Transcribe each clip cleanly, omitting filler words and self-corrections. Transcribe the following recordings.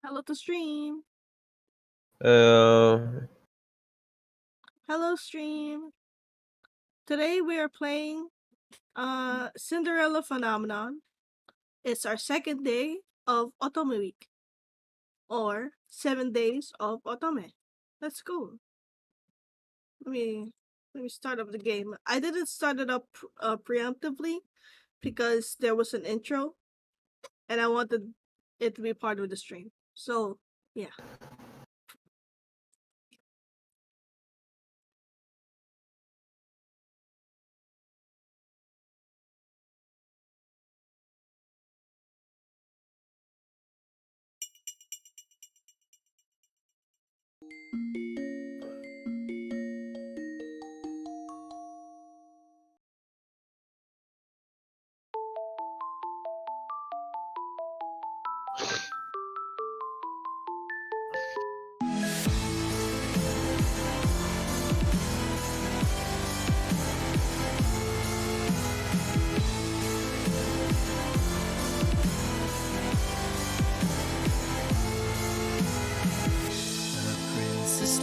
Hello to stream. Uh, Hello stream. Today we are playing Cinderella Phenomenon. It's our second day of Otome Week, or 7 days of Otome. Let's go. Let me let me start up the game. I didn't start it up preemptively because there was an intro and I wanted it to be part of the stream. So yeah.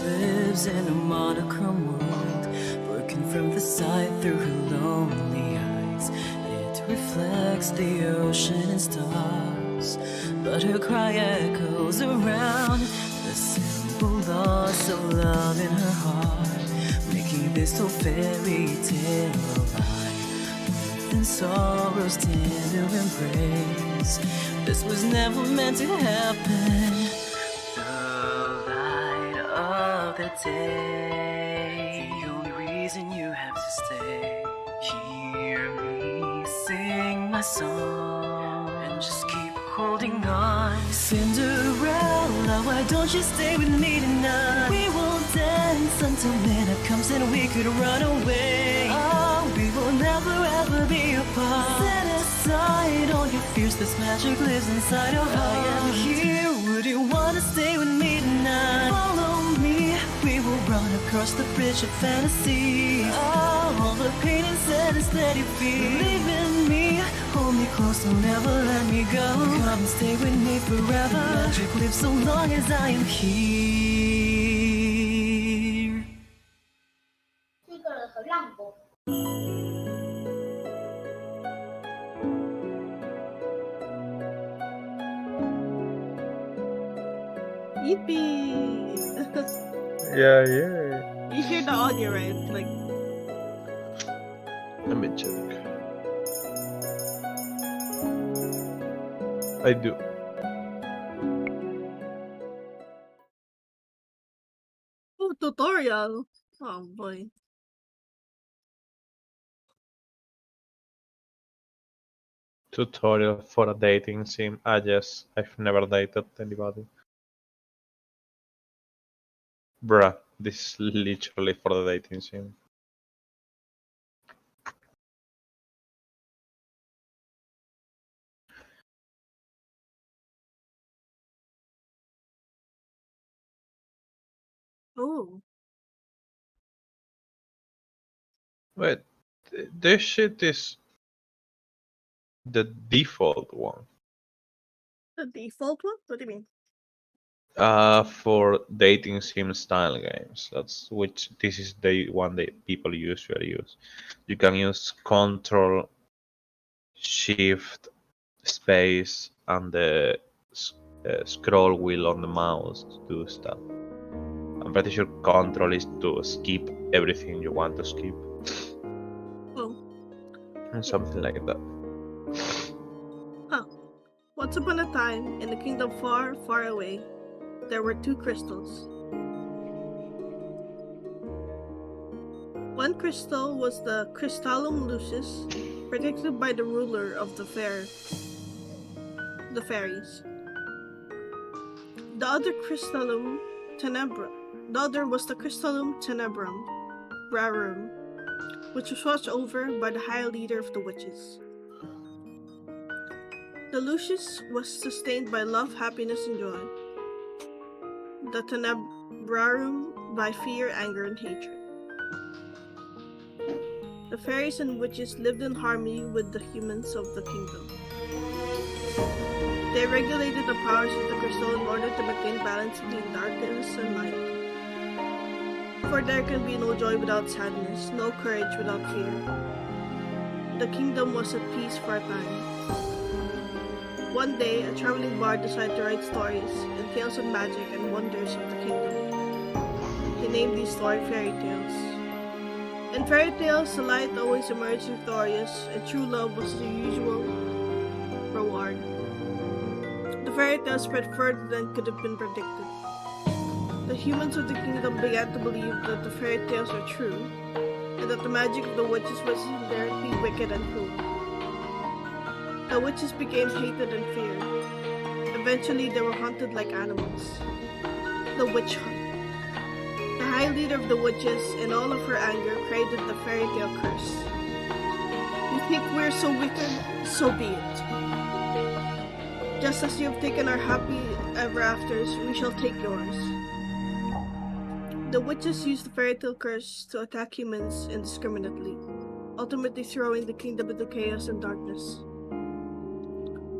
Lives in a monochrome world, working from the side through her lonely eyes. It reflects the ocean and stars, but her cry echoes around the simple loss of love in her heart, making this whole fairy tale alive. And sorrow's tender embrace. This was never meant to happen. The day, the only reason you have to stay. Hear me sing my song and just keep holding on. Cinderella, why don't you stay with me tonight? We will dance until midnight comes and we could run away. Oh, we will never ever be apart. Set aside all your fears, this magic lives inside your heart. I am here, would you wanna stay with me tonight? Follow me, we will run across the bridge of fantasy. Oh, all the pain and sadness let it be. Believe in me, hold me close, don't never let me go. Come and stay with me forever. Magic lives so long as I am here. 这个很浪漫。 Yippee! yeah. You hear the audio, right? Like, Let me check. I do. oh, tutorial. Oh boy. Tutorial for a dating sim. Ah, yes. I've never dated anybody. Bruh, this is literally for the dating sim. Oh. Wait, this shit is the default one. The default one? What do you mean? For dating sim style games. This is the one that people usually use. You can use Control, Shift, Space, and the scroll wheel on the mouse to do stuff. I'm pretty sure Control is to skip everything you want to skip. Oh. And something like that. Huh. Once upon a time, in a kingdom far, far away, there were two crystals. One crystal was the Crystallum Lucis, protected by the ruler of the fairies. The other was the Crystallum Tenebrarum, which was watched over by the high leader of the witches. The Lucis was sustained by love, happiness, and joy. The Tenebrarum by fear, anger, and hatred. The fairies and witches lived in harmony with the humans of the kingdom. They regulated the powers of the crystal in order to maintain balance between darkness and light. For there can be no joy without sadness, no courage without fear. The kingdom was at peace for a time. One day, a traveling bard decided to write stories and tales of magic and wonders of the kingdom. He named these stories fairy tales. In fairy tales, the light always emerged victorious, and true love was the usual reward. The fairy tales spread further than could have been predicted. The humans of the kingdom began to believe that the fairy tales were true, and that the magic of the witches was inherently wicked and cruel. The witches became hated and feared. Eventually, they were hunted like animals. The witch hunt. The high leader of the witches, in all of her anger, created the fairy tale curse. You think we're so wicked? So be it. Just as you have taken our happy ever afters, we shall take yours. The witches used the fairy tale curse to attack humans indiscriminately, ultimately throwing the kingdom into chaos and darkness.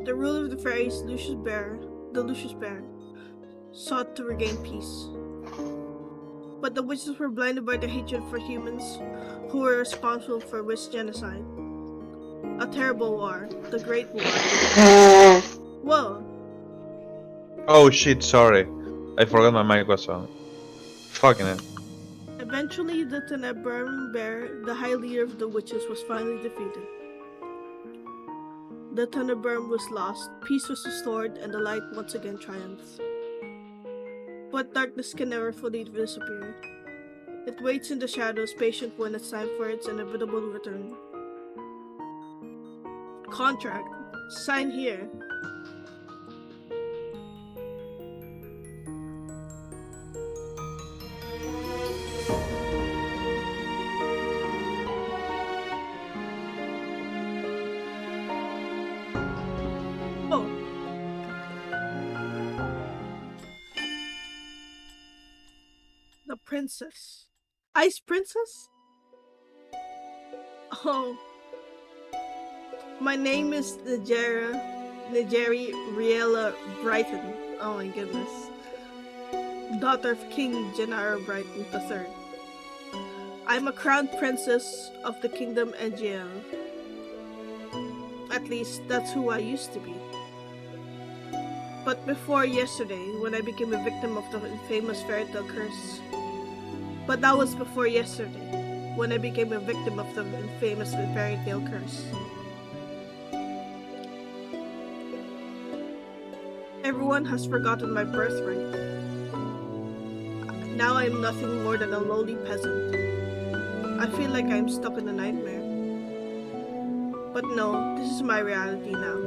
The ruler of the fairies, the Lucius Bear, sought to regain peace. But the witches were blinded by their hatred for humans, who were responsible for witch genocide. A terrible war, the Great War. Whoa! Oh shit, sorry. I forgot my mic was on. Fucking it. Eventually, the Tenebrum Bear, the high leader of the witches, was finally defeated. The Tenebrum was lost, peace was restored, and the light once again triumphed. But darkness can never fully disappear. It waits in the shadows, patient when it's time for its inevitable return. Contract. Sign here. Oh. The princess. Ice princess? Oh. My name is Nigeri Riella Brighton. Oh my goodness. Daughter of King Gennaro Brighton III. I'm a crowned princess of the kingdom NGL. At least, that's who I used to be. But before yesterday, when I became a victim of the infamous fairy tale curse. But that was before yesterday, when I became a victim of the infamous fairy tale curse. Everyone has forgotten my birthright. Now I'm nothing more than a lowly peasant. I feel like I'm stuck in a nightmare. But no, this is my reality now.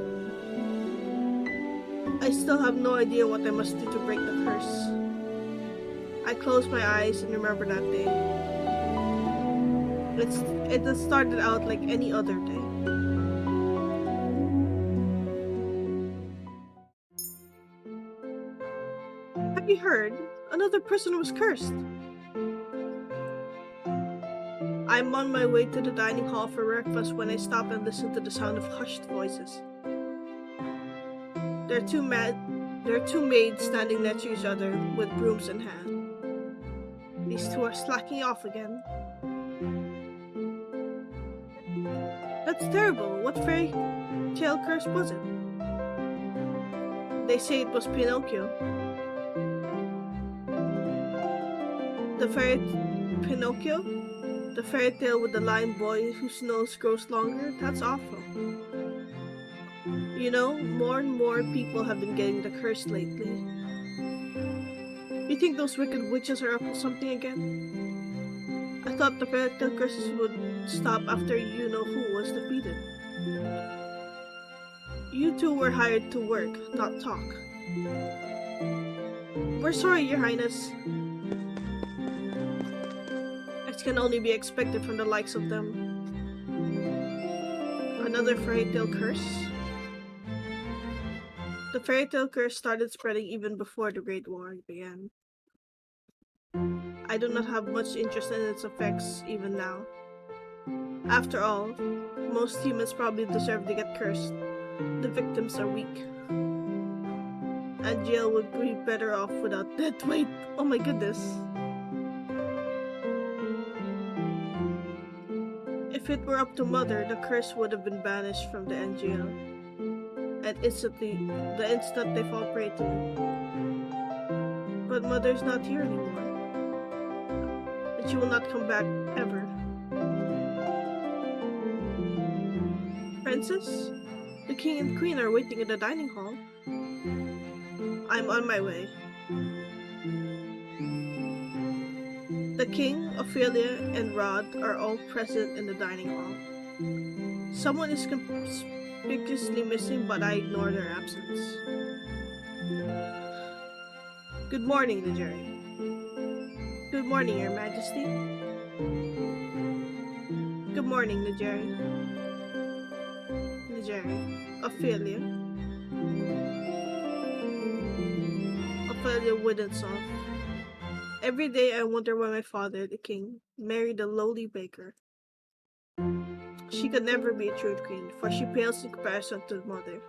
I still have no idea what I must do to break the curse. I close my eyes and remember that day. It had started out like any other day. Have you heard? Another person was cursed. I'm on my way to the dining hall for breakfast when I stop and listen to the sound of hushed voices. There are two maids standing next to each other with brooms in hand. These two are slacking off again. That's terrible. What fairy tale curse was it? They say it was Pinocchio. Pinocchio? The fairy tale with the lime boy whose nose grows longer? That's awful. You know, more and more people have been getting the curse lately. You think those wicked witches are up to something again? I thought the fairy tale curses would stop after you-know-who was defeated. You two were hired to work, not talk. We're sorry, Your Highness. It can only be expected from the likes of them. Another fairy tale curse? The fairy tale curse started spreading even before the Great War began. I do not have much interest in its effects even now. After all, most humans probably deserve to get cursed. The victims are weak. Angel would be better off without that weight. Oh my goodness. If it were up to Mother, the curse would have been banished from the Angel. And the instant they fall prey to it. But Mother's not here anymore. And she will not come back ever. Princess, the King and Queen are waiting in the dining hall. I'm on my way. The King, Ophelia, and Rod are all present in the dining hall. Someone is conspicuously missing, but I ignore their absence. Good morning, Nigeri. Good morning, Your Majesty. Good morning, Nigeri. Ophelia. Ophelia Widdensov. Every day I wonder why my father, the king, married a lowly baker. She could never be a true queen, for she pales in comparison to the mother.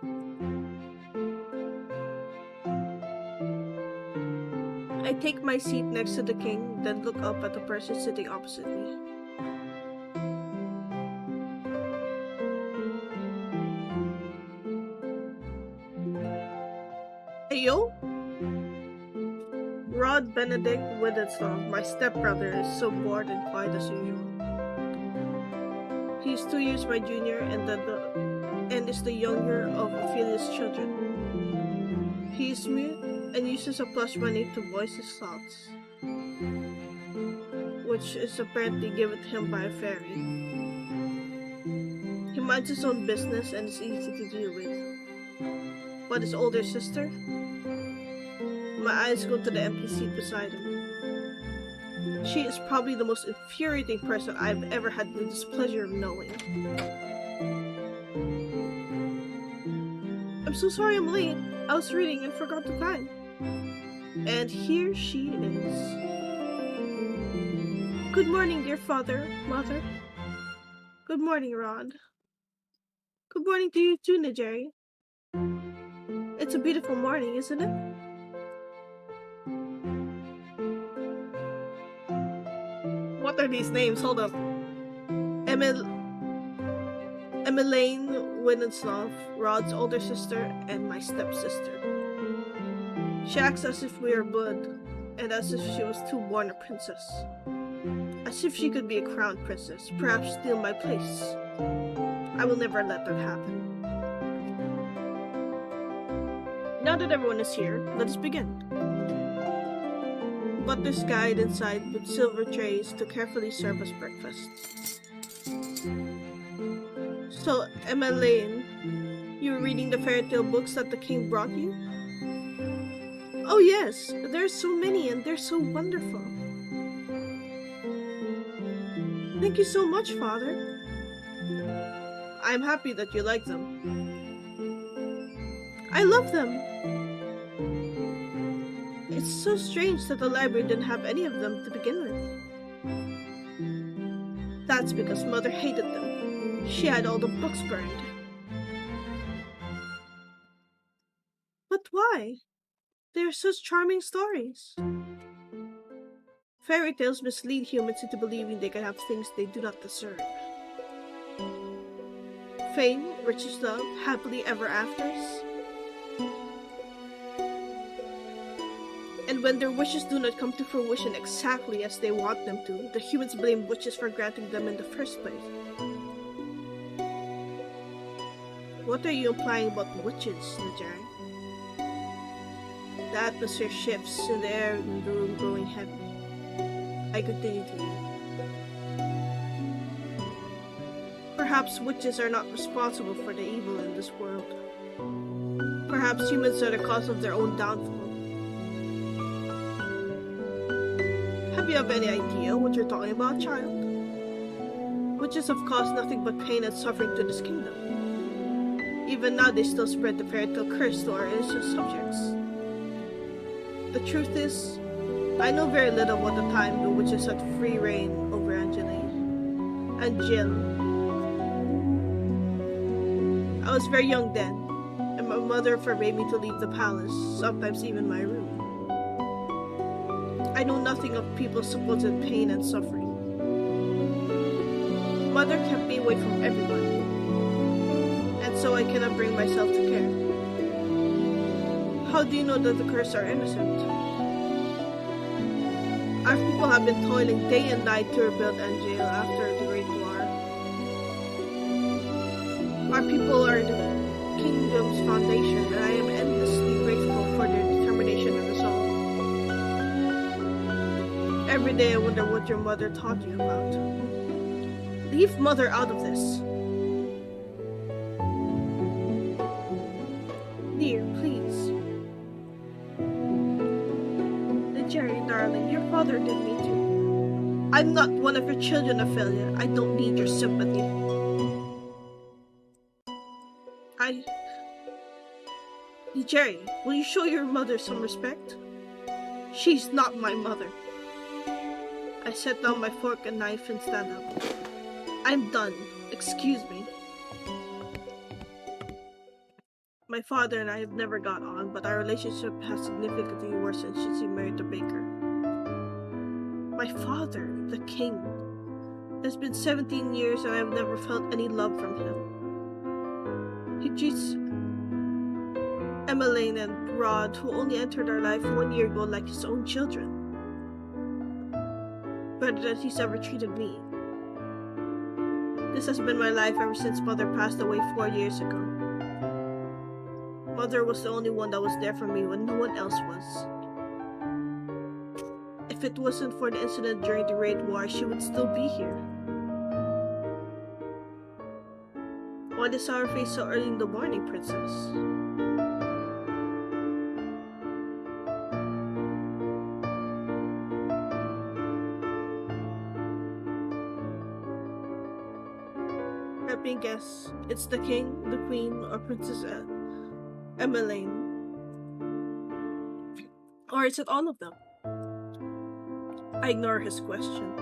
I take my seat next to the king, then look up at the person sitting opposite me. Ayo? Rod Benedict Widdensov, my stepbrother, is so bored and quiet as usual. He is 2 years my junior and is the younger of Ophelia's children. He is mute and uses a plush money to voice his thoughts, which is apparently given to him by a fairy. He minds his own business and is easy to deal with. But his older sister? My eyes go to the empty seat beside him. She is probably the most infuriating person I've ever had the displeasure of knowing. I'm so sorry I'm late. I was reading and forgot the time. And here she is. Good morning, dear mother. Good morning, Rod. Good morning to you too, Nigeri. It's a beautiful morning, isn't it? What are these names? Hold up. Emmelaine Widdensov, Rod's older sister, and my stepsister. She acts as if we are blood, and as if she was too born a princess. As if she could be a crown princess, perhaps steal my place. I will never let that happen. Now that everyone is here, let us begin. Butler's guide inside with silver trays to carefully serve us breakfast. So, Emmelaine, you were reading the fairy tale books that the king brought you? Oh yes, there's so many and they're so wonderful. Thank you so much, Father. I'm happy that you like them. I love them. It's so strange that the library didn't have any of them to begin with. That's because Mother hated them. She had all the books burned. But why? They are such charming stories. Fairy tales mislead humans into believing they can have things they do not deserve. Fame, riches, love, happily ever afters. And when their wishes do not come to fruition exactly as they want them to, the humans blame witches for granting them in the first place. What are you implying about witches, Nigeri? The atmosphere shifts in the air in the room growing heavy. I continue to eat. Perhaps witches are not responsible for the evil in this world. Perhaps humans are the cause of their own downfall. Have you any idea what you're talking about, child? Witches have caused nothing but pain and suffering to this kingdom. Even now they still spread the fairy tale curse to our innocent subjects. The truth is, I know very little about the time the witches had free reign over Angel. I was very young then, and My mother forbade me to leave the palace, sometimes even my room. I know nothing of people's supposed pain and suffering. Mother kept me away from everyone, and so I cannot bring myself to care. How do you know that the cursed are innocent? Our people have been toiling day and night to rebuild Angel after the Great War. Our people are the kingdom's foundation, and I am endlessly grateful for their determination and resolve. Every day I wonder what your mother taught you about. Leave mother out of this. Dear, please. Jerry, darling, your father did me too. I'm not one of your children, Ophelia. I don't need your sympathy. Jerry, will you show your mother some respect? She's not my mother. I set down my fork and knife and stand up. I'm done. Excuse me. My father and I have never got on, but our relationship has significantly worsened since he married the baker. My father, the king. It's been 17 years and I've never felt any love from him. He treats Emmeline and Rod, who only entered our life 1 year ago, like his own children. Better than he's ever treated me. This has been my life ever since mother passed away 4 years ago. Mother was the only one that was there for me when no one else was. If it wasn't for the incident during the Great War, she would still be here. Why the sour face so early in the morning, princess? Let me guess, it's the king, the queen, or Princess Emmeline. Or is it all of them? I ignore his question.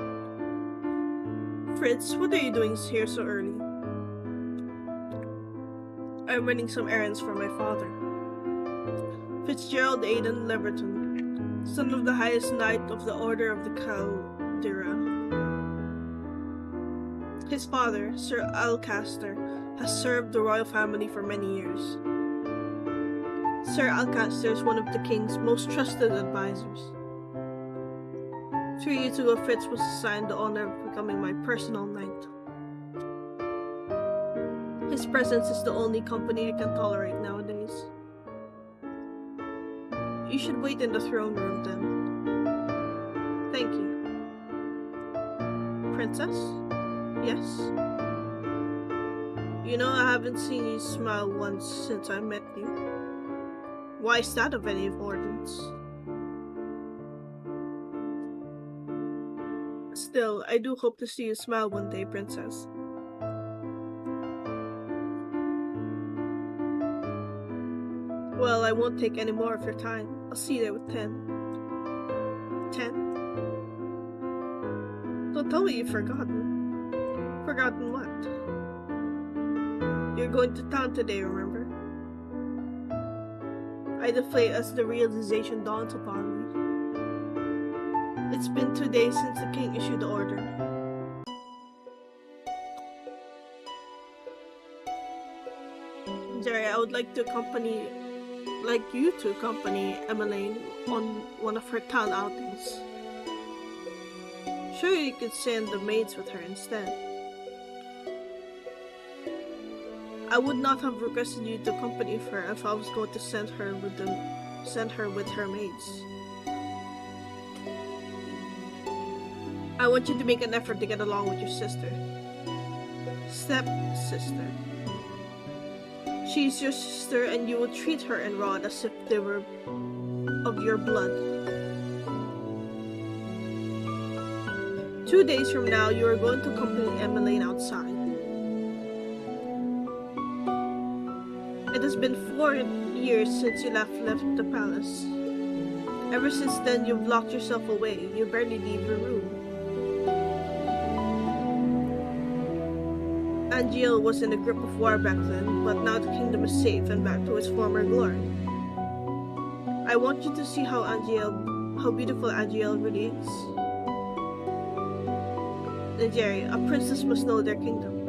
Fritz, what are you doing here so early? I'm running some errands for my father. Fitzgerald Aidan Leverton, son of the highest knight of the Order of the Caldera. His father, Sir Alcaster, has served the royal family for many years. Sir Alcaster is one of the king's most trusted advisors. 3 years ago, Fritz was assigned the honor of becoming my personal knight. His presence is the only company I can tolerate nowadays. You should wait in the throne room then. Thank you. Princess? Yes? You know, I haven't seen you smile once since I met you. Why is that of any importance? Still, I do hope to see you smile one day, princess. Well, I won't take any more of your time. I'll see you there with 10. 10? Don't tell me you've forgotten. Forgotten what? You're going to town today, remember? I deflate as the realization dawns upon me. It's been 2 days since the king issued the order. Jerry, I would like you to accompany Emmeline on one of her town outings. Sure, you could send the maids with her instead. I would not have requested you to accompany her if I was going to send her with her maids. I want you to make an effort to get along with your sister. Step-sister. She's your sister and you will treat her and Rod as if they were of your blood. 2 days from now, you are going to accompany Emmeline outside. It has been 4 years since you left the palace. Ever since then, you've locked yourself away. You barely leave your room. Angeal was in a grip of war back then, but now the kingdom is safe and back to its former glory. I want you to see how beautiful Angeal really is. Jerry, a princess must know their kingdom.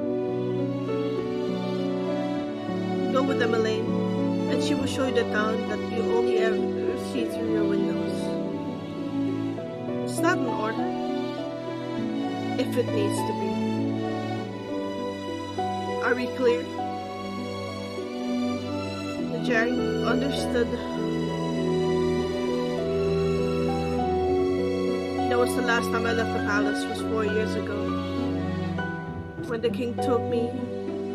Go with them, Elaine, and she will show you the town that you only ever see through your windows. Is that an order? If it needs to be. Are we clear? Jerry, understood. That was the last time I left the palace was 4 years ago, when the king took me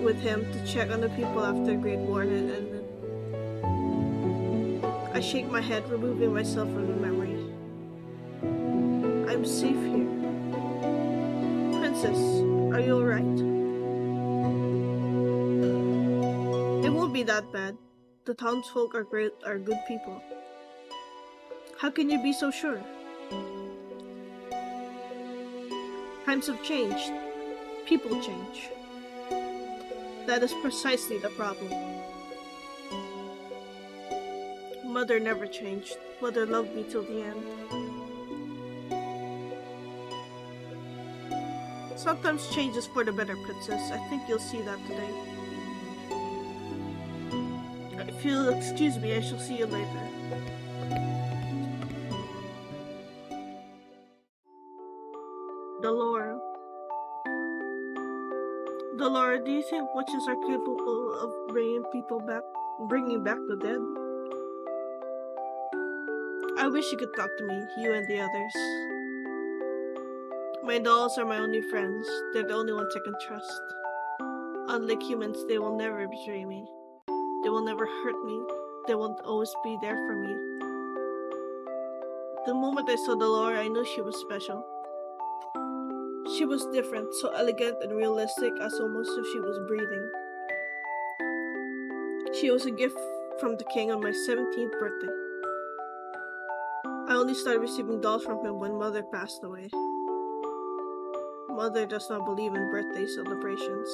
with him to check on the people after the Great War had ended. I shake my head, removing myself from the memory. I'm safe here. Princess, are you alright? It won't be that bad. The townsfolk are good people. How can you be so sure? Times have changed. People change. That is precisely the problem. Mother never changed. Mother loved me till the end. Sometimes change is for the better, Princess. I think you'll see that today. If you'll excuse me, I shall see you later. Dolores, do you think witches are capable of bringing back the dead? I wish you could talk to me, you and the others. My dolls are my only friends. They're the only ones I can trust. Unlike humans, they will never betray me. They will never hurt me. They will always be there for me. The moment I saw Dolores, I knew she was special. She was different, so elegant and realistic as almost if she was breathing. She was a gift from the king on my 17th birthday. I only started receiving dolls from him when Mother passed away. Mother does not believe in birthday celebrations,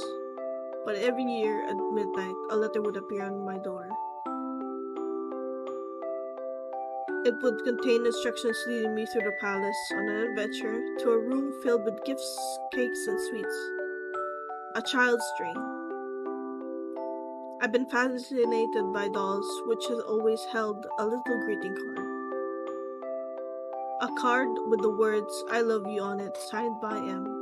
but every year at midnight, a letter would appear on my door. It would contain instructions leading me through the palace on an adventure to a room filled with gifts, cakes, and sweets. A child's dream. I've been fascinated by dolls, which has always held a little greeting card. A card with the words, "I love you" on it, signed by M.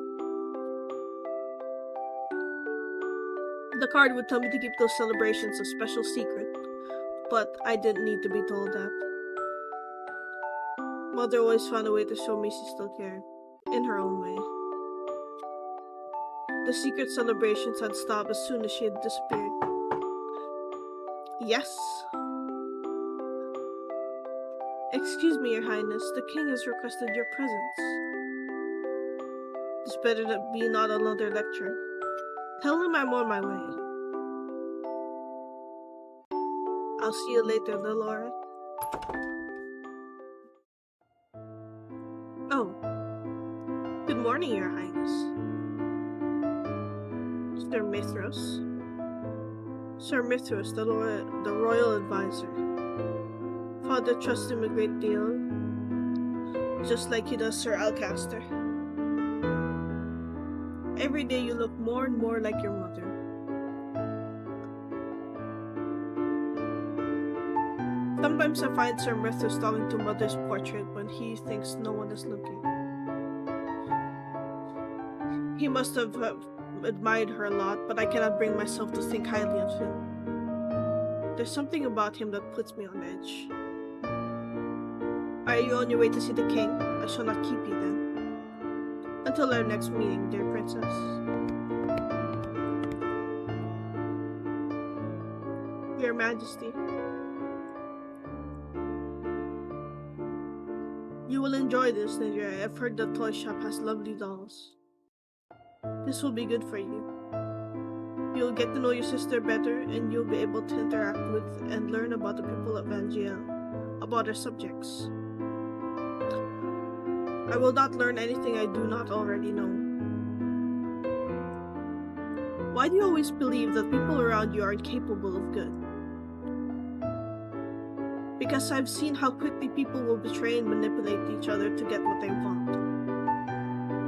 The card would tell me to keep those celebrations a special secret, but I didn't need to be told that. Mother always found a way to show me she still cared, in her own way. The secret celebrations had stopped as soon as she had disappeared. Yes? Excuse me, Your Highness, the king has requested your presence. This better be not another lecture. Tell him I'm on my way. I'll see you later, Dolores. Oh. Good morning, Your Highness. Sir Mithras. Sir Mithras, the royal advisor. Father trusts him a great deal, just like he does Sir Alcaster. Every day you look more and more like your mother. Sometimes I find Sir Mithras talking to Mother's portrait when he thinks no one is looking. He must have admired her a lot, but I cannot bring myself to think highly of him. There's something about him that puts me on edge. Are you on your way to see the king? I shall not keep you then. Until our next meeting, dear princess. Your Majesty. You will enjoy this, Nigeria. I've heard the toy shop has lovely dolls. This will be good for you. You'll get to know your sister better, and you'll be able to interact with and learn about the people of Angeal, about their subjects. I will not learn anything I do not already know. Why do you always believe that people around you are incapable of good? Because I've seen how quickly people will betray and manipulate each other to get what they want.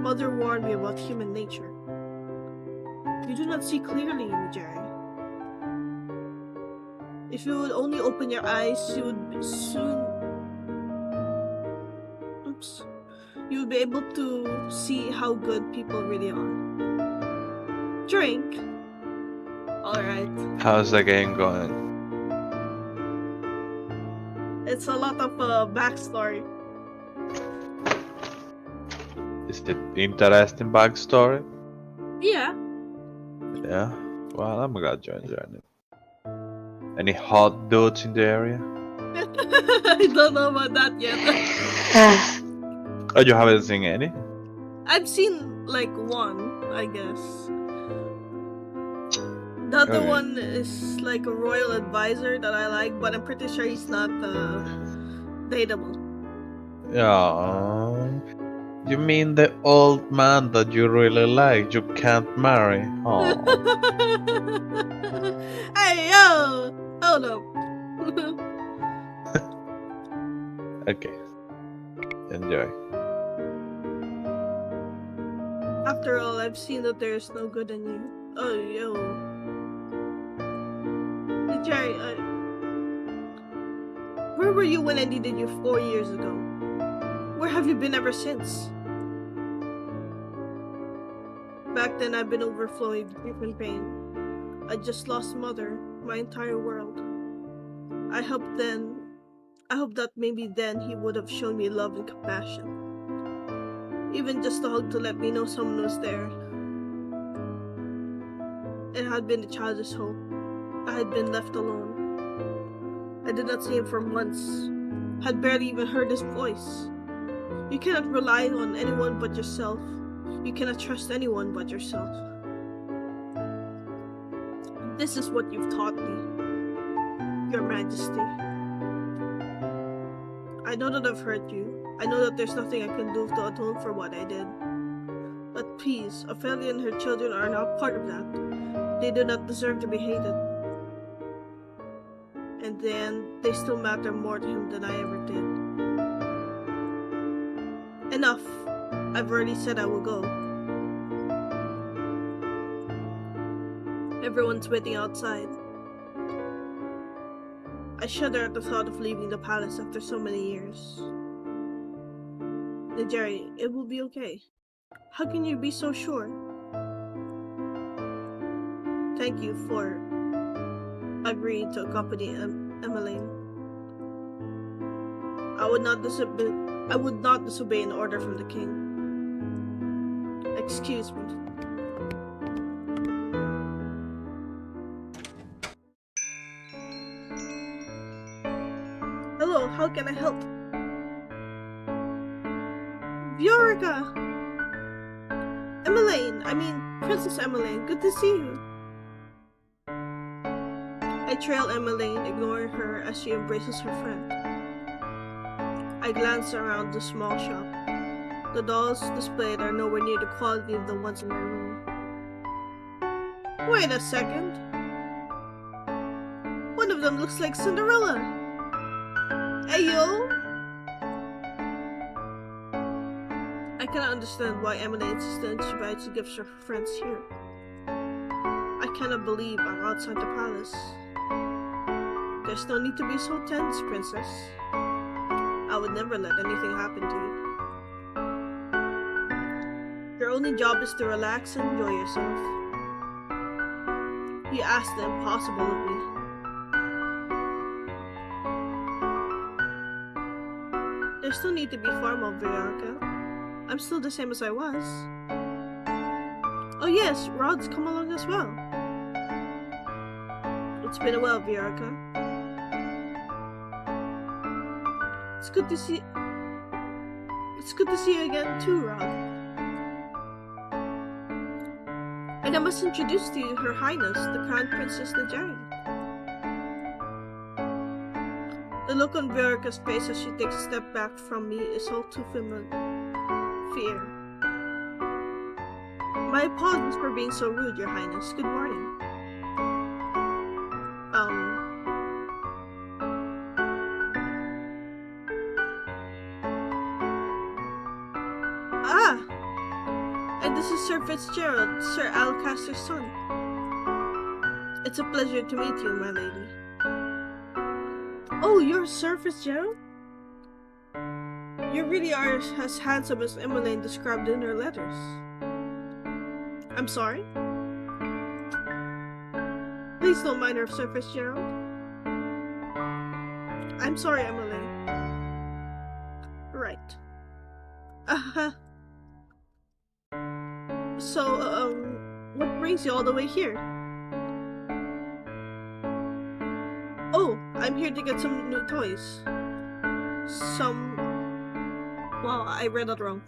Mother warned me about human nature. You do not see clearly, Jerry. If you would only open your eyes, you would soon... Oops. You would be able to see how good people really are. Drink. Alright. How's the game going? It's a lot of backstory. Is it interesting backstory? Yeah. Yeah. Well, I'm gonna join it. Any hot dudes in the area? I don't know about that yet. Oh, you haven't seen any? I've seen like one, I guess. The other Okay. one is like a royal advisor that I like, but I'm pretty sure he's not dateable. Yeah. You mean the old man that you really like, you can't marry? Oh. Hey yo! Hold up. Okay. Enjoy. After all, I've seen that there's no good in you. Oh yo. Hey, Jerry, where were you when I needed you 4 years ago? Where have you been ever since? Back then, I've been overflowing with grief and pain. I just lost mother, my entire world. I hope that maybe then he would have shown me love and compassion. Even just a hug to let me know someone was there. It had been a childish hope. I had been left alone. I did not see him for months. Had barely even heard his voice. You cannot rely on anyone but yourself. You cannot trust anyone but yourself. This is what you've taught me, Your Majesty. I know that I've hurt you. I know that there's nothing I can do to atone for what I did. But please, Ophelia and her children are not part of that. They do not deserve to be hated. And then, they still matter more to him than I ever did. Enough. I've already said I will go. Everyone's waiting outside. I shudder at the thought of leaving the palace after so many years. Jerry, it will be okay. How can you be so sure? Thank you for agreeing to accompany Emmeline. I would not disobey an order from the king. Excuse me. Hello, how can I help? Viorica! Princess Emmeline, good to see you. I trail Emmeline, ignoring her as she embraces her friend. I glance around the small shop. The dolls displayed are nowhere near the quality of the ones in my room. Wait a second. One of them looks like Cinderella. Ayo! I cannot understand why Emily insisted she buys gifts for her friends here. I cannot believe I'm outside the palace. There's no need to be so tense, princess. I would never let anything happen to you. Your only job is to relax and enjoy yourself. You asked the impossible of me. There's no need to be formal, Viorica. I'm still the same as I was. Oh yes, Rod's come along as well. It's been a while, Viorica. It's good to see you again too, Rod. And I must introduce to you Her Highness, the Crown Princess Najarian. The look on Viorica's face as she takes a step back from me is all too familiar. Fear. My apologies for being so rude, Your Highness. Good morning. And this is Sir Fitzgerald, Sir Alcaster's son. It's a pleasure to meet you, my lady. Oh, you're Sir Fitzgerald? You really are as handsome as Emmeline described in her letters. I'm sorry? Please don't mind her, Sir Fitzgerald. I'm sorry, Emmeline. Right. So, what brings you all the way here? Oh, I'm here to get some new toys. Well, I read that wrong.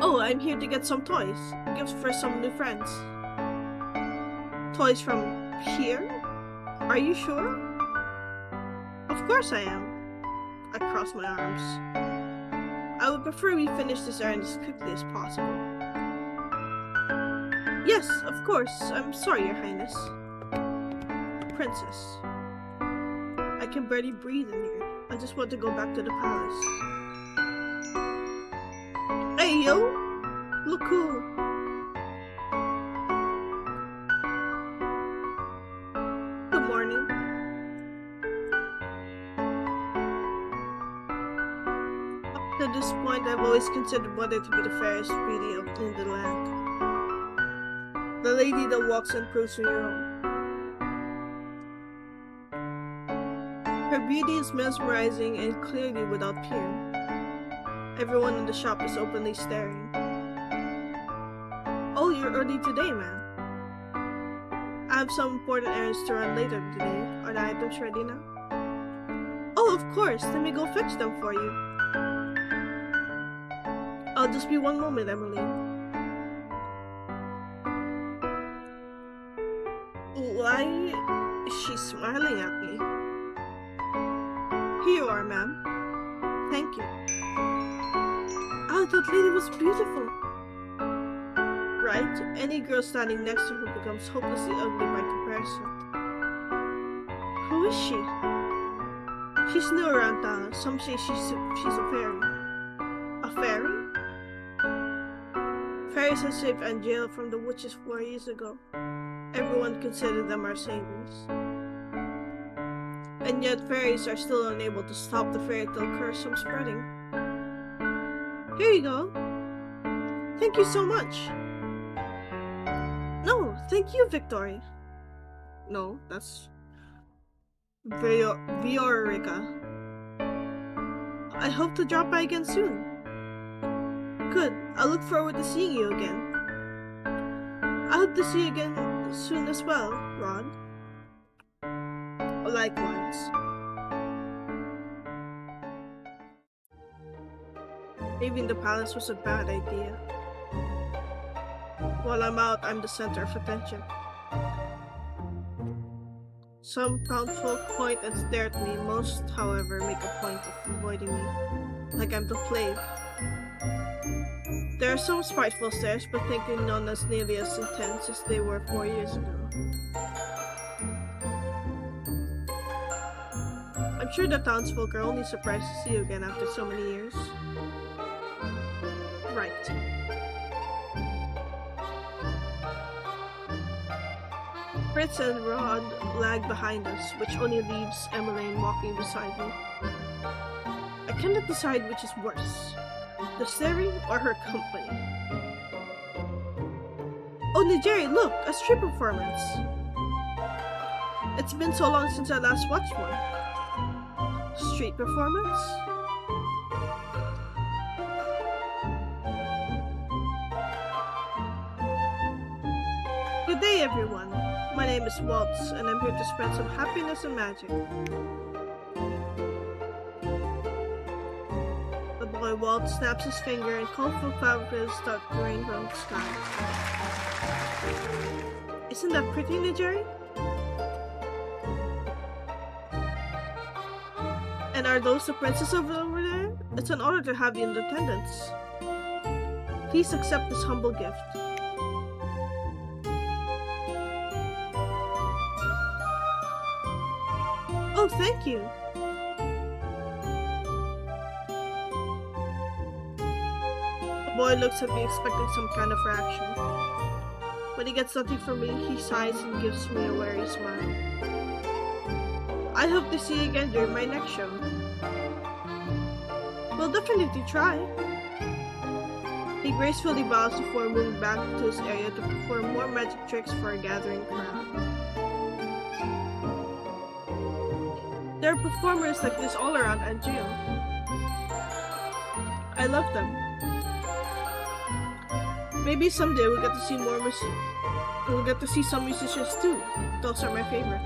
Oh, I'm here to get some toys. Gifts for some new friends. Toys from here? Are you sure? Of course I am. I cross my arms. I would prefer we finish this errand as quickly as possible. Yes, of course. I'm sorry, Your Highness. Princess. I can barely breathe in here. I just want to go back to the palace. Hey, yo! Look cool. Good morning. Up to this point, I've always considered Mother to be the fairest beauty in the land. The lady that walks and proves me wrong. Her beauty is mesmerizing and clearly without peer. Everyone in the shop is openly staring. Oh, you're early today, ma'am. I have some important errands to run later today. Are the items ready now? Oh, of course. Let me go fetch them for you. I'll just be one moment, Emmeline. Why is she smiling at me? Here you are, ma'am. Thank you. Oh, that lady was beautiful. Right? Any girl standing next to her becomes hopelessly ugly by comparison. Who is she? She's new around town. Some say she's a fairy. A fairy? Fairies escaped and jailed from the witches 4 years ago. Everyone considered them our saviors. And yet fairies are still unable to stop the fairy tale curse from spreading. Here you go. Thank you so much. No, thank you, Victoria. No, that's Viorica. I hope to drop by again soon. Good. I look forward to seeing you again. I hope to see you again soon as well, Rod. Likewise. Leaving the palace was a bad idea. While I'm out, I'm the center of attention. Some townsfolk point and stare at me. Most, however, make a point of avoiding me, like I'm the plague. There are some spiteful stares, but thankfully none as nearly as intense as they were 4 years ago. I'm sure the townsfolk are only surprised to see you again after so many years. Right. Fritz and Rod lag behind us, which only leaves Emmeline walking beside me. I cannot decide which is worse, the staring or her company. Oh, Nigeri, look! A street performance! It's been so long since I last watched one. Street performance? Good day, everyone. My name is Waltz, and I'm here to spread some happiness and magic. The boy Waltz snaps his finger and colorful clouds start to rain from the sky. Isn't that pretty, Nigeri? And are those the princes over there? It's an honor to have you in attendance. Please accept this humble gift. Oh, thank you. The boy looks at me expecting some kind of reaction. When he gets nothing from me, he sighs and gives me a wary smile. I hope to see you again during my next show. We'll definitely try. He gracefully bows before moving back to his area to perform more magic tricks for a gathering crowd. There are performers like this all around Angeo. I love them. Maybe someday we'll get to see more we'll get to see some musicians too. Those are my favorite.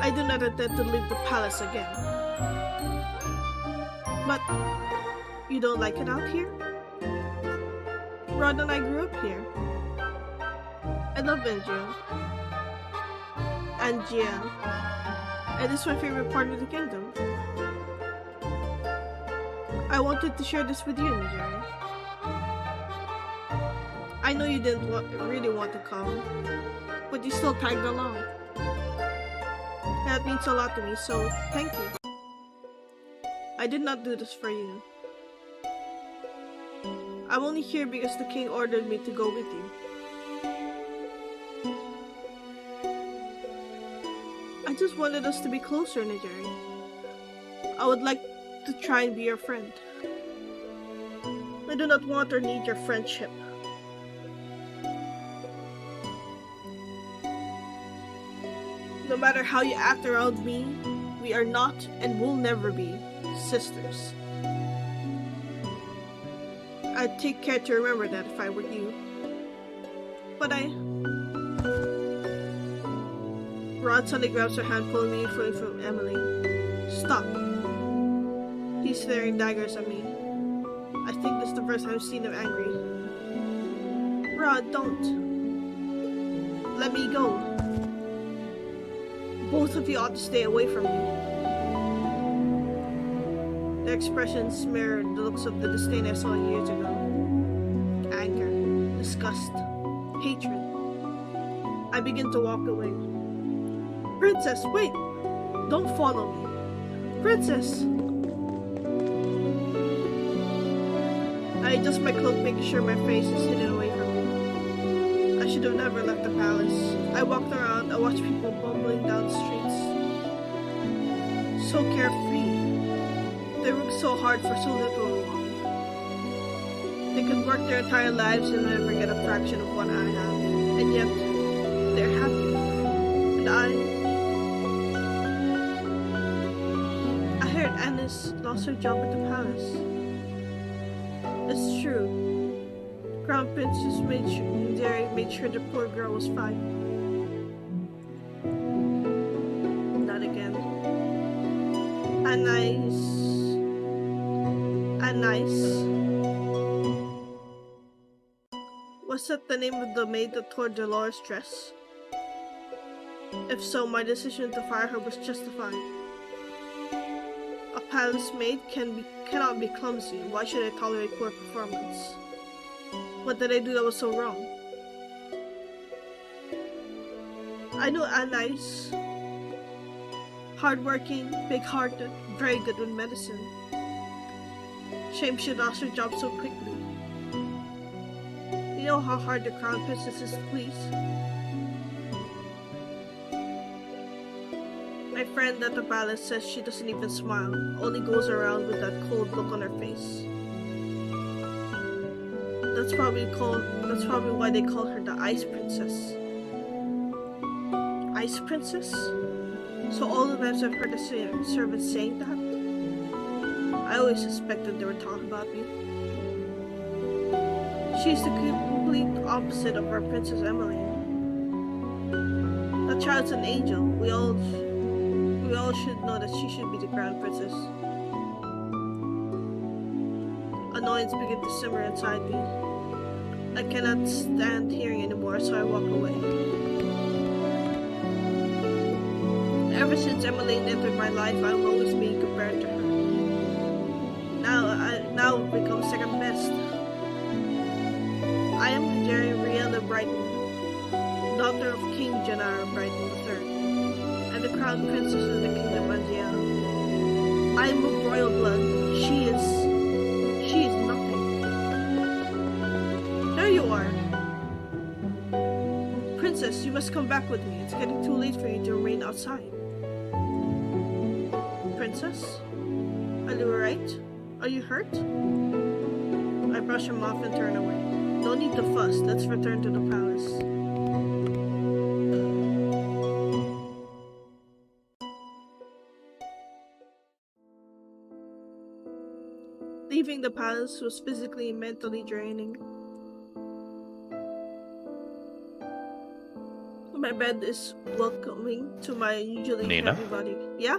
I do not intend to leave the palace again. But you don't like it out here? Rod and I grew up here. I love Angeo. And it's my favorite part of the kingdom. I wanted to share this with you, Nijari. I know you didn't really want to come, but you still tagged along. That means a lot to me, so thank you. I did not do this for you. I'm only here because the king ordered me to go with you. I just wanted us to be closer, Nijari. I would like to try and be your friend. I do not want or need your friendship. No matter how you act around me, we are not and will never be sisters. I'd take care to remember that if I were you. But Rod suddenly grabs her hand, pulling me from Emily. Stop. He's staring daggers at me. I think this is the first time I've seen him angry. Rod, don't. Let me go. Both of you ought to stay away from me. Their expressions mirrored the looks of the disdain I saw years ago. Anger, disgust, hatred. I begin to walk away. Princess, wait! Don't follow me. Princess! I adjust my cloak, making sure my face is hidden away from me. I should have never left the palace. I walked around, I watched people bumbling down the streets. So carefree. They work so hard for so little. They could work their entire lives and never get a fraction of what I have. And yet, they're happy. And I heard Annis lost her job at the palace. It's true. Crown Princess made sure the poor girl was fine. Not again. Anais. Was that the name of the maid that tore Dolores' dress? If so, my decision to fire her was justified. A palace maid cannot be clumsy. Why should I tolerate poor performance? What did I do that was so wrong? I know Anais. Hardworking, big-hearted, very good with medicine. Shame she lost her job so quickly. You know how hard the crown princess is to please. My friend at the palace says she doesn't even smile, only goes around with that cold look on her face. That's probably why they call her the Ice Princess. Ice Princess? So all the times I've heard the servants saying that, I always suspected they were talking about me. She's the complete opposite of our Princess Emily. That child's an angel. We all should know that she should be the crown princess. Annoyance begins to simmer inside me. I cannot stand hearing anymore, so I walk away. Ever since Emmeline entered my life, I'm always being compared to her. Now I've become second best. Jerry Riella Brighton, daughter of King Janara Brighton III, and the crown princess of the kingdom Andia. I am of royal blood. She is nothing. There you are. Princess, you must come back with me. It's getting too late for you to remain outside. Princess? Are you alright? Are you hurt? I brush him off and turn away. No need to fuss. Let's return to the palace. Leaving the palace was physically and mentally draining. My bed is welcoming to my usually Nina? heavy body. Yeah?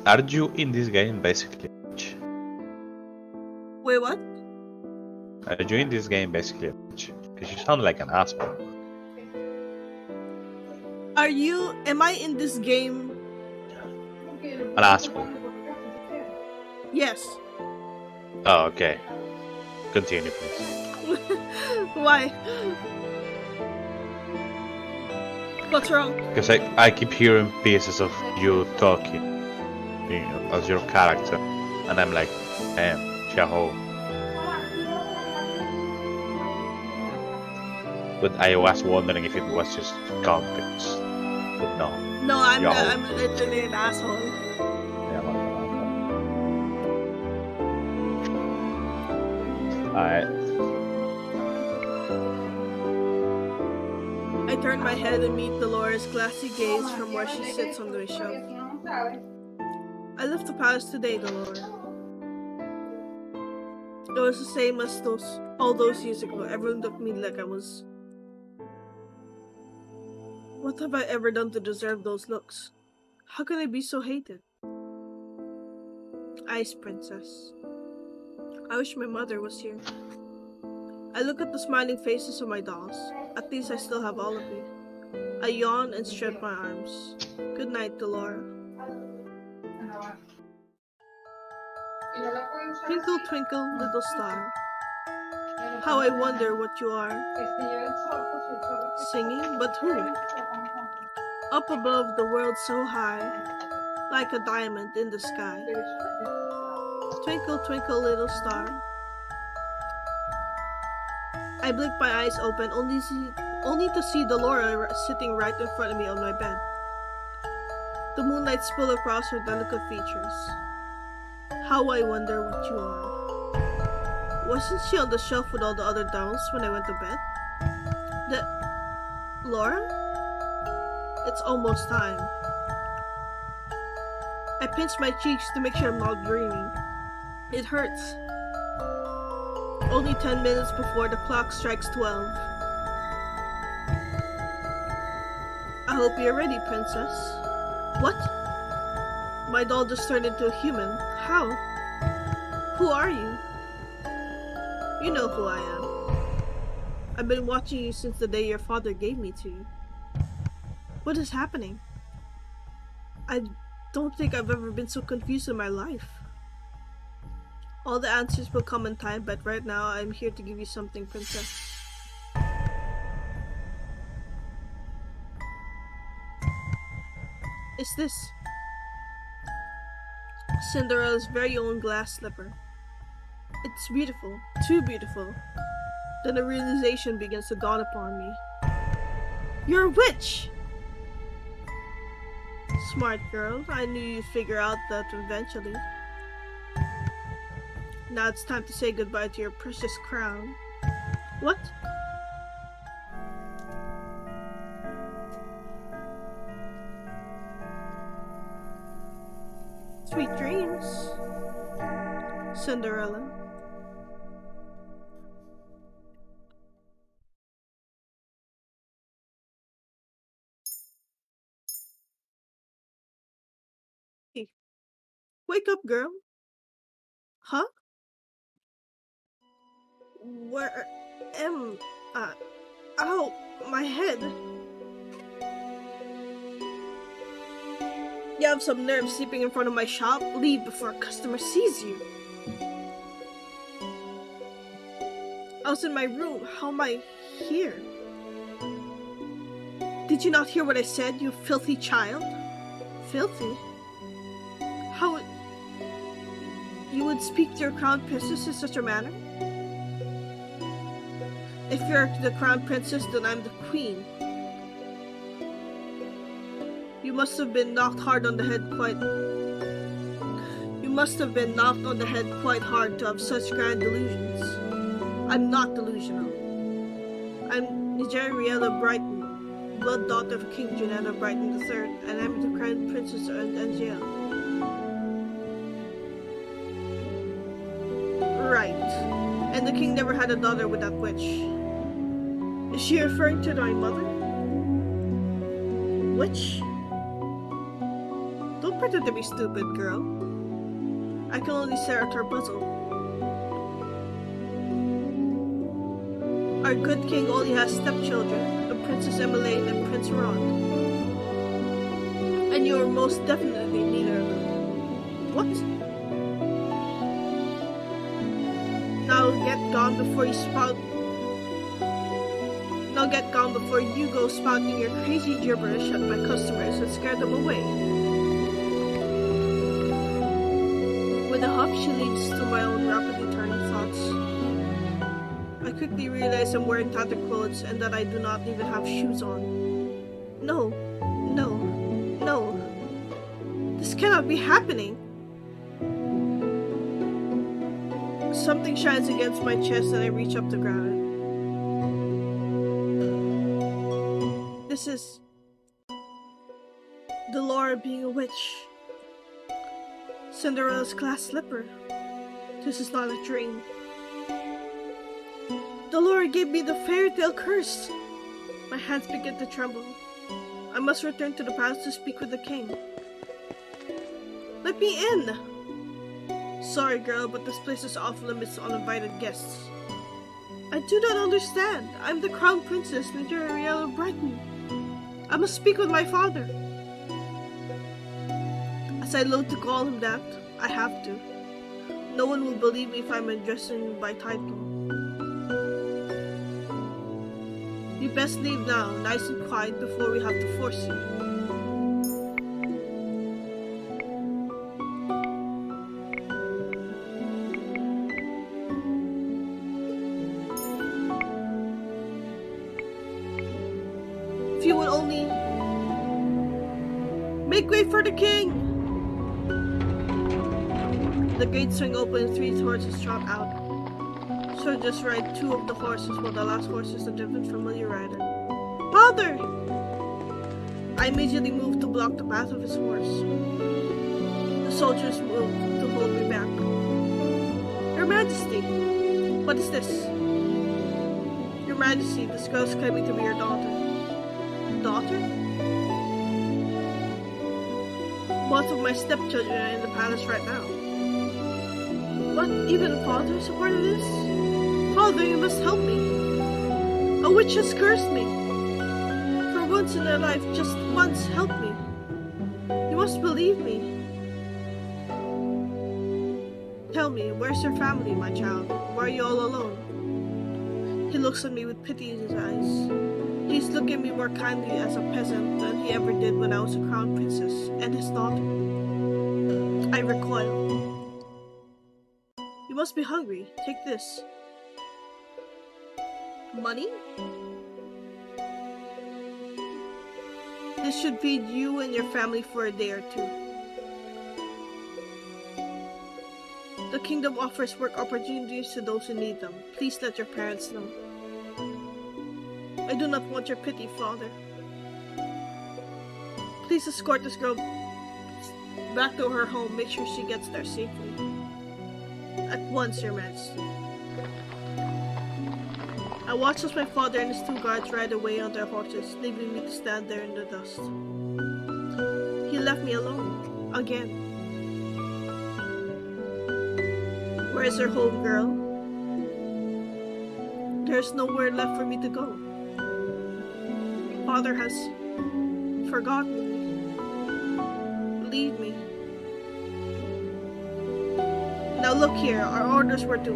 Are you in this game basically? Wait, what? Are you in this game basically? Because you sound like an asshole. Am I in this game? An asshole. Yes. Oh, okay. Continue, please. Why? What's wrong? Because I keep hearing pieces of you talking, you know, as your character, and I'm like, damn, Shaho. But I was wondering if it was just context. But no. No, I'm Yo. literally an asshole. Yeah, Alright. I turn my head and meet Dolores' glassy gaze from where she sits on the shelf. I left the palace today, Dolores. It was the same as all those years ago. Everyone looked at me like I was... What have I ever done to deserve those looks? How can I be so hated? Ice Princess. I wish my mother was here. I look at the smiling faces of my dolls. At least I still have all of you. I yawn and stretch my arms. Good night, Dolores. Twinkle, twinkle, little star. How I wonder what you are. Singing, but who? Up above the world so high, like a diamond in the sky. Twinkle, twinkle, little star. I blink my eyes open, only to see Dolores sitting right in front of me on my bed. The moonlight spill across her delicate features. How I wonder what you are. Wasn't she on the shelf with all the other dolls when I went to bed? Laura? It's almost time. I pinch my cheeks to make sure I'm not dreaming. It hurts. Only 10 minutes before the clock strikes 12. I hope you're ready, Princess. What? My doll just turned into a human. How? Who are you? You know who I am. I've been watching you since the day your father gave me to you. What is happening? I don't think I've ever been so confused in my life. All the answers will come in time, but right now I'm here to give you something, Princess. Is this Cinderella's very own glass slipper? It's beautiful, too beautiful. Then a realization begins to dawn upon me. You're a witch! Smart girl, I knew you'd figure out that eventually. Now it's time to say goodbye to your precious crown. What? Sweet dreams, Cinderella. Hey, wake up, girl. Huh? Where am I? Ow, my head. You have some nerve sleeping in front of my shop? Leave before a customer sees you. I was in my room. How am I here? Did you not hear what I said, you filthy child? Filthy? How... You would speak to your crown princess in such a manner? If you're the crown princess, then I'm the queen. You must have been knocked hard on the head quite... You must have been knocked on the head quite hard to have such grand delusions. I'm not delusional. I'm Nigeriella Brighton, blood daughter of King Janetta Brighton III, and I'm the crown princess of Angela. Right. And the king never had a daughter with that witch. Is she referring to my mother? Witch? Don't pretend to be stupid, girl. I can only stare at her puzzle. Our good king only has stepchildren, the Princess Emmeline and Prince Rod. And you are most definitely neither of them. What? Now get gone before you spout. Now get gone before you go spouting your crazy gibberish at my customers and scare them away. With a huff, she leads to my own rapidly turning thoughts. I quickly realize I'm wearing tattered clothes and that I do not even have shoes on. No, no, no. This cannot be happening. Something shines against my chest and I reach up to grab it. This is Delora being a witch. Cinderella's glass slipper. This is not a dream. Delora gave me the fairy tale curse. My hands begin to tremble. I must return to the palace to speak with the king. Let me in! Sorry, girl, but this place is off limits to uninvited guests. I do not understand. I'm the crown princess, Nigeriella Brighton. I must speak with my father. As I loathe to call him that, I have to. No one will believe me if I'm addressing you by title. You best leave now, nice and quiet, before we have to force you. If you would only make way for the king! The gates swing open and 3 horses trot out. Soldiers ride 2 of the horses while the last horse is a different familiar rider. Father! I immediately move to block the path of his horse. The soldiers move to hold me back. Your Majesty! What is this? Your Majesty, this girl is claiming to be your daughter. Daughter? Both of my stepchildren are in the palace right now. What? Even father is a part of this? Father, you must help me. A witch has cursed me. For once in her life, just once, help me. You must believe me. Tell me, where's your family, my child? Why are you all alone? He looks at me with pity in his eyes. He's looking at me more kindly as a peasant than he ever did when I was a crown princess and his daughter. I recoil. You must be hungry. Take this. Money? This should feed you and your family for a day or 2. The kingdom offers work opportunities to those who need them. Please let your parents know. I do not want your pity, Father. Please escort this girl back to her home. Make sure she gets there safely. At once, Your Majesty. I watched as my father and his 2 guards ride away on their horses, leaving me to stand there in the dust. He left me alone. Again. Where is her home, girl? There's nowhere left for me to go. Father has forgotten me. Leave me. Now look here, our orders were to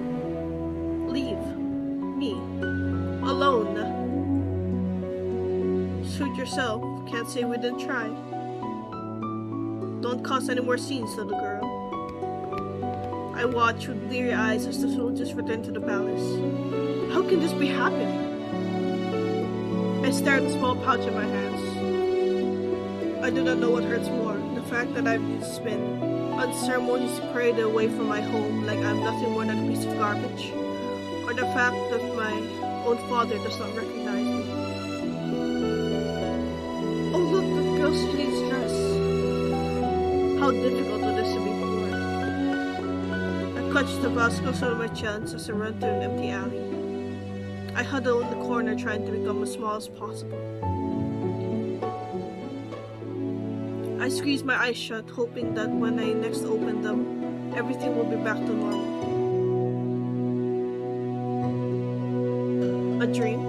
leave me. yourself. Can't say we didn't try. Don't cause any more scenes, little girl. I watch with bleary eyes as the soldiers return to the palace. How can this be happening? I stare at the small pouch in my hands. I do not know what hurts more, the fact that I've been unceremoniously paraded away from my home like I'm nothing more than a piece of garbage, or the fact that my own father does not recognize me. Oh look, that girl's Chinese dress. How difficult it is to be poor. I clutch the Tabascos out of my chest as I run through an empty alley. I huddle in the corner trying to become as small as possible. I squeeze my eyes shut, hoping that when I next open them, everything will be back to normal. A dream?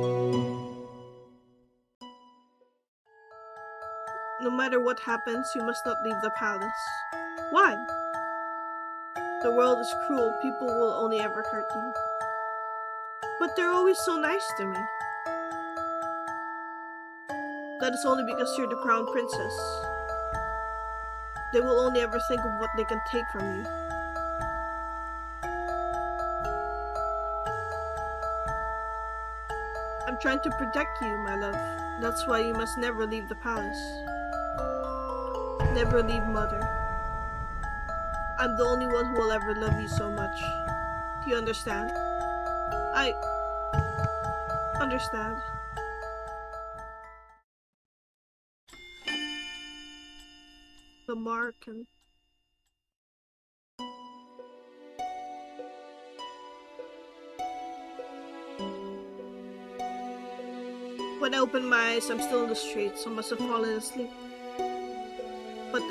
No matter what happens, you must not leave the palace. Why? The world is cruel, people will only ever hurt you. But they're always so nice to me. That is only because you're the crown princess. They will only ever think of what they can take from you. I'm trying to protect you, my love. That's why you must never leave the palace. Never leave Mother. I'm the only one who will ever love you so much. Do you understand? I understand. The Marken. When I open my eyes, I'm still in the streets. I must have fallen asleep. But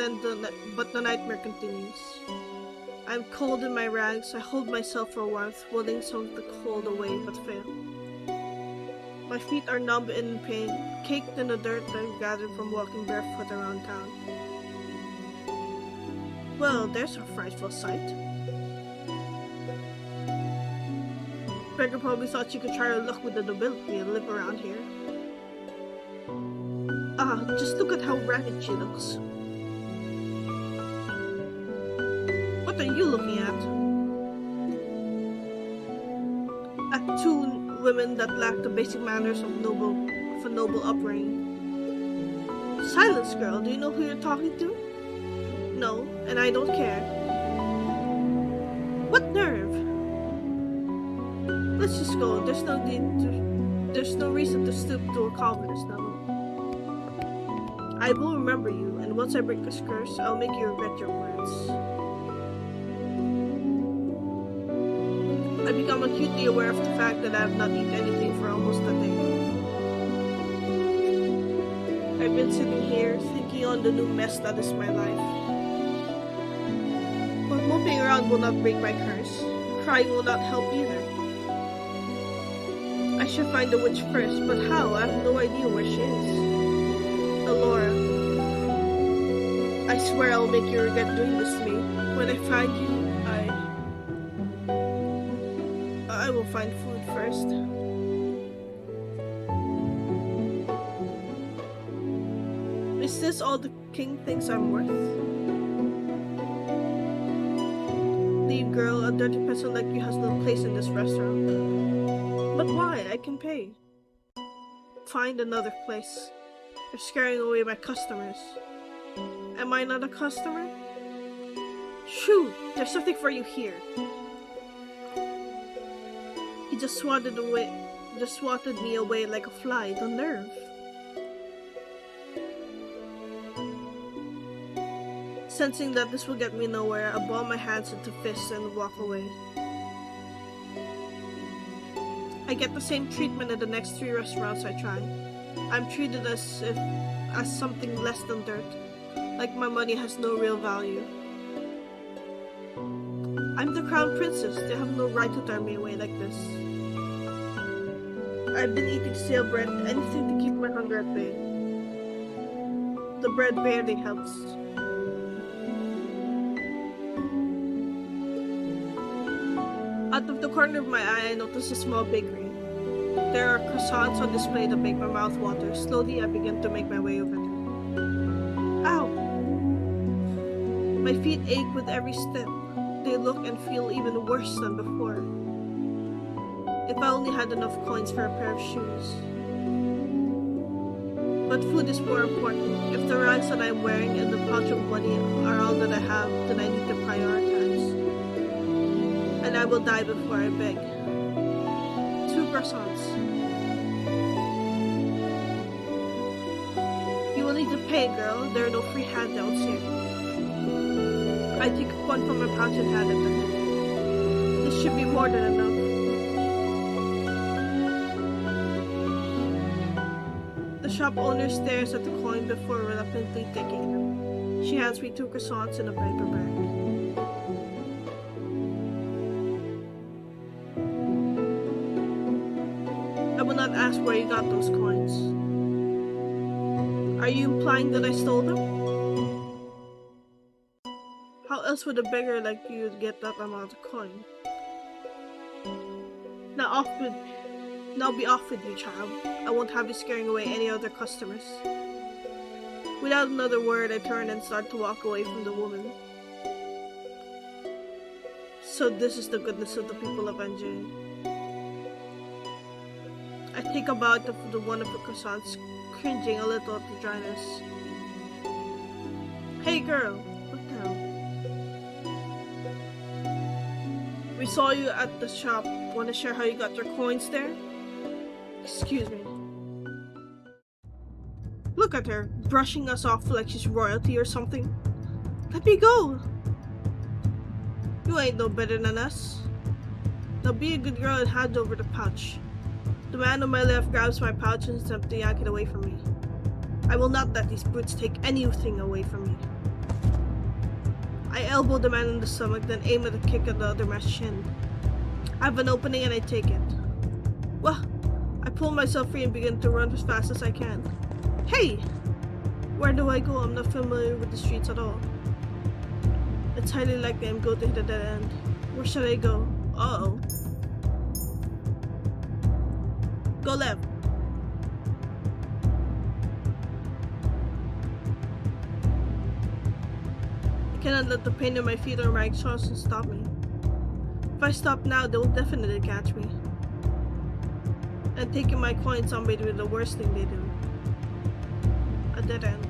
the nightmare continues. I'm cold in my rags. I hold myself for warmth, willing some of the cold away, but fail. My feet are numb and in pain, caked in the dirt that I've gathered from walking barefoot around town. Well, there's a frightful sight. Gregor probably thought you could try your luck with the nobility and live around here. Just look at how ragged she looks. What are you looking at? At two women that lack the basic manners of a noble upbringing. Silence, girl. Do you know who you're talking to? No, and I don't care. What nerve? Let's just go. There's no reason to stoop to a confidence level. I will remember you, and once I break this curse, I'll make you regret your words. I become acutely aware of the fact that I have not eaten anything for almost a day. I've been sitting here, thinking on the new mess that is my life. But moping around will not break my curse. Crying will not help either. I should find the witch first, but how? I have no idea where she is. Alora, I swear I'll make you regret doing this to me. When I find you, I will find food first. Is this all the king thinks I'm worth? Leave, girl. A dirty peasant like you has no place in this restaurant. But why? I can pay. Find another place. You're scaring away my customers. Am I not a customer? Shoo! There's something for you here. He just swatted me away like a fly. The nerve. Sensing that this will get me nowhere, I ball my hands into fists and walk away. I get the same treatment at the next 3 restaurants I try. I'm treated as something less than dirt, like my money has no real value. I'm the crown princess. They have no right to turn me away like this. I've been eating stale bread, anything to keep my hunger at bay. The bread barely helps. Out of the corner of my eye, I notice a small bakery. There are croissants on display that make my mouth water. Slowly, I begin to make my way over there. Ow! My feet ache with every step. They look and feel even worse than before. If I only had enough coins for a pair of shoes. But food is more important. If the rags that I'm wearing and the pouch of money are all that I have, then I need to prioritize. And I will die before I beg. 2 croissants. You will need to pay, girl. There are no free handouts here. I take a coin from my pouch and hand it to him. This should be more than enough. The shop owner stares at the coin before reluctantly taking them. She hands me 2 croissants in a paper bag. I will not ask where you got those coins. Are you implying that I stole them? How else would a beggar like you get that amount of coin? Now be off with you, child. I won't have you scaring away any other customers. Without another word, I turn and start to walk away from the woman. So this is the goodness of the people of NJ. I take a bite of one of the croissants, cringing a little at the dryness. Hey girl, what the hell? We saw you at the shop. Want to share how you got your coins there? Excuse me. Look at her, brushing us off like she's royalty or something. Let me go! You ain't no better than us. Now be a good girl and hand over the pouch. The man on my left grabs my pouch and attempts to yank it away from me. I will not let these brutes take anything away from me. I elbow the man in the stomach, then aim at a kick at the other man's chin. I have an opening and I take it. Well, I pull myself free and begin to run as fast as I can. Hey! Where do I go? I'm not familiar with the streets at all. It's highly likely I'm going to hit a dead end. Where should I go? Uh-oh. Go left. I cannot let the pain in my feet or my exhaustion stop me. If I stop now, they will definitely catch me. And taking my coins on may be the worst thing they do. A dead end.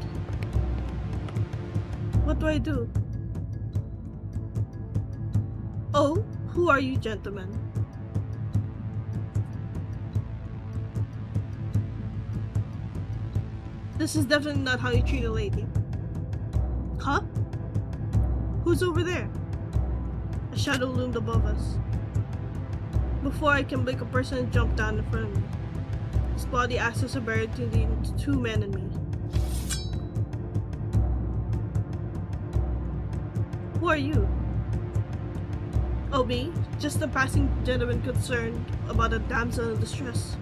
What do I do? Oh, who are you, gentlemen? This is definitely not how you treat a lady. Huh? Who's over there? A shadow loomed above us. Before I can blink, a person jumped down in front of me. His body acts as a barrier between the 2 men and me. Who are you? Oh, me? Just a passing gentleman concerned about a damsel in distress.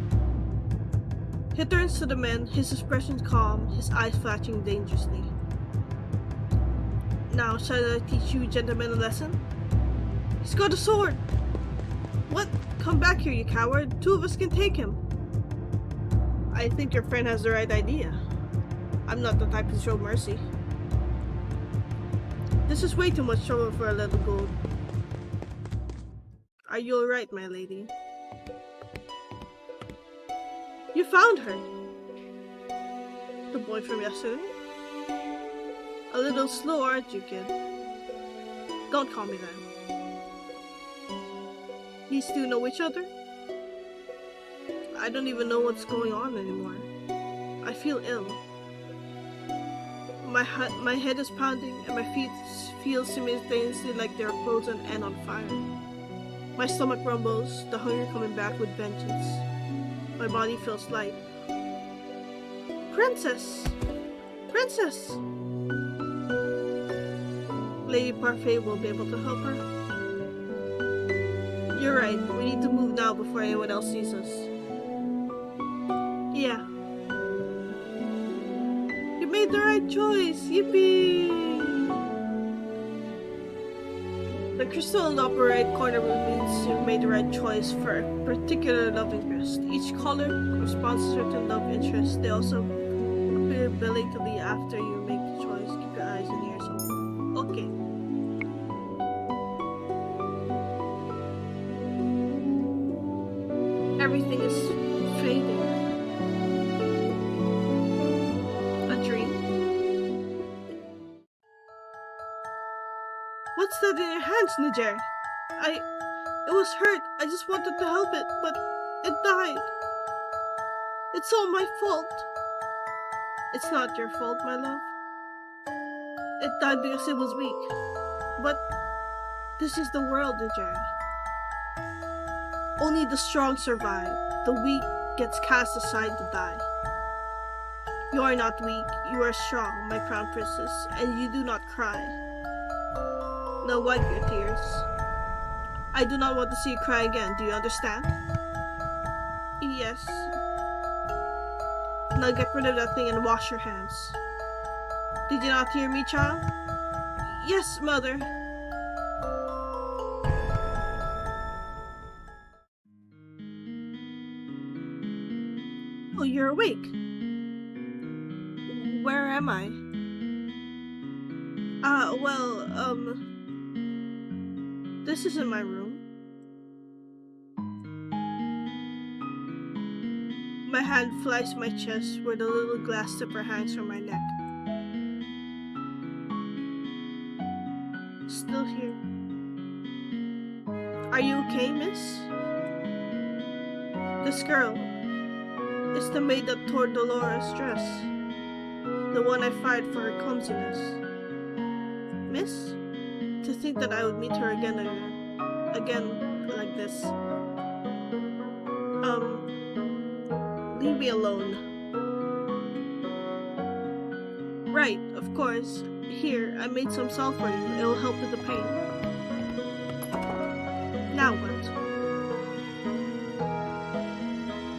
He turns to the men, his expression calm, his eyes flashing dangerously. Now, shall I teach you gentlemen a lesson? He's got a sword! What? Come back here, you coward. 2 of us can take him. I think your friend has the right idea. I'm not the type to show mercy. This is way too much trouble for a little gold. Are you alright, my lady? You found her! The boy from yesterday? A little slow, aren't you, kid? Don't call me that. These 2 know each other? I don't even know what's going on anymore. I feel ill. My head is pounding and my feet feel simultaneously like they're frozen and on fire. My stomach rumbles, the hunger coming back with vengeance. My body feels light. Princess! Princess! Lady Parfait will be able to help her. You're right, we need to move now before anyone else sees us. Yeah. You made the right choice! Yippee! The crystal in the upper right corner means you made the right choice for a particular love interest. Each color corresponds to certain love interests. They also appear belatedly after you make the choice. Keep your eyes and ears open. Okay. Everything is fading. A dream? What's that in your hands, Niger? It was hurt. I just wanted to help it, but it died. It's all my fault. It's not your fault, my love. It died because it was weak. But this is the world, Niger. Only the strong survive. The weak gets cast aside to die. You are not weak. You are strong, my crown princess, and you do not cry. Now wipe your tears. I do not want to see you cry again. Do you understand? Yes. Now get rid of that thing and wash your hands. Did you not hear me, child? Yes, mother. Oh, you're awake. Where am I? This isn't my room. My hand flies to my chest where the little glass slipper hangs from my neck. Still here. Are you okay, miss? This girl is the maid that tore Dolores' dress. The one I fired for her clumsiness. Miss? To think that I would meet her again like this. Leave me alone. Right, of course. Here, I made some salt for you. It'll help with the pain. Now what?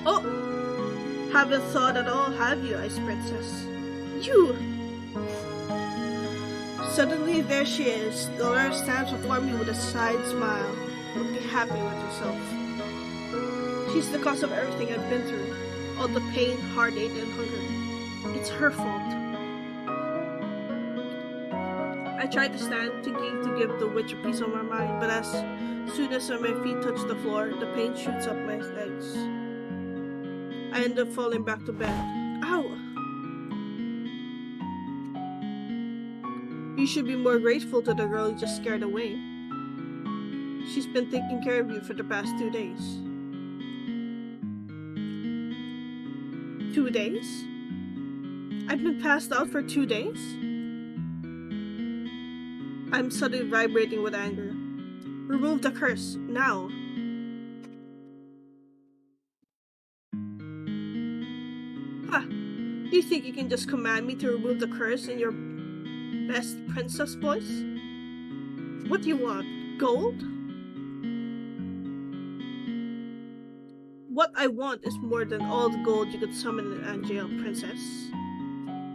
Oh! Haven't thought at all, have you, Ice Princess? You! Suddenly, there she is. Dolores stands before me with a side smile, looking happy with herself. She's the cause of everything I've been through. All the pain, heartache, and hunger. It's her fault. I tried to stand, thinking to give the witch a piece of my mind, but as soon as my feet touch the floor, the pain shoots up my legs. I end up falling back to bed. Ow! You should be more grateful to the girl you just scared away. She's been taking care of you for the past 2 days. 2 days? I've been passed out for 2 days? I'm suddenly vibrating with anger. Remove the curse, now. Ha! You think you can just command me to remove the curse in your best princess voice? What do you want? Gold? What I want is more than all the gold you could summon in Angel, princess.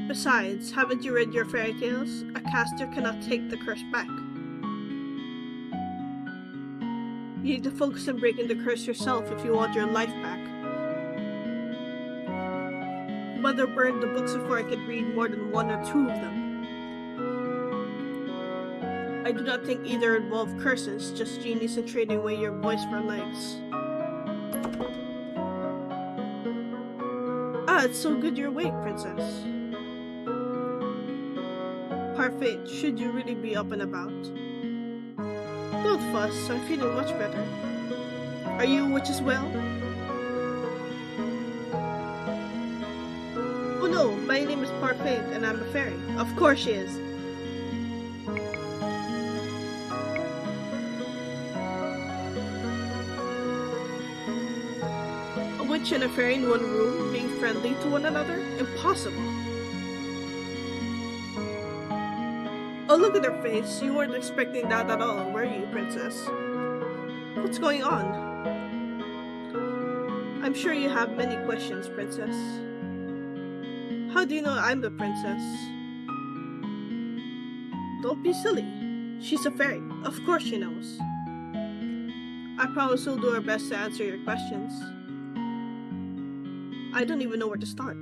Besides, haven't you read your fairy tales? A caster cannot take the curse back. You need to focus on breaking the curse yourself if you want your life back. Mother burned the books before I could read more than 1 or 2 of them. I do not think either involve curses, just genies and trading away your voice for legs. Ah, it's so good you're awake, princess. Parfait, should you really be up and about? Don't fuss, I'm feeling much better. Are you a witch as well? Oh no, my name is Parfait and I'm a fairy. Of course she is. A witch and a fairy in one room, being friendly to one another? Impossible. Oh, look at her face. You weren't expecting that at all, were you, princess? What's going on? I'm sure you have many questions, princess. How do you know I'm the princess? Don't be silly. She's a fairy. Of course she knows. I promise we'll do our best to answer your questions. I don't even know where to start.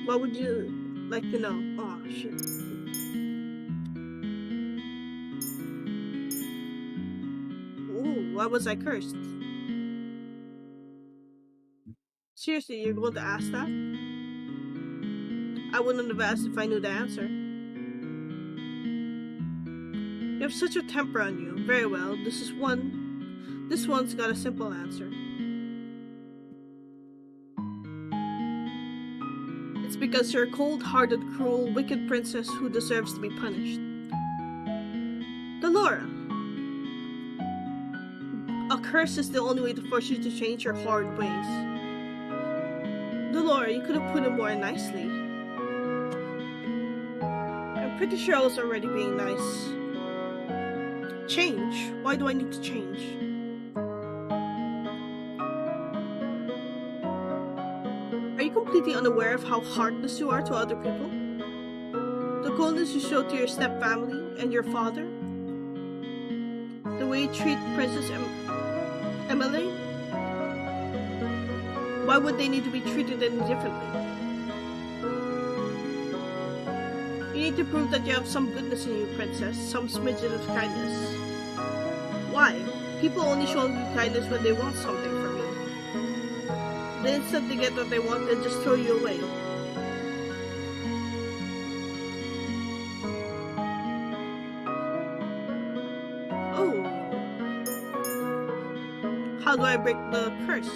What would you like to know? Oh, shoot. Ooh, why was I cursed? Seriously, you're going to ask that? I wouldn't have asked if I knew the answer. You have such a temper on you. Very well, this one's got a simple answer. It's because you're a cold-hearted, cruel, wicked princess who deserves to be punished. Delora, a curse is the only way to force you to change your horrid ways. Delora, you could have put it more nicely. I'm pretty sure I was already being nice. Change? Why do I need to change? Are you completely unaware of how heartless you are to other people? The coldness you show to your stepfamily and your father? The way you treat Princess Emily? Why would they need to be treated any differently? You need to prove that you have some goodness in you, Princess, some smidgen of kindness. Why? People only show you kindness when they want something from you. The instant they get what they want, they just throw you away. Oh. How do I break the curse?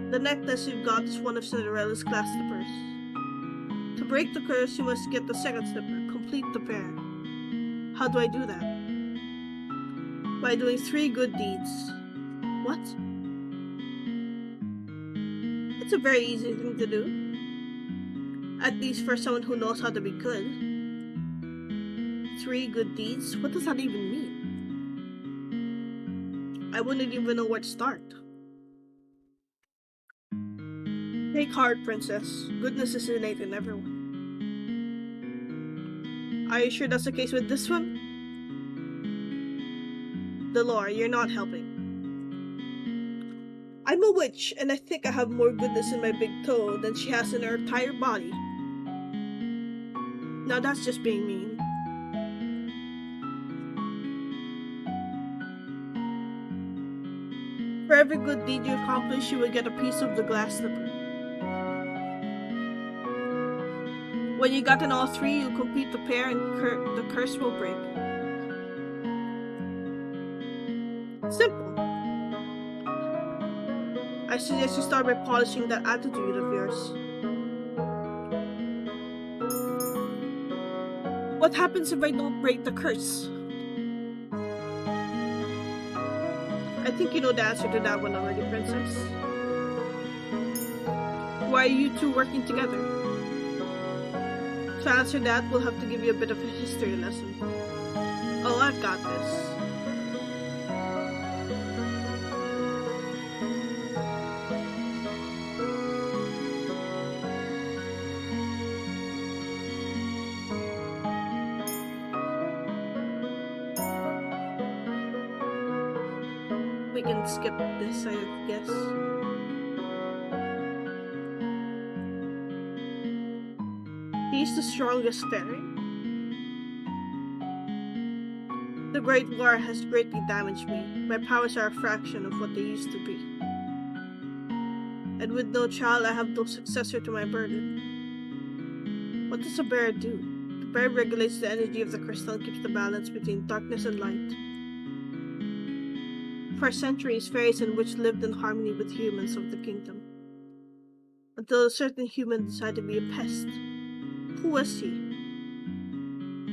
The necklace you've got is one of Cinderella's glass slippers. To break the curse, you must get the second slipper, complete the pair. How do I do that? By doing 3 good deeds. What? It's a very easy thing to do. At least for someone who knows how to be good. 3 good deeds? What does that even mean? I wouldn't even know where to start. Take heart, Princess. Goodness is innate in everyone. Are you sure that's the case with this one? Delora, you're not helping. I'm a witch, and I think I have more goodness in my big toe than she has in her entire body. Now that's just being mean. For every good deed you accomplish, you will get a piece of the glass slipper. When you gotten all 3, you'll complete the pair and the curse will break. Simple. I suggest you start by polishing that attitude of yours. What happens if I don't break the curse? I think you know the answer to that one already, Princess. Why are you two working together? To answer that, we'll have to give you a bit of a history lesson. Oh, I've got this. We can skip this, I guess. He's the strongest fairy. The Great War has greatly damaged me. My powers are a fraction of what they used to be. And with no child, I have no successor to my burden. What does a bear do? The bear regulates the energy of the crystal and keeps the balance between darkness and light. For centuries, fairies and witches lived in harmony with humans of the kingdom. Until a certain human decided to be a pest. Who was he?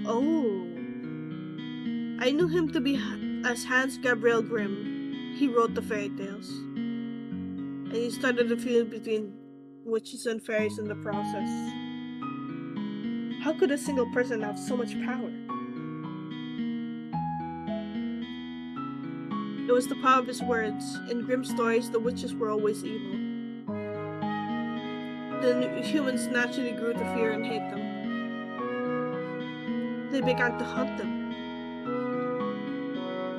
Oh. I knew him to be as Hans Gabriel Grimm. He wrote the fairy tales. And he started a feud between witches and fairies in the process. How could a single person have so much power? It was the power of his words. In Grimm's stories, the witches were always evil. the humans naturally grew to fear and hate them. They began to hunt them.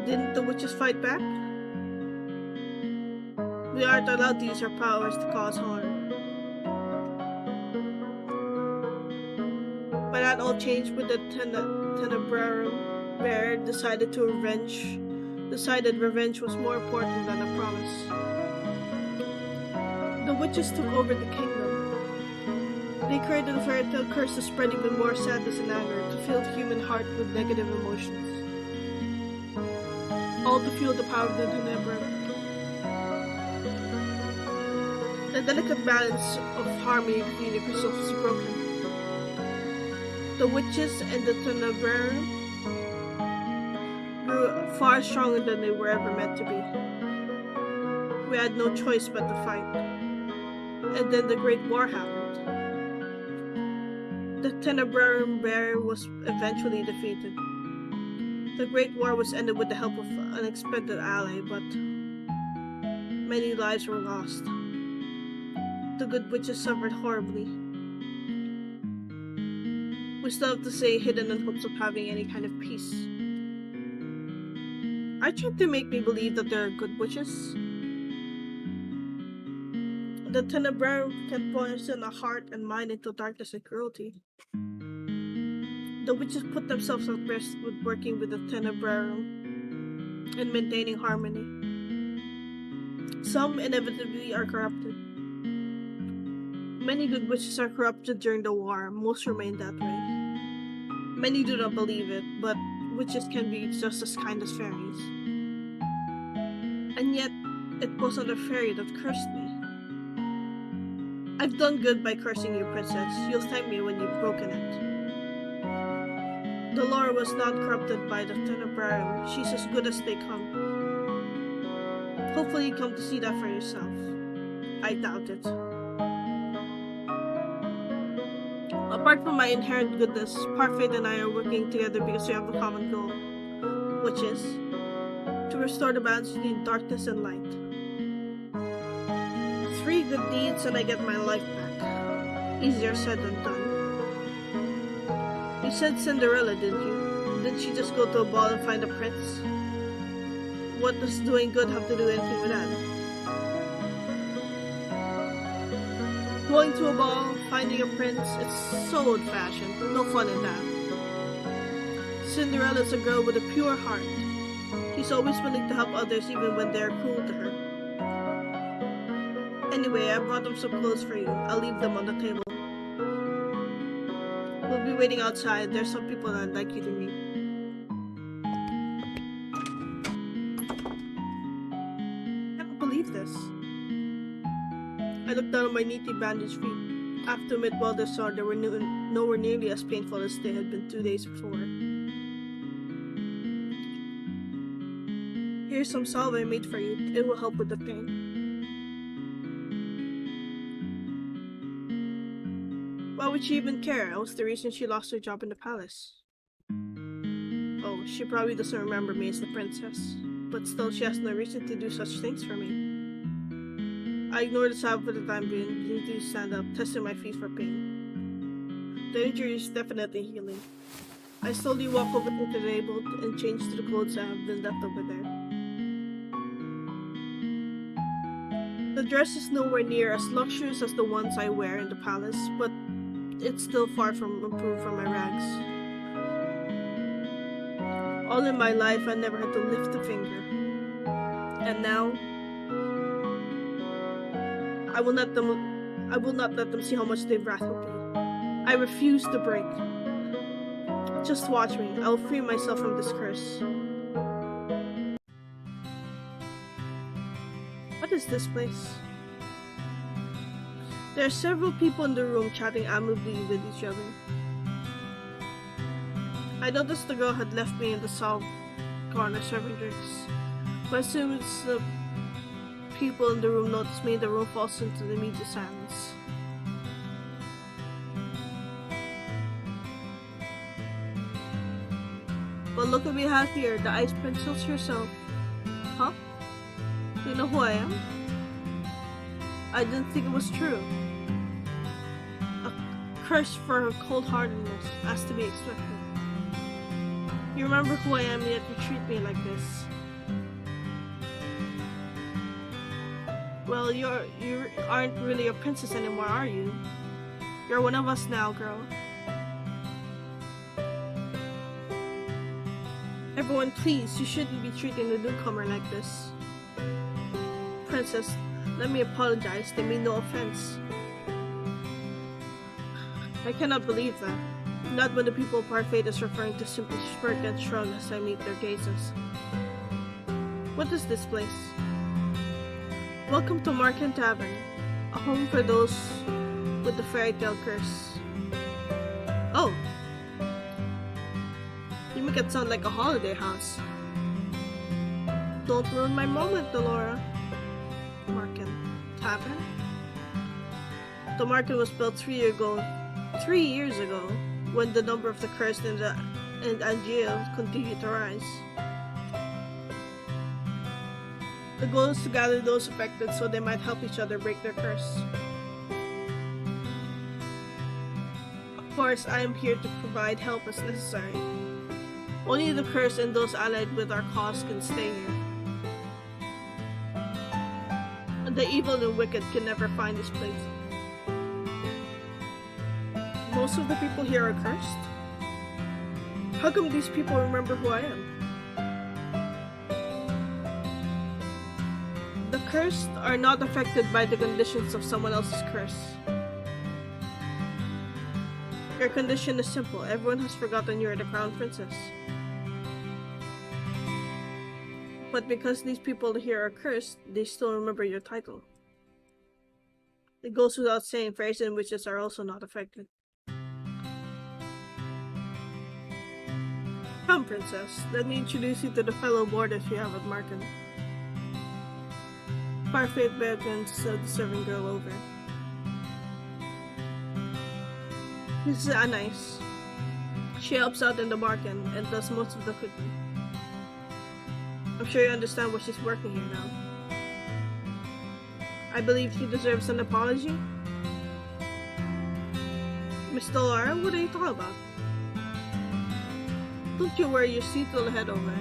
Didn't the witches fight back? We aren't allowed to use our powers to cause harm. But that all changed when the Tenebrarum Bear decided revenge was more important than a promise. The witches took over the kingdom. They created a fairy tale curse to spread even more sadness and anger, to fill the human heart with negative emotions. All to fuel the power of the Tenebrarum. The delicate balance of harmony between the crystals was broken. The witches and the Tenebrarum grew far stronger than they were ever meant to be. We had no choice but to fight. And then the Great War happened. The Tenebrarum Bear was eventually defeated. The Great War was ended with the help of an unexpected ally, but many lives were lost. The good witches suffered horribly. We still have to stay hidden in hopes of having any kind of peace. I tried to make me believe that there are good witches. The Tenebrarum can poison a heart and mind into darkness and cruelty. The witches put themselves at risk with working with the Tenebrarum and maintaining harmony. Some inevitably are corrupted. Many good witches are corrupted during the war, most remain that way. Many do not believe it, but witches can be just as kind as fairies. And yet, it was not a fairy that cursed me. I've done good by cursing you, princess. You'll thank me when you've broken it. The lore was not corrupted by the Tenebrarum. She's as good as they come. Hopefully you come to see that for yourself. I doubt it. Apart from my inherent goodness, Parfait and I are working together because we have a common goal, which is to restore the balance between darkness and light. 3 good deeds and I get my life back. Easier said than done. You said Cinderella, didn't you? Didn't she just go to a ball and find a prince? What does doing good have to do anything with that? Going to a ball, finding a prince, it's so old-fashioned. No fun in that. Cinderella's a girl with a pure heart. She's always willing to help others even when they're cruel to her. Anyway, I brought them some clothes for you. I'll leave them on the table. We'll be waiting outside. There's some people I'd like you to meet. I can't believe this. I looked down at my neatly bandaged feet. After mid-welder saw they were nowhere nearly as painful as they had been 2 days before. Here's some salve I made for you. It will help with the pain. Why would she even care? I was the reason she lost her job in the palace. Oh, she probably doesn't remember me as the princess. But still, she has no reason to do such things for me. I ignored the salve for the time being, beginning to stand up, testing my feet for pain. The injury is definitely healing. I slowly walk over to the table and change to the clothes that have been left over there. The dress is nowhere near as luxurious as the ones I wear in the palace, but it's still far from improved from my rags. All in my life, I never had to lift a finger. And now, I will not let them see how much they've rattled me. I refuse to break. Just watch me. I will free myself from this curse. What is this place? There are several people in the room chatting amicably with each other. I noticed the girl had left me in the south corner serving drinks. But as soon as the people in the room notice me, the room falls into the immediate silence. But look what we have here, the Ice Princess herself. Huh? Do you know who I am? I didn't think it was true. cursed for her cold-heartedness, as to be expected. You remember who I am, yet you treat me like this. Well, you aren't really a princess anymore, are you? You're one of us now, girl. Everyone, please, you shouldn't be treating the newcomer like this. Princess, let me apologize. They mean no offense. I cannot believe that. Not when the people of Parfait is referring to simply smirk and shrug as I meet their gazes. What is this place? Welcome to Marken Tavern, a home for those with the fairy tale curse. Oh! You make it sound like a holiday house. Don't ruin my moment, Delora. Marken Tavern? The market was built 3 years ago, when the number of the cursed in Angeal continued to rise. The goal is to gather those affected so they might help each other break their curse. Of course, I am here to provide help as necessary. Only the cursed and those allied with our cause can stay here. And the evil and wicked can never find this place. Most of the people here are cursed? How come these people remember who I am? The cursed are not affected by the conditions of someone else's curse. Your condition is simple. Everyone has forgotten you are the crown princess. But because these people here are cursed, they still remember your title. It goes without saying, fairies and witches are also not affected. Come, princess. Let me introduce you to the fellow boarders we have at Marken. Parfait beckons the serving girl over. This is Anais. She helps out in the Marken and does most of the cooking. I'm sure you understand why she's working here now. I believe she deserves an apology. Miss Dollara, what are you talking about? Don't you worry, your seat will head over.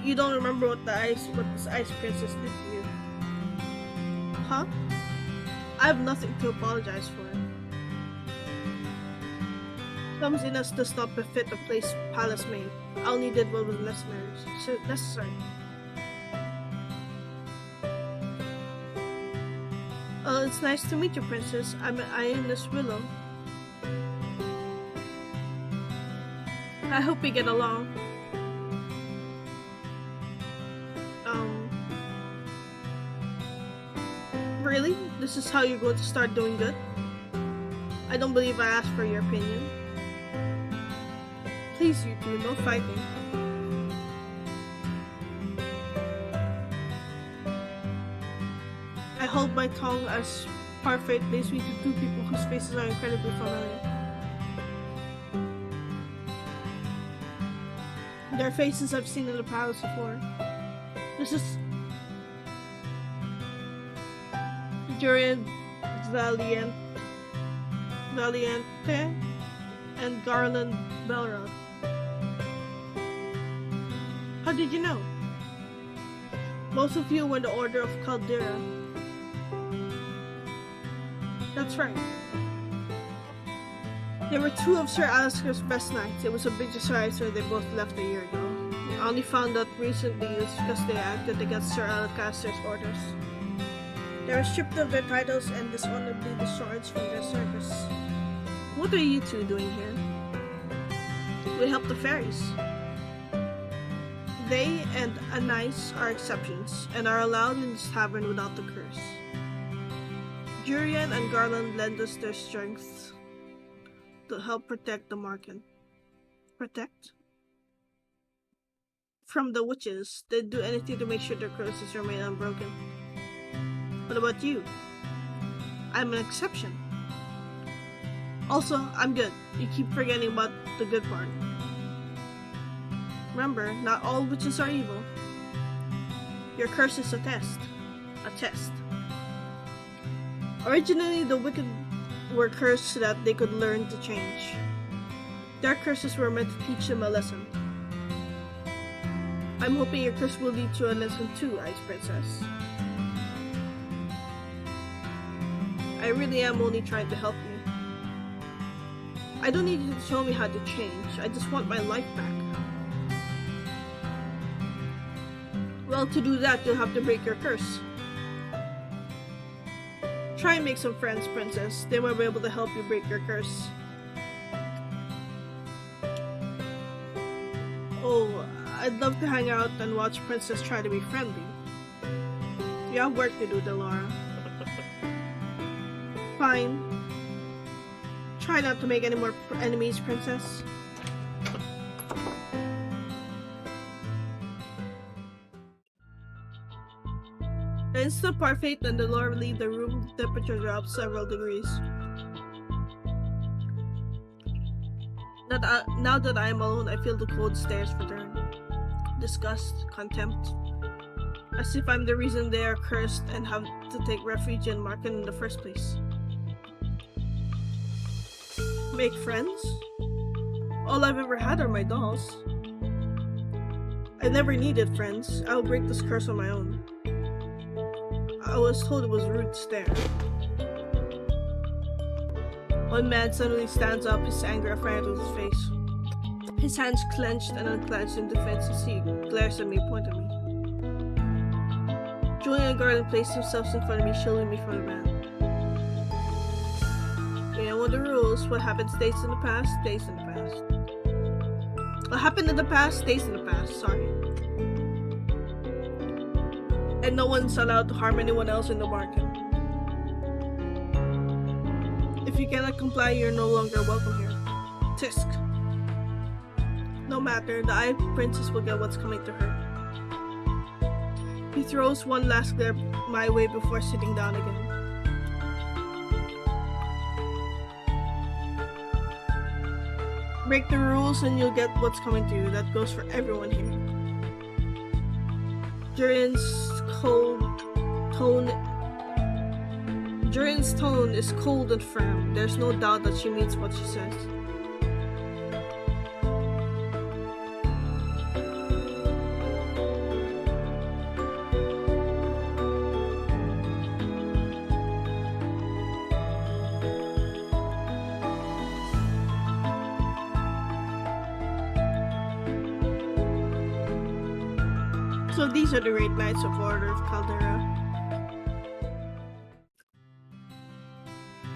You don't remember what this ice princess did to you. Huh? I have nothing to apologize for. Clumsiness does not befit a palace maid. I only did what was necessary. It's nice to meet you, princess. I am Miss Willow. I hope we get along. Really? This is how you're going to start doing good? I don't believe I asked for your opinion. Please, you two, no fighting. I hold my tongue as Parfait leads me to two people whose faces are incredibly familiar. Their faces I've seen in the palace before. This is Durian Valiente and Garland Belrod. How did you know? Both of you were in the Order of Caldera. That's right. They were two of Sir Alistair's best knights. It was a big surprise when they both left a year ago. I only found out recently it was because they acted against Sir Alistair's orders. They were stripped of their titles and dishonorably discharged from their service. What are you two doing here? We help the fairies. They and Anais are exceptions, and are allowed in this tavern without the curse. Jurian and Garland lend us their strength to help protect the Marken. Protect? From the witches, they'd do anything to make sure their curses remain unbroken. What about you? I'm an exception. Also, I'm good. You keep forgetting about the good part. Remember, not all witches are evil. Your curse is a test. A test. Originally, the wicked were cursed so that they could learn to change. Their curses were meant to teach them a lesson. I'm hoping your curse will lead to a lesson too, Ice Princess. I really am only trying to help you. I don't need you to show me how to change. I just want my life back. Well, to do that, you'll have to break your curse. Try and make some friends, Princess. They might be able to help you break your curse. Oh, I'd love to hang out and watch Princess try to be friendly. You have work to do, Delora. Fine. Try not to make any more enemies, Princess. The instant Parfait and Delora leave the room, the temperature drops several degrees. Now that I am alone, I feel the cold stares return. Disgust, contempt. As if I'm the reason they are cursed and have to take refuge in Marken in the first place. Make friends? All I've ever had are my dolls. I never needed friends. I will break this curse on my own. I was told it was rude to stare. One man suddenly stands up, his anger apparent on his face. His hands clenched and unclenched in defense as he glares at me, pointing at me. Julian Garland placed themselves in front of me, shielding me from the man. You know what the rules. What happened stays in the past, stays in the past. What happened in the past stays in the past, sorry. And no one's allowed to harm anyone else in the market. If you cannot comply, you're no longer welcome here. Tisk. No matter, the Eye Princess will get what's coming to her. He throws one last glare my way before sitting down again. Break the rules and you'll get what's coming to you. That goes for everyone here. Jurin's tone is cold and firm. There's no doubt that she means what she says. So these are the Great Knights of Order of Caldera.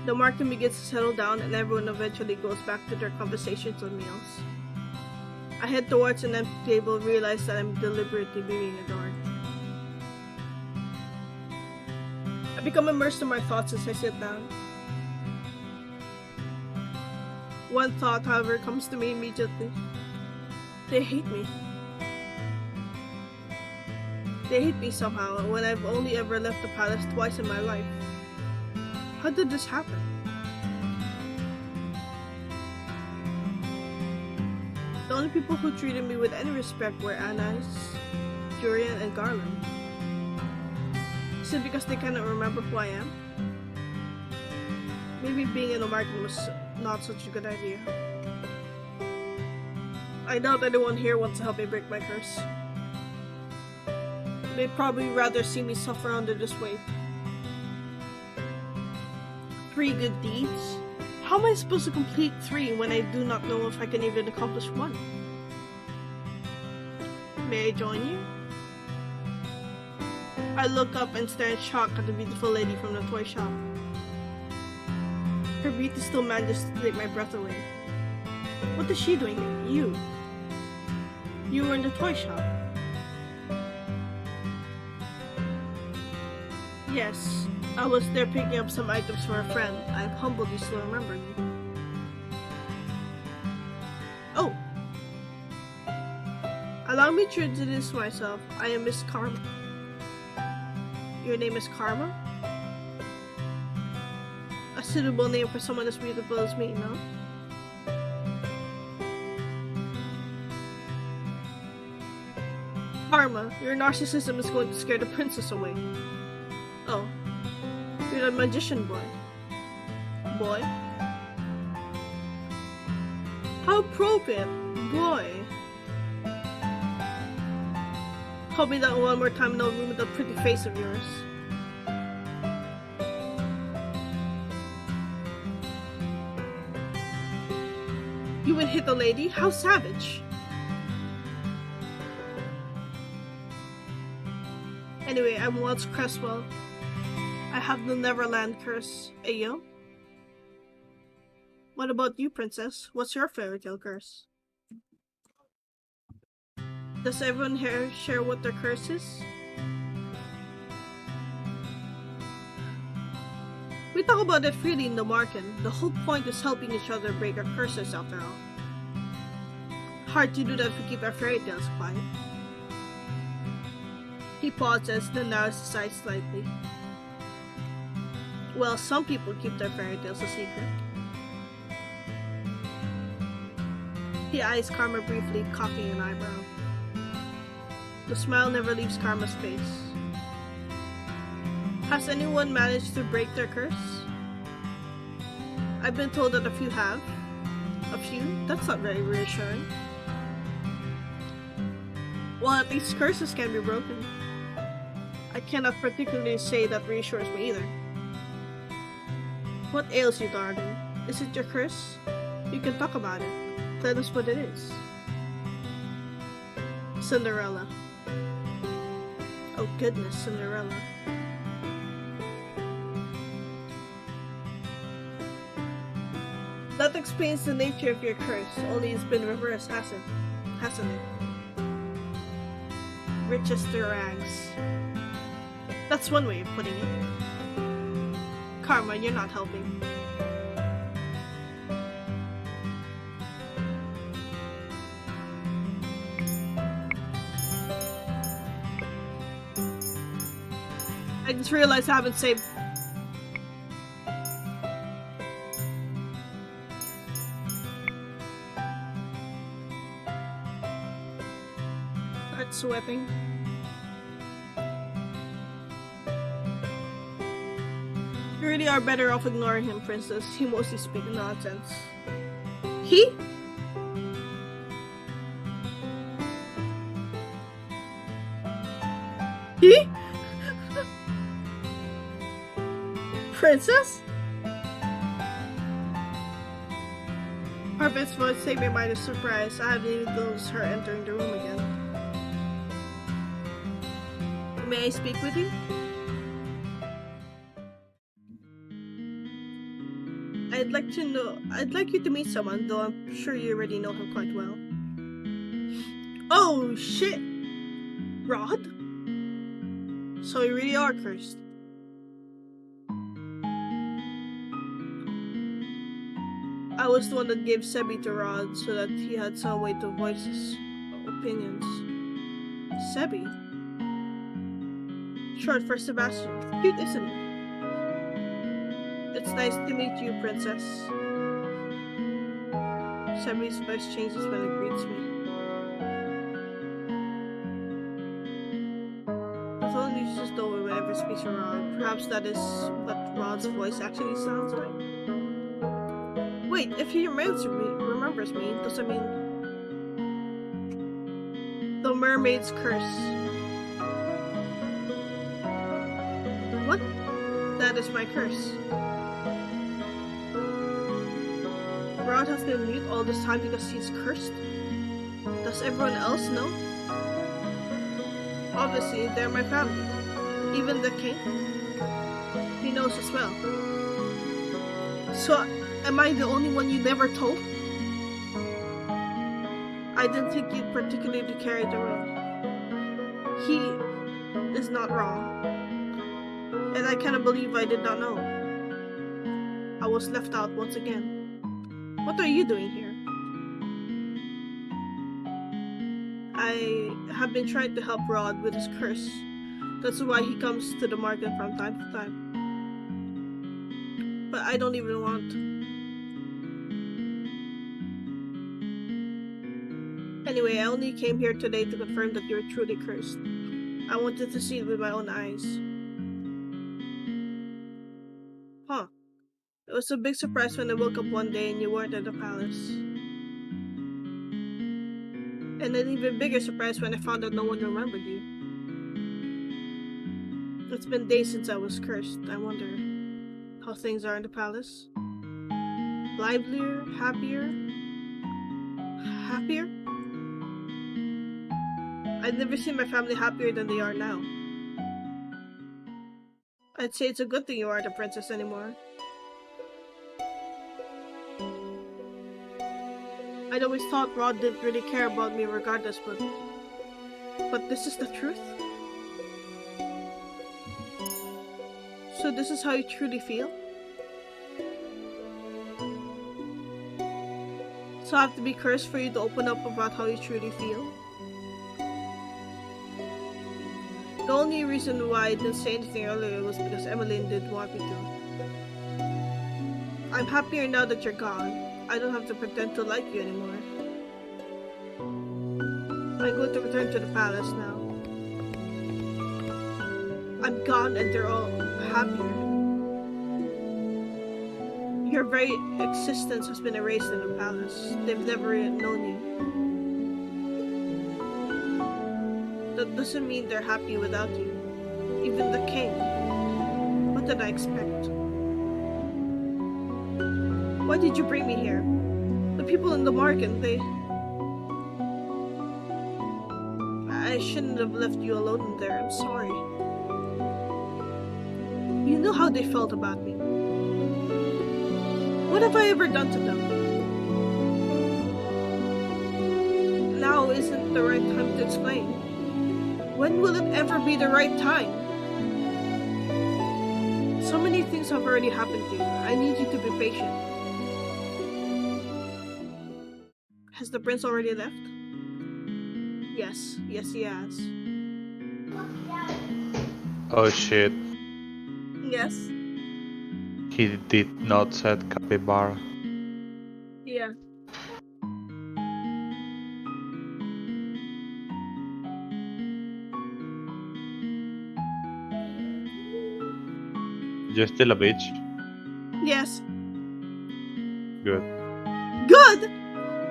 The market begins to settle down and everyone eventually goes back to their conversations on meals. I head towards an empty table and realize that I'm deliberately being ignored. I become immersed in my thoughts as I sit down. One thought, however, comes to me immediately. They hate me. They hate me somehow when I've only ever left the palace twice in my life. How did this happen? The only people who treated me with any respect were Anais, Jurian, and Garland. Is it because they cannot remember who I am? Maybe being an Omargan was not such a good idea. I doubt anyone here wants to help me break my curse. They'd probably rather see me suffer under this weight. 3 good deeds? How am I supposed to complete 3 when I do not know if I can even accomplish 1? May I join you? I look up and stare in shock at the beautiful lady from the toy shop. Her beauty still manages to take my breath away. What is she doing here? You were in the toy shop. Yes, I was there picking up some items for a friend. I'm humbled you still remember me. Oh! Allow me to introduce myself. I am Miss Karma. Your name is Karma? A suitable name for someone as beautiful as me, no? Karma, your narcissism is going to scare the princess away. Oh, you're the magician boy. boy. How appropriate, boy. Call me that one more time in the room with that pretty face of yours. You would hit a lady? How savage. Anyway, I'm Watts Cresswell. I have the Neverland curse. Ayo? What about you, princess? What's your fairy tale curse? Does everyone here share what their curse is? We talk about it freely in the Marken. The whole point is helping each other break our curses after all. Hard to do that if we keep our fairy tales quiet. He pauses, then narrows his eyes slightly. Well, some people keep their fairy tales a secret. He eyes Karma briefly, cocking an eyebrow. The smile never leaves Karma's face. Has anyone managed to break their curse? I've been told that a few have. A few? That's not very reassuring. Well, at least curses can be broken. I cannot particularly say that reassures me either. What ails you, darling? Is it your curse? You can talk about it. Tell us what it is. Cinderella. Oh goodness, Cinderella. That explains the nature of your curse, only it's been reversed, hasn't it? Riches to rags. That's one way of putting it. Karma, you're not helping. I just realized I haven't saved. Start sweating. You really are better off ignoring him, princess. He mostly speaks nonsense. He? He? Princess? Her best voice saved me by the surprise. I haven't even noticed her entering the room again. May I speak with you? I'd like you to meet someone, though I'm sure you already know him quite well. Oh shit! Rod? So you really are cursed. I was the one that gave Sebi to Rod so that he had some way to voice his opinions. Sebi? Short for Sebastian. Cute, isn't it? It's nice to meet you, princess. Sebi's voice changes when it greets me. If only you just know whenever speaks to Rod. Perhaps that is what Rod's voice actually sounds like. Wait, if he remembers me, does that mean the mermaid's curse? What? That is my curse. Rod has been mute all this time because he's cursed? Does everyone else know? Obviously, they're my family. Even the king. He knows as well. So, am I the only one you never told? I didn't think you'd particularly carry the weight. He is not wrong. And I cannot believe I did not know. I was left out once again. What are you doing here? I have been trying to help Rod with his curse. That's why he comes to the market from time to time. But I don't even want. Anyway, I only came here today to confirm that you're truly cursed. I wanted to see it with my own eyes. Huh. was a big surprise when I woke up one day and you weren't at the palace. And an even bigger surprise when I found out no one remembered you. It's been days since I was cursed. I wonder how things are in the palace. Livelier? Happier? Happier? I've never seen my family happier than they are now. I'd say it's a good thing you aren't a princess anymore. I'd always thought Rod didn't really care about me regardless, but this is the truth? So this is how you truly feel? So I have to be cursed for you to open up about how you truly feel? The only reason why I didn't say anything earlier was because Emmeline didn't want me to. I'm happier now that you're gone. I don't have to pretend to like you anymore. I'm going to return to the palace now. I'm gone and they're all happier. Your very existence has been erased in the palace. They've never known you. That doesn't mean they're happy without you. Even the king. What did I expect? Why did you bring me here? The people in the market, I shouldn't have left you alone in there. I'm sorry. You know how they felt about me. What have I ever done to them? Now isn't the right time to explain. When will it ever be the right time? So many things have already happened to you. I need you to be patient. Has the prince already left? Yes, he has. Oh shit. Yes? He did not set capybara. Yeah. You're still a bitch? Yes. Good. Good!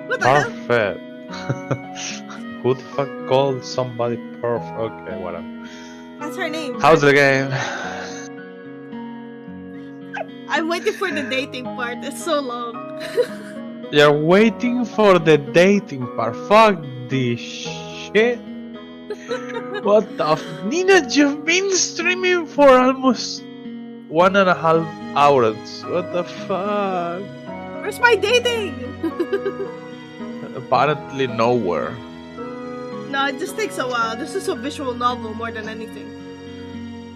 What the hell? Perfect. Who the fuck called somebody perfect? Okay, whatever. That's her name. How's the game? I'm waiting for the dating part. It's so long. You're waiting for the dating part. Fuck this shit. What the Nina, you've been streaming for almost 1.5 hours. What the fuck? Where's my dating? Apparently nowhere. No, it just takes a while. This is a visual novel more than anything.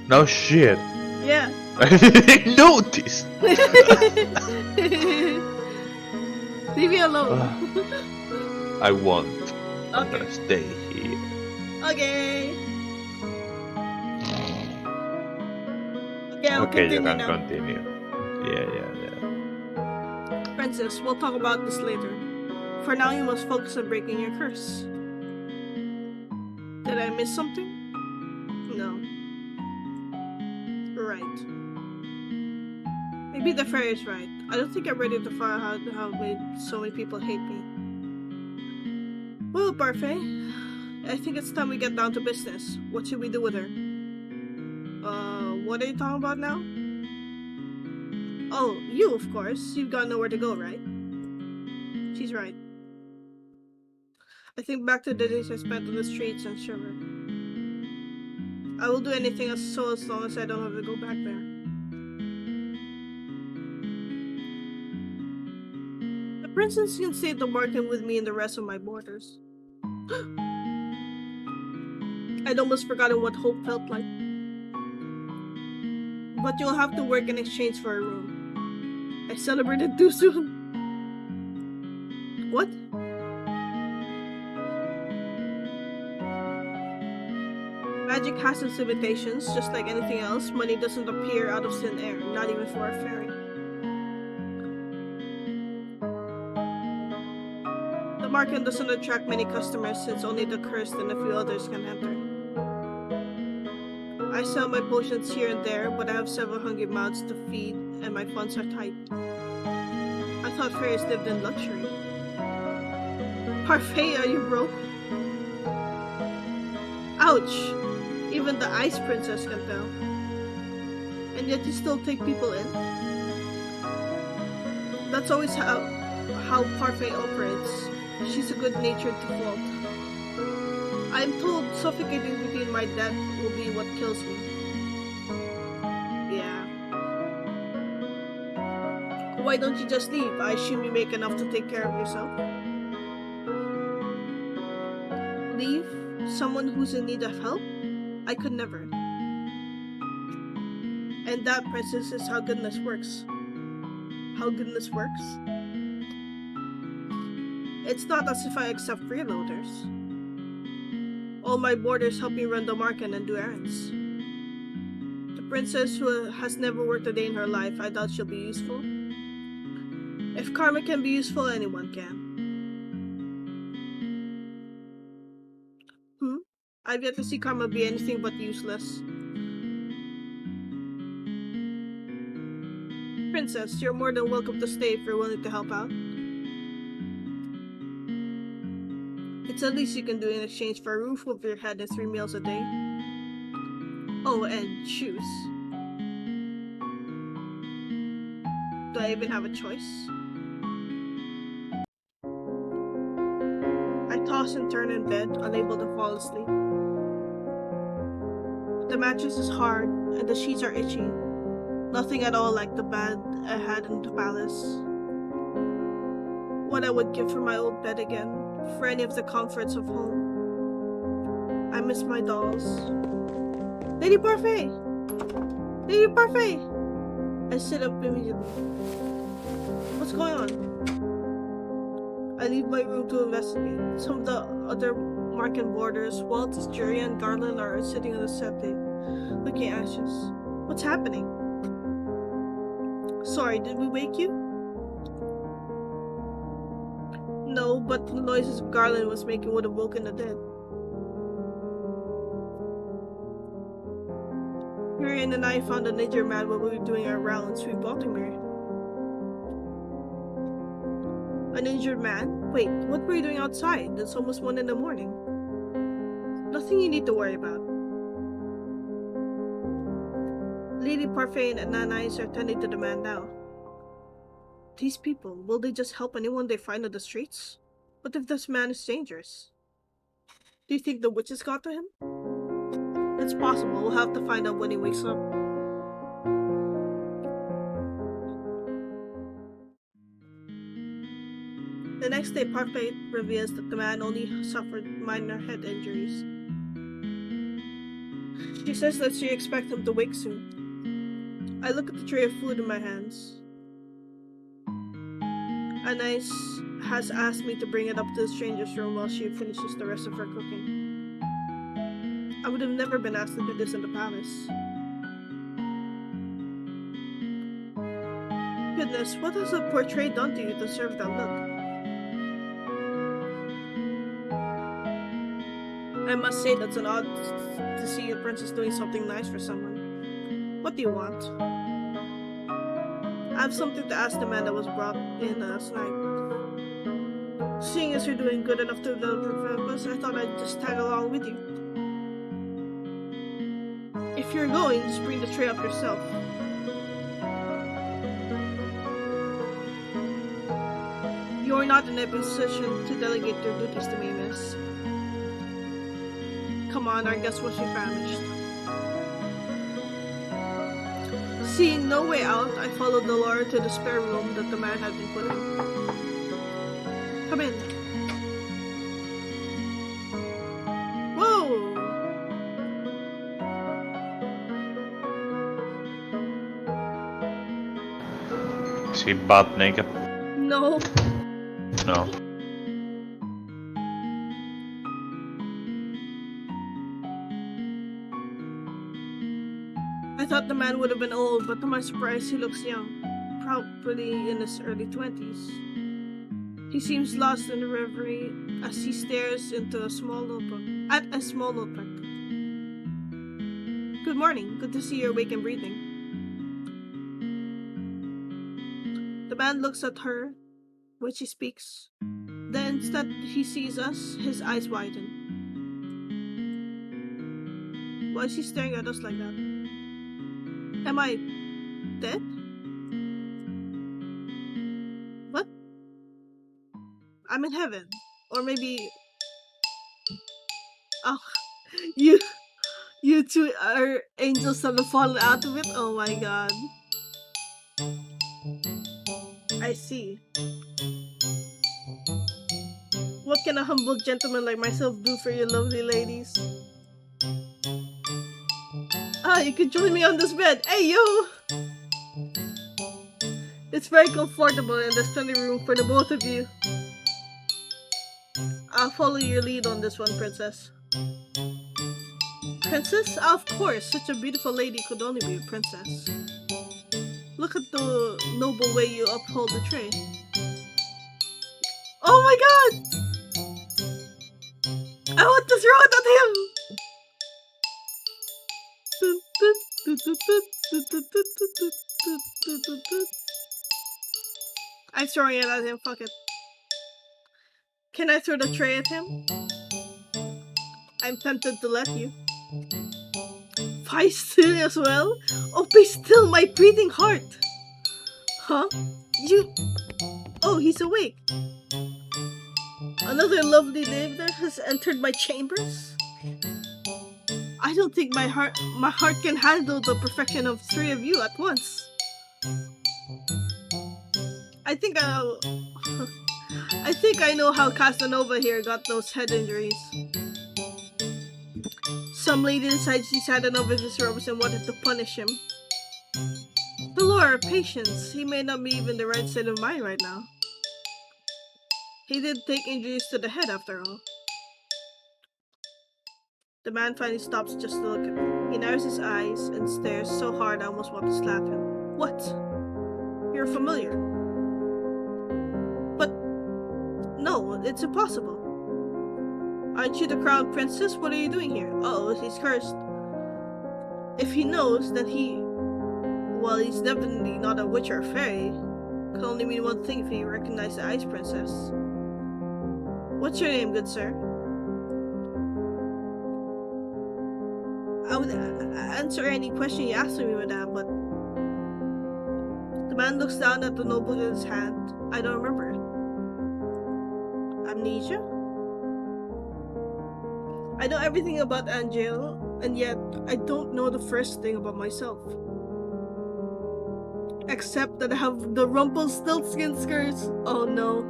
No shit. Yeah. I didn't notice. Leave me alone. I won't. I'm Okay. gonna stay here. Okay. Okay, I'll Okay, you continue can now. continue. Yeah. Princess, we'll talk about this later. For now, you must focus on breaking your curse. Did I miss something? No. Right. Maybe the fairy's right. I don't think I'm ready to find out how made so many people hate me. Well, Parfait, I think it's time we get down to business. What should we do with her? What are you talking about now? Oh, you, of course. You've got nowhere to go, right? She's right. I think back to the days I spent on the streets and shiver. I will do anything as long as I don't have to go back there. The princess can stay at the market with me and the rest of my boarders. I'd almost forgotten what hope felt like. But you'll have to work in exchange for a room. I celebrated too soon. What? Magic has its limitations, just like anything else. Money doesn't appear out of thin air, not even for a fairy. The market doesn't attract many customers since only the cursed and a few others can enter. I sell my potions here and there, but I have several hungry mouths to feed and my funds are tight. I thought fairies lived in luxury. Parfait, are you broke? Ouch! Even the ice princess can tell. And yet you still take people in? That's always how Parfait operates. She's a good-natured default. I am told suffocating between my debt will be what kills me. Yeah. Why don't you just leave? I assume you make enough to take care of yourself. Leave? Someone who's in need of help? I could never. And that, princess, is how goodness works. How goodness works? It's not as if I accept freeloaders. All my boarders help me run the market and do errands. The princess who has never worked a day in her life, I doubt she'll be useful. If karma can be useful, anyone can. I've yet to see karma be anything but useless. Princess, you're more than welcome to stay if you're willing to help out. It's the least you can do in exchange for a roof over your head and 3 meals a day. Oh, and shoes. Do I even have a choice? I toss and turn in bed, unable to fall asleep. The mattress is hard, and the sheets are itchy. Nothing at all like the bed I had in the palace. What I would give for my old bed again, for any of the comforts of home. I miss my dolls. Lady Parfait! Lady Parfait! I sit up immediately. What's going on? I leave my room to investigate. Some of the other market boarders, Waltz, Jury, and Garland are sitting on the settee, looking anxious. What's happening? Sorry, did we wake you? No, but the noises Garland was making would have woken the dead. Marian and I found an injured man while we were doing our rounds through Baltimore. An injured man? Wait, what were you doing outside? It's almost 1 in the morning. Nothing you need to worry about. Lady Parfait and Anais are tending to the man now. These people, will they just help anyone they find on the streets? What if this man is dangerous? Do you think the witches got to him? It's possible. We'll have to find out when he wakes up. The next day, Parfait reveals that the man only suffered minor head injuries. She says that she expects him to wake soon. I look at the tray of food in my hands. Anais has asked me to bring it up to the stranger's room while she finishes the rest of her cooking. I would have never been asked to do this in the palace. Goodness, what has the portrait done to you to deserve that look? I must say that's an odd to see a princess doing something nice for someone. What do you want? I have something to ask the man that was brought in last night. Seeing as you're doing good enough to the us, I thought I'd just tag along with you. If you're going, just bring the tray up yourself. You're not in a position to delegate your duties to me, miss. Come on, our guest will be famished. Seeing no way out, I followed Dolores to the spare room that the man had been put in. Come in. Whoa! Is he butt naked? No. No. I thought the man would have been old, but to my surprise, he looks young, probably in his early 20s. He seems lost in a reverie as he stares into a small notebook. Good morning. Good to see you're awake and breathing. man looks at her when she speaks. The instant he sees us, his eyes widen. Why is he staring at us like that? Am I dead? What? I'm in heaven. Or maybe... Oh, you two are angels that have fallen out of it? Oh my god. I see. What can a humble gentleman like myself do for you lovely ladies? Ah, you could join me on this bed. Hey, yo! It's very comfortable and there's plenty of room for the both of you. I'll follow your lead on this one, princess. Princess? Of course, such a beautiful lady could only be a princess. Look at the noble way you uphold the tray. Oh my god! I want to throw it at him! I'm throwing it at him, fuck it. Can I throw the tray at him? I'm tempted to let you. Fight still as well? Oh, be still, my breathing heart! Huh? You... Oh, he's awake. Another lovely liver has entered my chambers? I don't think my heart can handle the perfection of 3 of you at once. I think I know how Casanova here got those head injuries. Some lady decided she's had enough of his robes and wanted to punish him. The Lord, patience. He may not be even the right state of mind right now. He did take injuries to the head after all. The man finally stops just to look at me. He narrows his eyes and stares so hard I almost want to slap him. What? You're familiar. But... no, it's impossible. Aren't you the crown princess? What are you doing here? Oh, he's cursed. If he knows, then well, he's definitely not a witch or a fairy. Could only mean one thing if he recognized the ice princess. What's your name, good sir? I would answer any question you asked me, madame, but... The man looks down at the notebook in his hand. I don't remember it. Amnesia? I know everything about Angel, and yet I don't know the first thing about myself. Except that I have the Rumpelstiltskin skirts. Oh no.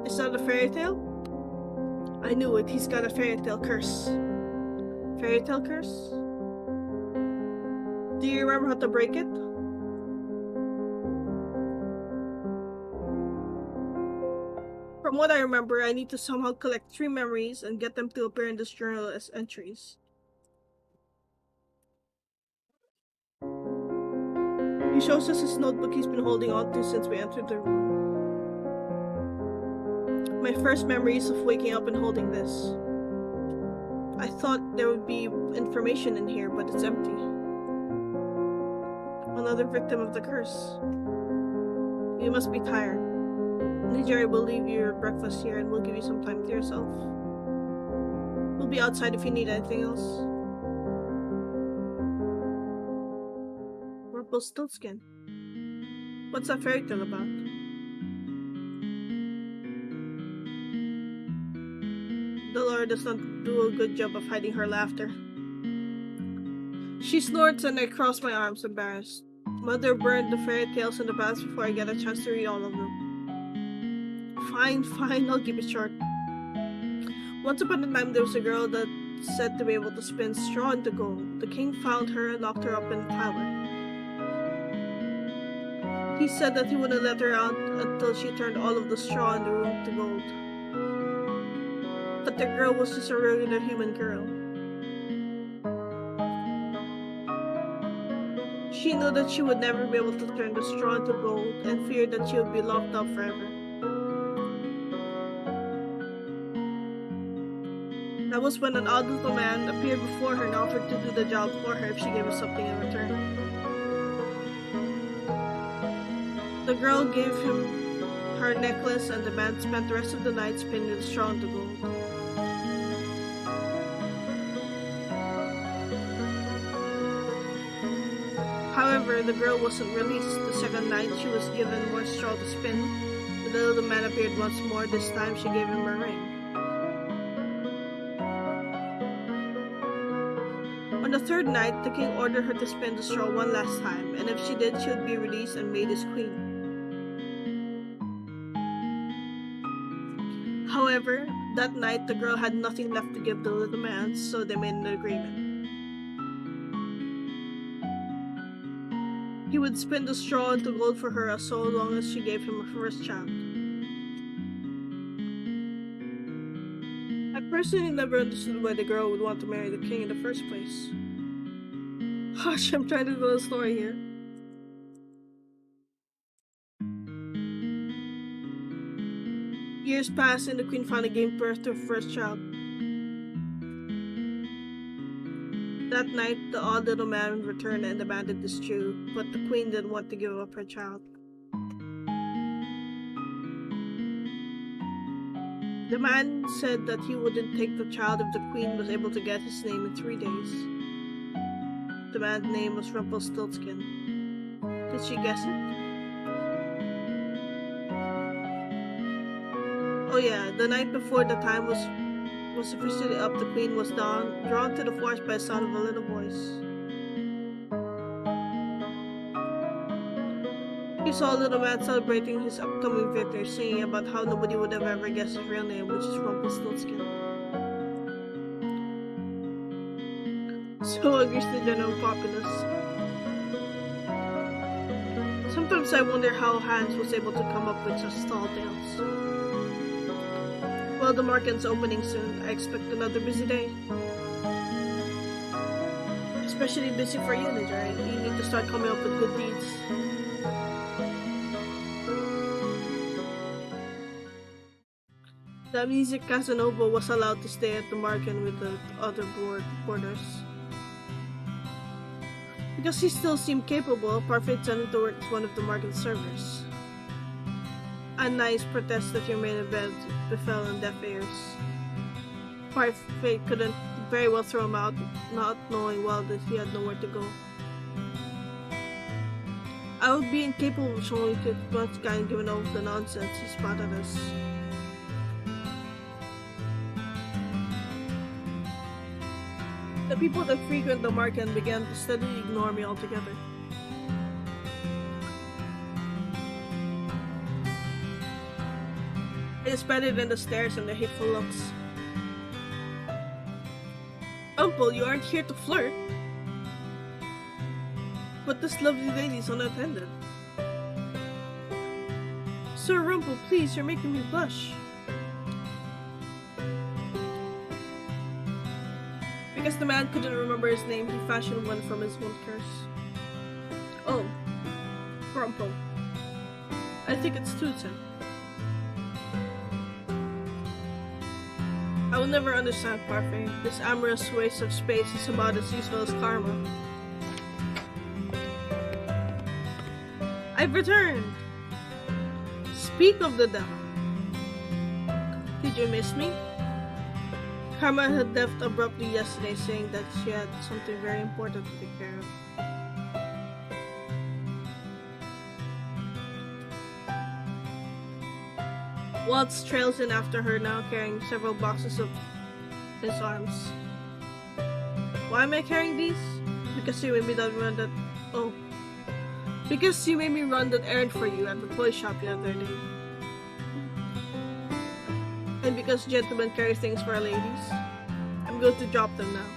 Is that a fairy tale? I knew it, he's got a fairy tale curse. Fairy tale curse? Do you remember how to break it? From what I remember, I need to somehow collect 3 memories and get them to appear in this journal as entries. He shows us his notebook he's been holding on to since we entered the room. My first memory is of waking up and holding this. I thought there would be information in here, but it's empty. Another victim of the curse. You must be tired. Jerry will leave your breakfast here and we'll give you some time to yourself. We'll be outside if you need anything else. Rumpelstiltskin. What's that fairy tale about? Dolores does not do a good job of hiding her laughter. She snorts and I cross my arms, embarrassed. Mother burned the fairy tales in the past before I get a chance to read all of them. Fine, I'll keep it short. Once upon a time, there was a girl that said to be able to spin straw into gold. The king found her and locked her up in the tower. He said that he wouldn't let her out until she turned all of the straw in the room to gold. But the girl was just a regular human girl. She knew that she would never be able to turn the straw into gold and feared that she would be locked up forever. That was when an odd little man appeared before her and offered to do the job for her if she gave him something in return. The girl gave him her necklace, and the man spent the rest of the night spinning the straw into gold. However, the girl wasn't released. The second night, she was given more straw to spin. The little man appeared once more. This time, she gave him a ring. On the third night, the king ordered her to spin the straw one last time, and if she did, she would be released and made his queen. However, that night, the girl had nothing left to give the little man, so they made an agreement. He would spin the straw into gold for her so long as she gave him a first child. I personally never understood why the girl would want to marry the king in the first place. Hush, I'm trying to tell a story here. Years passed and the queen finally gave birth to her first child. That night, the odd little man returned and demanded the stew, but the queen didn't want to give up her child. The man said that he wouldn't take the child if the queen was able to get his name in 3 days. The man's name was Rumpelstiltskin. Did she guess it? Oh yeah, the night before the time was officially up, the queen was drawn to the forest by the sound of a little voice. He saw a little man celebrating his upcoming victory, singing about how nobody would have ever guessed his real name, which is Rumpelstiltskin. So agrees the general populace. Sometimes I wonder how Hans was able to come up with such tall tales. Well, the market's opening soon. I expect another busy day. Especially busy for you, right? You need to start coming up with good deeds. The amnesiac Casanova was allowed to stay at the market with the other boarders. Because he still seemed capable, Parfait tended to work as one of the market servers. Anna's protest that he remained in bed befell on deaf ears. Parfait couldn't very well throw him out, not knowing well that he had nowhere to go. I would be incapable of showing it once kind given over the nonsense he spotted us. The people that frequent the market began to steadily ignore me altogether. I spotted in the stares and the hateful looks. Uncle, you aren't here to flirt. But this lovely lady is unattended. Sir Rumple, please, you're making me blush. Because the man couldn't remember his name, he fashioned one from his own curse. Oh, Rumple. I think it's Tootin. I will never understand Parfait. This amorous waste of space is about as useful as karma. I've returned! Speak of the devil. Did you miss me? Karma had left abruptly yesterday, saying that she had something very important to take care of. Waltz trails in after her, now carrying several boxes of his arms. Why am I carrying these? Because you made me run that. Oh. Because you made me run that errand for you at the toy shop the other day. And because gentlemen carry things for ladies, I'm going to drop them now.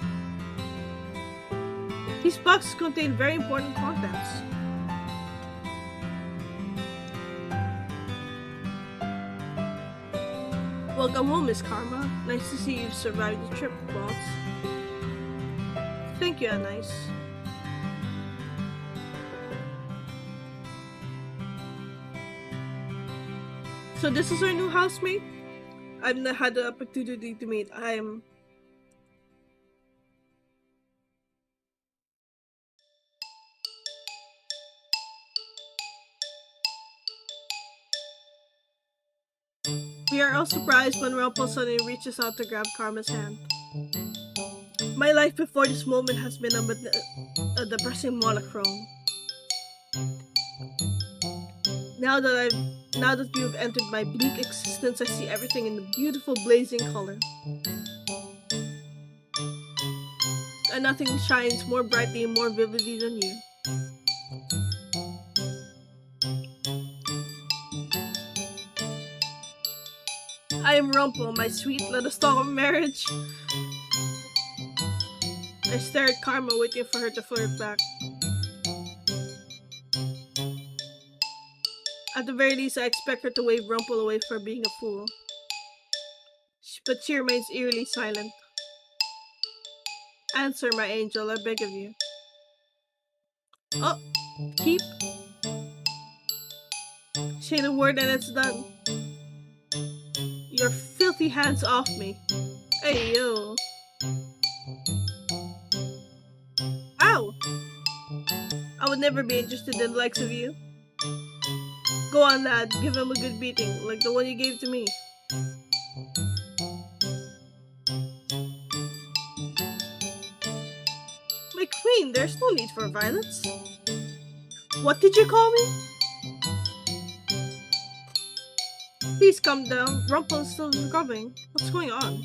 These boxes contain very important contents. Welcome home, Miss Karma. Nice to see you've survived the trip, boss. Thank you, Anais. So this is our new housemate? I've not had the opportunity to meet. We are all surprised when Rumpel suddenly reaches out to grab Karma's hand. My life before this moment has been a depressing monochrome. Now that you've entered my bleak existence, I see everything in a beautiful blazing color. And nothing shines more brightly and more vividly than you. I am Rumpel, my sweet, let us talk of marriage. I stare at Karma, waiting for her to flirt back. At the very least, I expect her to wave Rumpel away for being a fool. But she remains eerily silent. Answer, my angel, I beg of you. Oh, keep. Say the word and it's done. Your filthy hands off me. Hey, yo. Ow! I would never be interested in the likes of you. Go on, lad, give him a good beating, like the one you gave to me. My queen, there's no need for violence. What did you call me? Please calm down. Rumpel is still recovering. What's going on?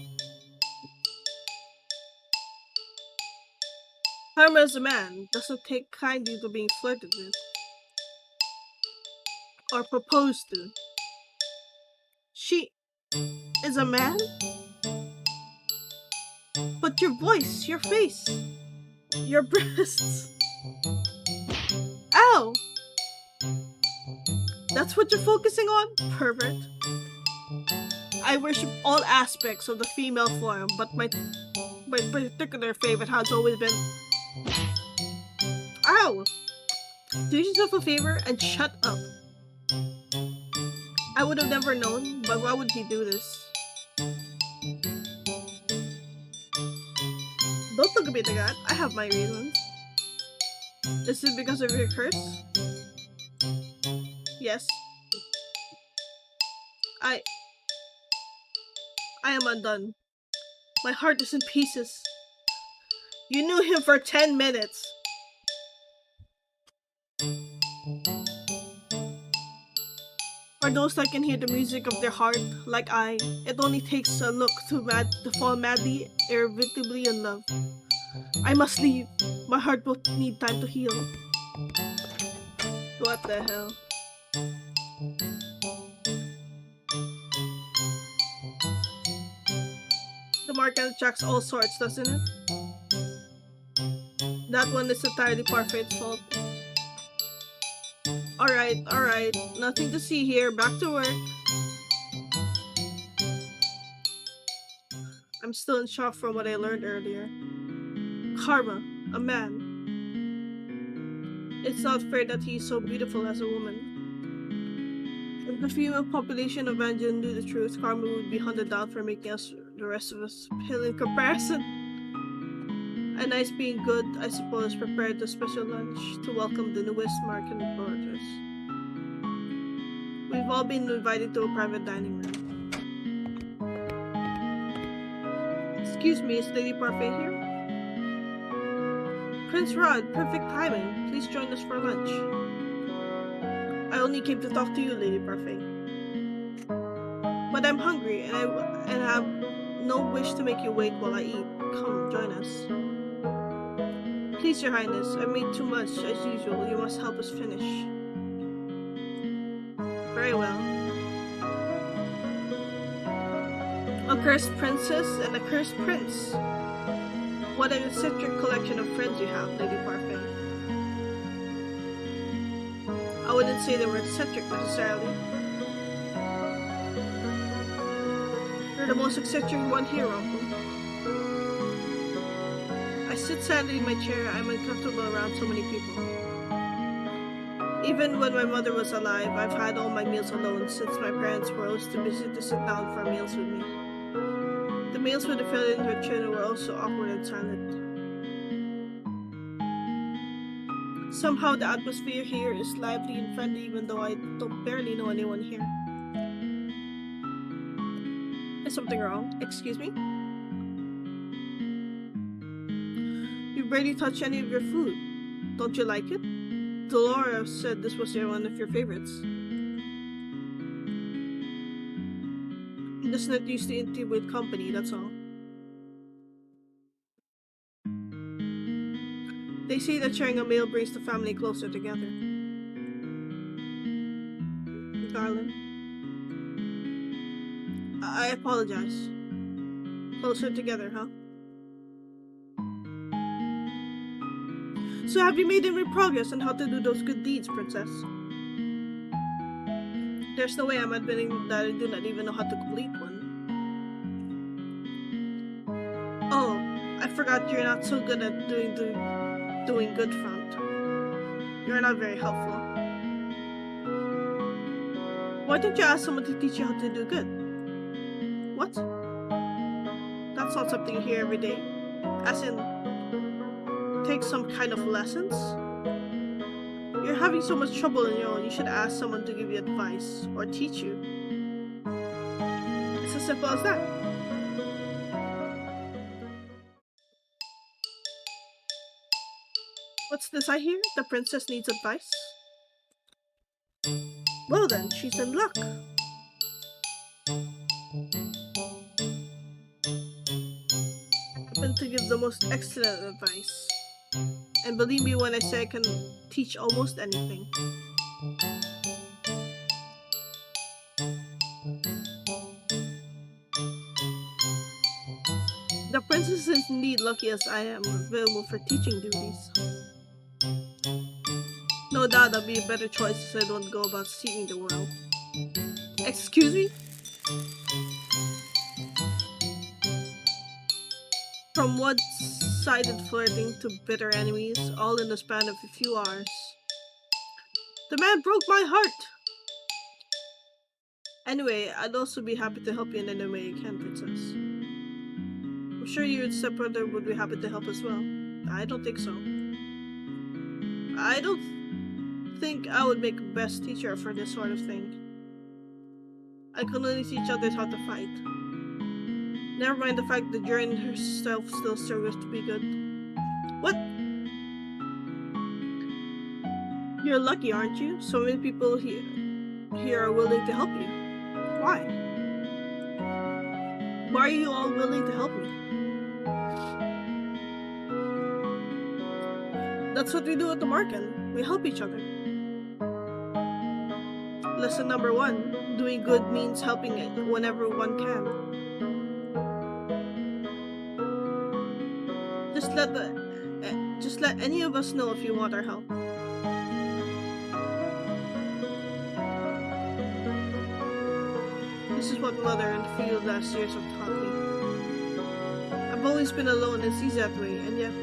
Karma is a man, doesn't take kindly to being flirted with. Or proposed to. She is a man? But your voice, your face, your breasts. Ow! That's what you're focusing on? Pervert. I worship all aspects of the female form, but my particular favorite has always been... Ow! Do yourself a favor and shut up. I would have never known, but why would he do this? Don't look at me like that. I have my reasons. Is it because of your curse? Yes. I am undone. My heart is in pieces. You knew him for 10 minutes. Or those that can hear the music of their heart, like I. It only takes a look to fall madly, irrevocably in love. I must leave. My heart will need time to heal. What the hell? The market attracts all sorts, doesn't it? That one is entirely Parfait's fault. Alright. Nothing to see here. Back to work. I'm still in shock from what I learned earlier. Karma, a man. It's not fair that he is so beautiful as a woman. If the female population of Anjin knew the truth, Karma would be hunted down for making the rest of us pale in comparison. A nice being good, I suppose, prepared a special lunch to welcome the newest market villagers. We've all been invited to a private dining room. Excuse me, is Lady Parfait here? Prince Rod, perfect timing. Please join us for lunch. I only came to talk to you, Lady Parfait. But I'm hungry, and I have no wish to make you wait while I eat. Come, join us. Please, Your Highness, I made too much, as usual. You must help us finish. Very well. A cursed princess and a cursed prince. What an eccentric collection of friends you have, Lady Parfait. I wouldn't say they were eccentric necessarily. You're the most eccentric one here, Uncle. I sit sadly in my chair. I'm uncomfortable around so many people. Even when my mother was alive, I've had all my meals alone since my parents were always too busy to sit down for meals with me. The meals with the fellow and her children were also awkward and silent. Somehow the atmosphere here is lively and friendly even though I don't barely know anyone here. Is something wrong? Excuse me? You barely touch any of your food. Don't you like it? Dolores said this was one of your favorites. I'm just not used to eating with company, that's all. They say that sharing a meal brings the family closer together. Darling, I apologize. Closer together, huh? So have you made any progress on how to do those good deeds, Princess? There's no way I'm admitting that I do not even know how to complete one. Oh, I forgot you're not so good at doing good front. You're not very helpful. Why don't you ask someone to teach you how to do good? What? That's not something you hear every day. As in, take some kind of lessons? You're having so much trouble on your own, you should ask someone to give you advice or teach you. It's as simple as that. What's this I hear? The princess needs advice? Well then, she's in luck. I happen to give the most excellent advice. And believe me when I say I can teach almost anything. The princess is indeed lucky as I am available for teaching duties. No doubt that'll be a better choice as I don't go about seeing the world. Excuse me? From one-sided flirting to bitter enemies, all in the span of a few hours. The man broke my heart! Anyway, I'd also be happy to help you in any way I can, Princess. I'm sure your stepbrother would be happy to help as well. I don't think so. I don't think I would make a best teacher for this sort of thing. I can only teach others how to fight. Never mind the fact that Jane herself still struggles to be good. What? You're lucky, aren't you? So many people here are willing to help you. Why? Why are you all willing to help me? That's what we do at the market. We help each other. Lesson number 1. Doing good means helping it whenever one can. Just let any of us know if you want our help. This is what Mother and a few last years have taught me. I've always been alone and sees that way, and yet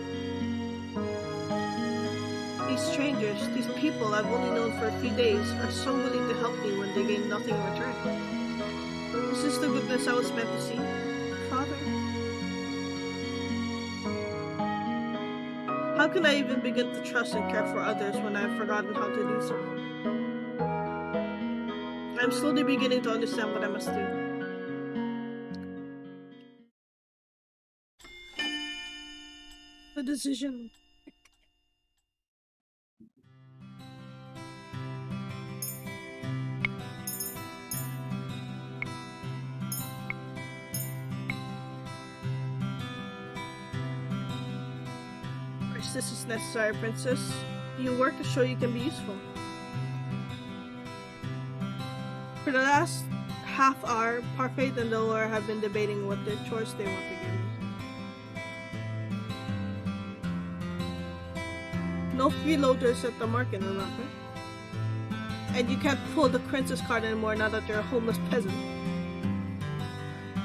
these strangers, these people I've only known for a few days, are so willing to help me when they gain nothing in return. Is this the goodness I was meant to see, Father? How can I even begin to trust and care for others when I have forgotten how to do so? I'm slowly beginning to understand what I must do. The decision. This is necessary, Princess. You work to show you can be useful. For the last half hour, Parfait and Delaware have been debating what their chores they want to give me. No freeloaders at the market, remember? And you can't pull the princess card anymore now that you're a homeless peasant.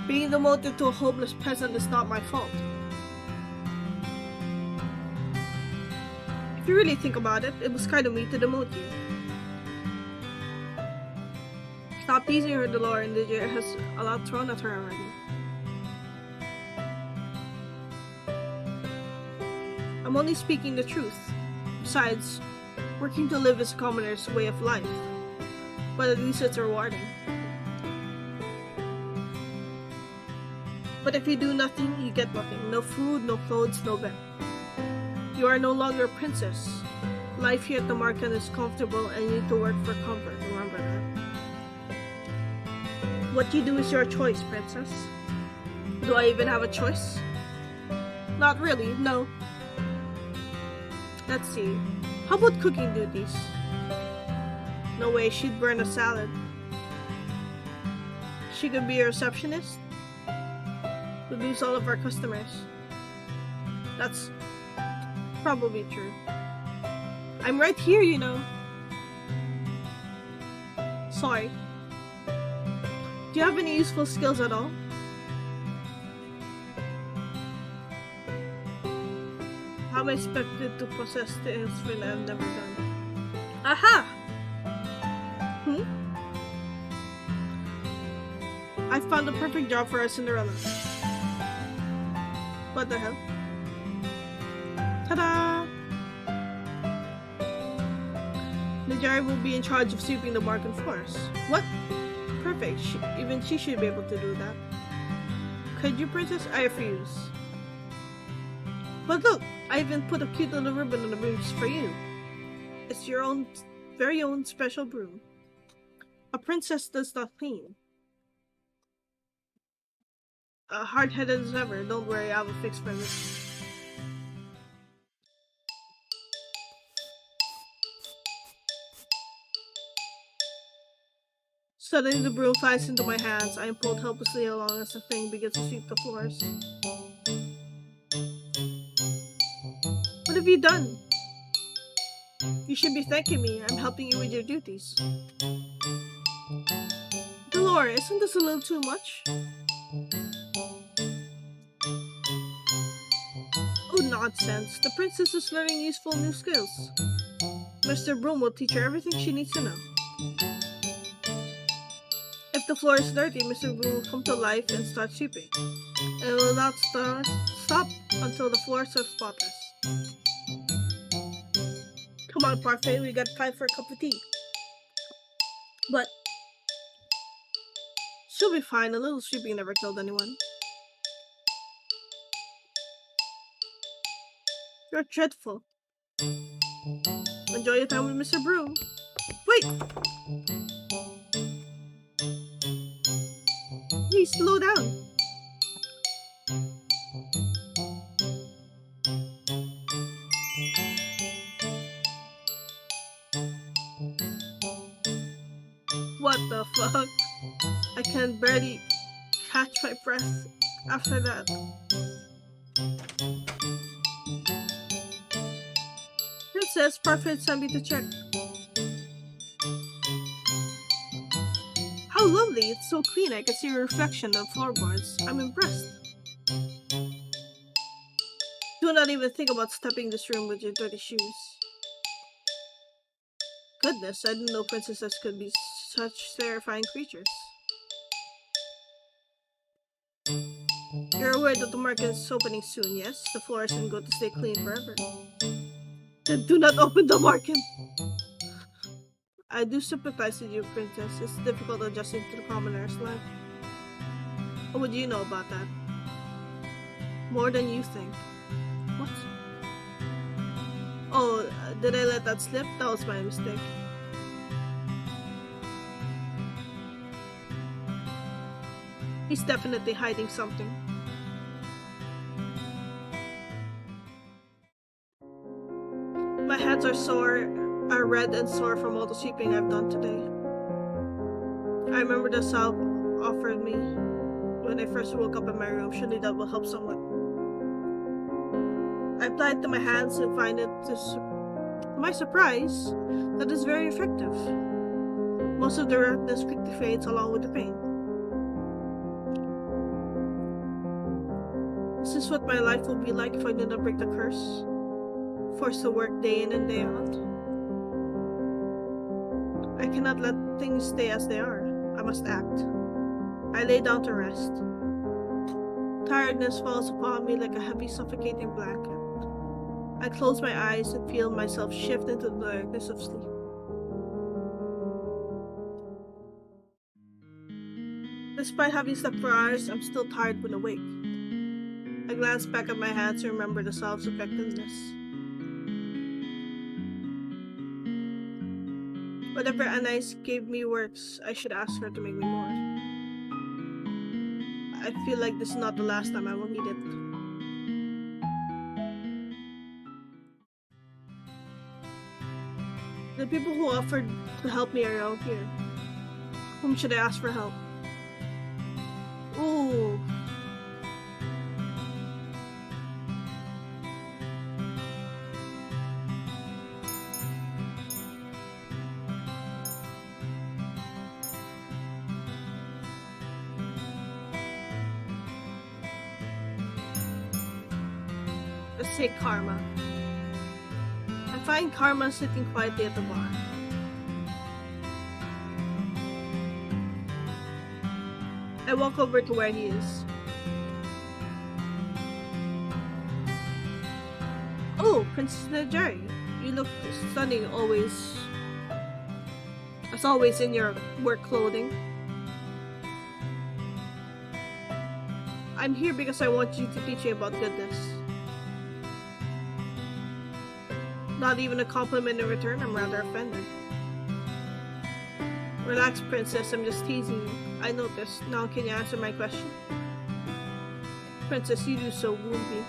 Being demoted to a homeless peasant is not my fault. If you really think about it, it was kind of me to demote you. Stop teasing her, Delore, and Lydia has a lot thrown at her already. I'm only speaking the truth. Besides, working to live is a commoner's way of life, but at least it's rewarding. But if you do nothing, you get nothing. No food, no clothes, no bed. You are no longer a princess. Life here at the market is comfortable and you need to work for comfort. Remember that. What you do is your choice, princess. Do I even have a choice? Not really, no. Let's see. How about cooking duties? No way, she'd burn a salad. She could be a receptionist. We lose all of our customers. That's probably true. I'm right here, you know. Sorry. Do you have any useful skills at all? How am I expected to possess the instrument I've never done? Aha! I found the perfect job for a Cinderella. What the hell? Ta-da! Najari will be in charge of sweeping the market floors. What? Perfect. Even she should be able to do that. Could you, princess? I refuse. But look, I even put a cute little ribbon on the broom just for you. It's your own, very own special broom. A princess does not clean. Hard-headed as ever. Don't worry, I have a fix for this. Suddenly the broom flies into my hands. I am pulled helplessly along as the thing begins to sweep the floors. What have you done? You should be thanking me. I'm helping you with your duties. Dolores, isn't this a little too much? Oh, nonsense. The princess is learning useful new skills. Mr. Broom will teach her everything she needs to know. If the floor is dirty, Mr. Broom will come to life and start sweeping. And it will not stop until the floors are spotless. Come on, Parfait, we got time for a cup of tea. But she'll be fine. A little sweeping never killed anyone. You're dreadful. Enjoy your time with Mr. Broom. Wait! Please slow down. What the fuck? I can barely catch my breath after that. Princess, Parfait sent me to check. How lovely, it's so clean I can see a reflection on the floorboards. I'm impressed. Do not even think about stepping this room with your dirty shoes. Goodness, I didn't know princesses could be such terrifying creatures. You're aware that the market is opening soon, yes? The floor isn't going to stay clean forever. Then do not open the market! I do sympathize with you, princess. It's difficult adjusting to the commoner's life. What would you know about that? More than you think. What? Oh, did I let that slip? That was my mistake. He's definitely hiding something. My hands are red and sore from all the sweeping I've done today. I remember the salve offered me when I first woke up in my room. Surely that will help somewhat. I applied it to my hands and find it, to my surprise, that is very effective. Most of the redness quickly fades along with the pain. Is this what my life will be like if I do not break the curse? Forced to work day in and day out? I cannot let things stay as they are. I must act. I lay down to rest. Tiredness falls upon me like a heavy, suffocating blanket. I close my eyes and feel myself shift into the darkness of sleep. The Despite having slept for hours, I'm still tired when awake. I glance back at my hands and remember the salve's effectiveness. Whatever Anais gave me works, I should ask her to make me more. I feel like this is not the last time I will need it. The people who offered to help me are all here. Whom should I ask for help? Ooh. Let's say Karma. I find Karma sitting quietly at the bar. I walk over to where he is. Oh, Princess Najari, you look stunning as always in your work clothing. I'm here because I want you to teach me about goodness. Not even a compliment in return, I'm rather offended. Relax, princess, I'm just teasing you. I know this. Now can you answer my question? Princess, you do so wound me.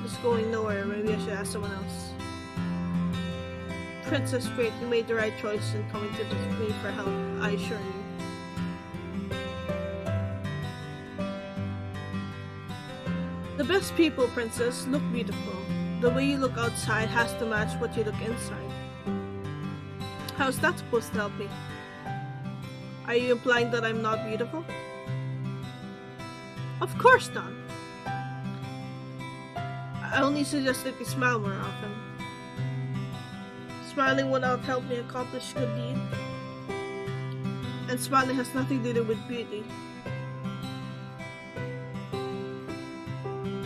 It's going nowhere, maybe I should ask someone else. Princess, great, you made the right choice in coming to me for help, I assure you. The best people, princess, look beautiful. The way you look outside has to match what you look inside. How's that supposed to help me? Are you implying that I'm not beautiful? Of course not. I only suggest that you smile more often. Smiling will not help me accomplish good deed. And smiling has nothing to do with beauty.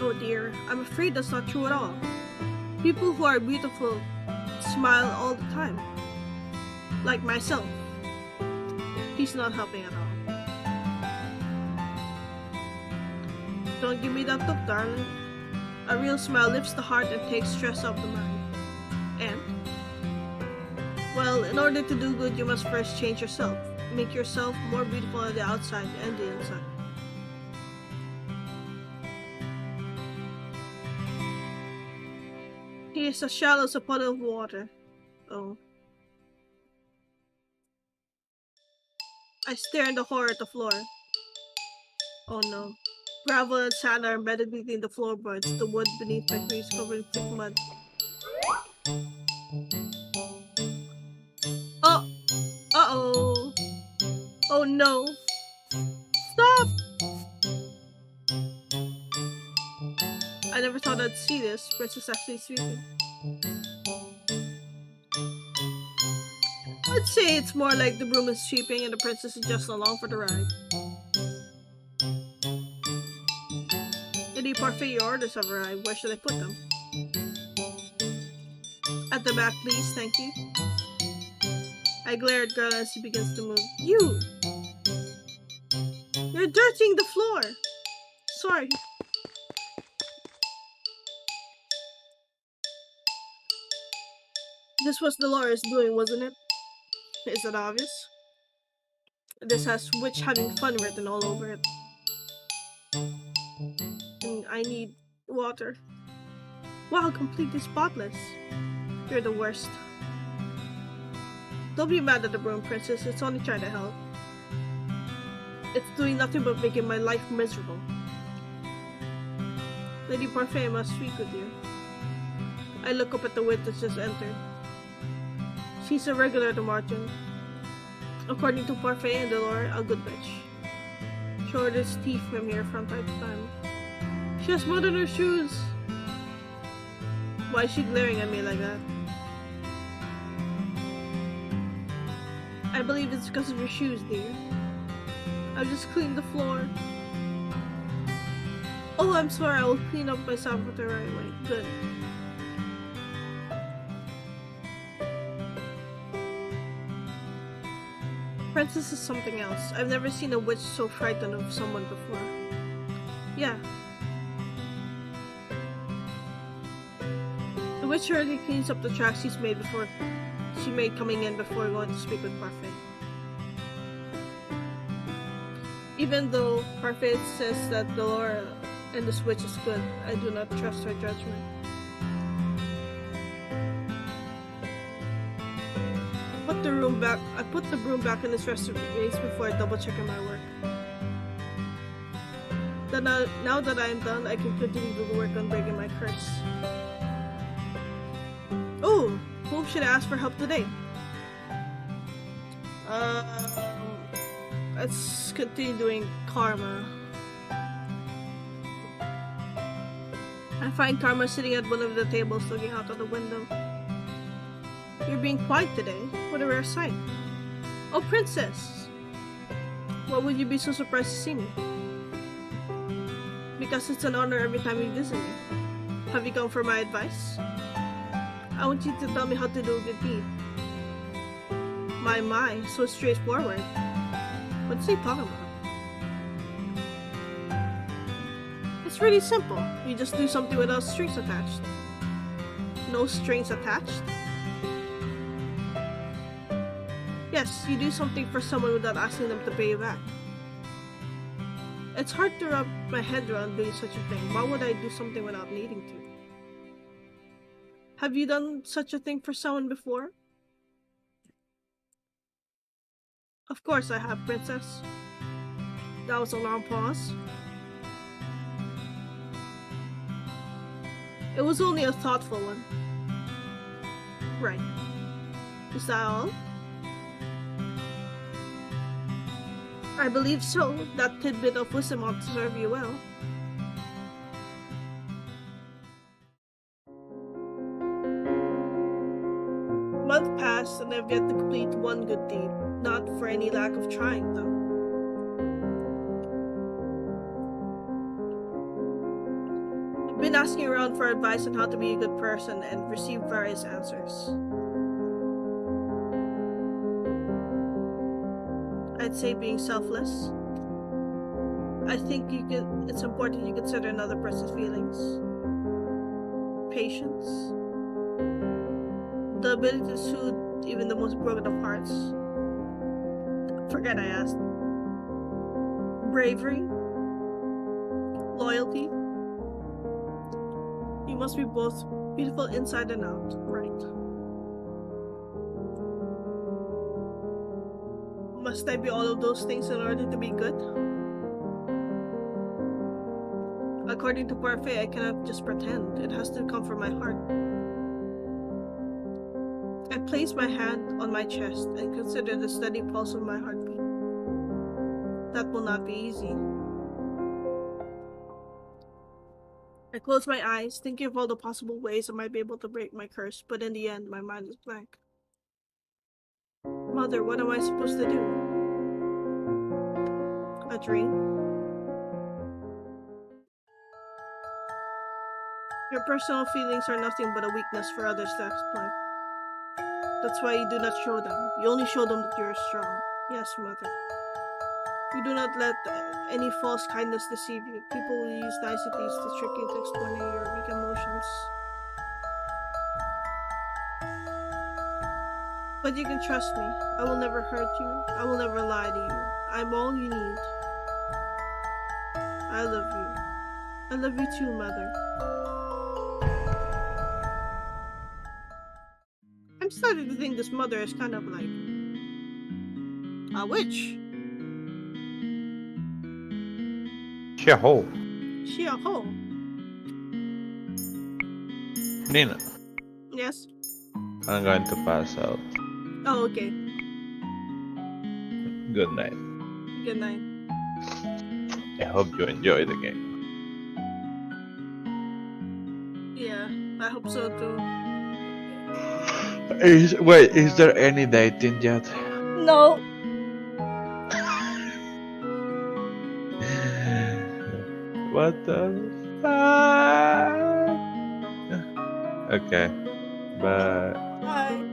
Oh dear, I'm afraid that's not true at all. People who are beautiful smile all the time. Like myself. He's not helping at all. Don't give me that look, darling. A real smile lifts the heart and takes stress off the mind. And, well, in order to do good, you must first change yourself. Make yourself more beautiful on the outside and the inside. He is as shallow as a puddle of water. Oh. I stare in the horror at the floor. Oh no. Gravel and sand are embedded between the floorboards. The wood beneath my feet is covered in thick mud. Oh! Uh-oh! Oh no! Stop! I never thought I'd see this. Princess actually sweeping. I'd say it's more like the broom is sweeping and the princess is just along for the ride. Any parfait orders have arrived. Where should I put them? At the back, please. Thank you. I glare at Garland as he begins to move. You! You're dirtying the floor! Sorry. This was Dolores doing, wasn't it? Is that obvious? This has witch having fun written all over it. And I need water. Wow, completely spotless. You're the worst. Don't be mad at the broom, princess. It's only trying to help. It's doing nothing but making my life miserable. Lady Parfait, I must speak with you. I look up at the witch that just entered. She's a regular at the margin. According to Parfait and Delore, a good witch. She orders tea from here from time to time. She has mud on her shoes. Why is she glaring at me like that? I believe it's because of your shoes, dear. I've just cleaned the floor. Oh, I'm sorry. I will clean up myself with the right way. Good. Princess is something else. I've never seen a witch so frightened of someone before. Yeah. The witch hurriedly cleans up the tracks she made coming in before going to speak with Parfait. Even though Parfait says that Dolora and this witch is good, I do not trust her judgment. I put the broom back in its resting place before I double check my work. Now that I am done, I can continue to work on breaking my curse. Oh, whom should I ask for help today? Let's continue doing karma. I find Karma sitting at one of the tables looking out of the window. You're being quiet today. What a rare sight. Oh, Princess! Why would you be so surprised to see me? Because it's an honor every time you visit me. Have you come for my advice? I want you to tell me how to do a good deed. My, so straightforward. What's he talking about? It's really simple. You just do something without strings attached. No strings attached? Yes, you do something for someone without asking them to pay you back. It's hard to wrap my head around doing such a thing. Why would I do something without needing to? Have you done such a thing for someone before? Of course I have, Princess. That was a long pause. It was only a thoughtful one. Right. Is that all? I believe so. That tidbit of wisdom ought to serve you well. Month passed and I've yet to complete one good deed. Not for any lack of trying, though. I've been asking around for advice on how to be a good person and received various answers. I'd say being selfless. I think it's important you consider another person's feelings. Patience. The ability to soothe even the most broken of hearts. Forget I asked. Bravery. Loyalty. You must be both beautiful inside and out, right? Must I be all of those things in order to be good? According to Parfait, I cannot just pretend. It has to come from my heart. I place my hand on my chest and consider the steady pulse of my heartbeat. That will not be easy. I close my eyes, thinking of all the possible ways I might be able to break my curse, but in the end, my mind is blank. Mother, what am I supposed to do? A dream? Your personal feelings are nothing but a weakness for others to exploit. That's why you do not show them. You only show them that you are strong. Yes, Mother. You do not let any false kindness deceive you. People will use niceties to trick you into explaining your weak emotions. But you can trust me. I will never hurt you. I will never lie to you. I'm all you need. I love you. I love you too, Mother. I'm starting to think this mother is kind of like a witch. Yahoo! She a hoe. Nina, Yes? I'm going to pass out. Oh, okay. Good night. Good night. I hope you enjoy the game. Yeah, I hope so too. Is there any dating yet? No. What the fuck? Okay, bye. Bye.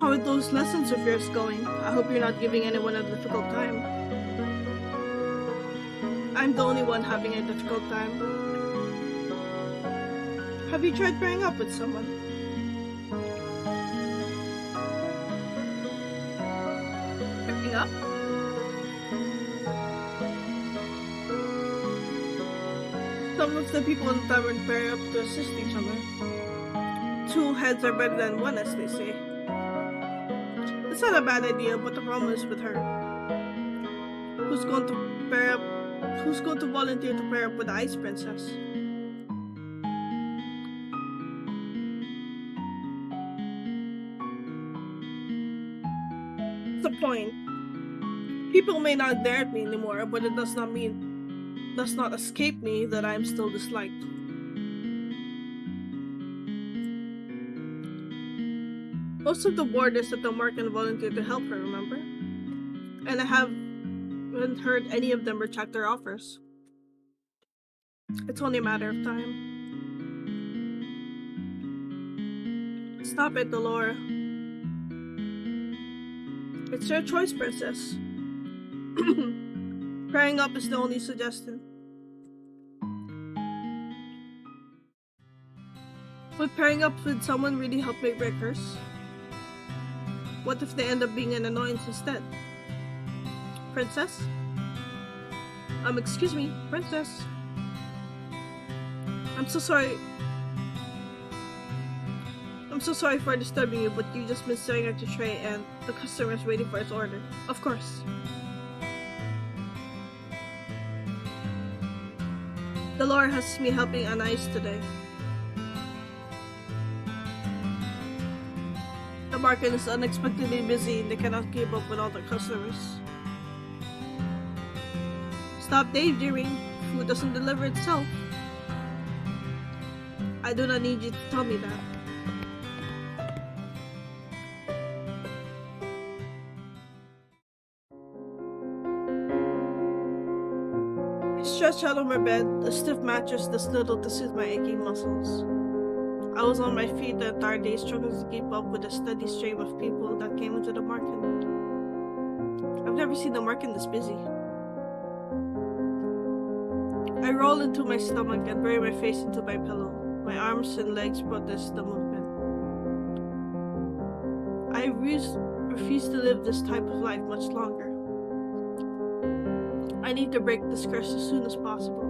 How are those lessons of yours going? I hope you're not giving anyone a difficult time. I'm the only one having a difficult time. Have you tried pairing up with someone? Pairing up? Some of the people in the tavern pair up to assist each other. Two heads are better than one, as they say. It's not a bad idea, but the problem is with her. Who's going to pair up? Who's going to volunteer to pair up with the Ice Princess? What's the point? People may not dare at me anymore, but it does not escape me that I am still disliked. Most of the boarders at the market volunteered to help her, remember? And I haven't heard any of them retract their offers. It's only a matter of time. Stop it, Delora. It's your choice, Princess. Pairing up is the only suggestion. Would pairing up with someone really help make breakers? What if they end up being an annoyance instead? Princess? Excuse me, Princess. I'm so sorry. I'm so sorry for disturbing you, but you just been staring at your tray and the customer is waiting for his order. Of course. Delora has me helping Anais today. The market is unexpectedly busy and they cannot keep up with all the customers. Stop daydreaming. Food doesn't deliver itself. I do not need you to tell me that. I stretched out on my bed. The stiff mattress does little to soothe my aching muscles. I was on my feet the entire day, struggling to keep up with the steady stream of people that came into the market. I've never seen the market this busy. I roll into my stomach and bury my face into my pillow. My arms and legs protest the movement. I refuse to live this type of life much longer. I need to break this curse as soon as possible.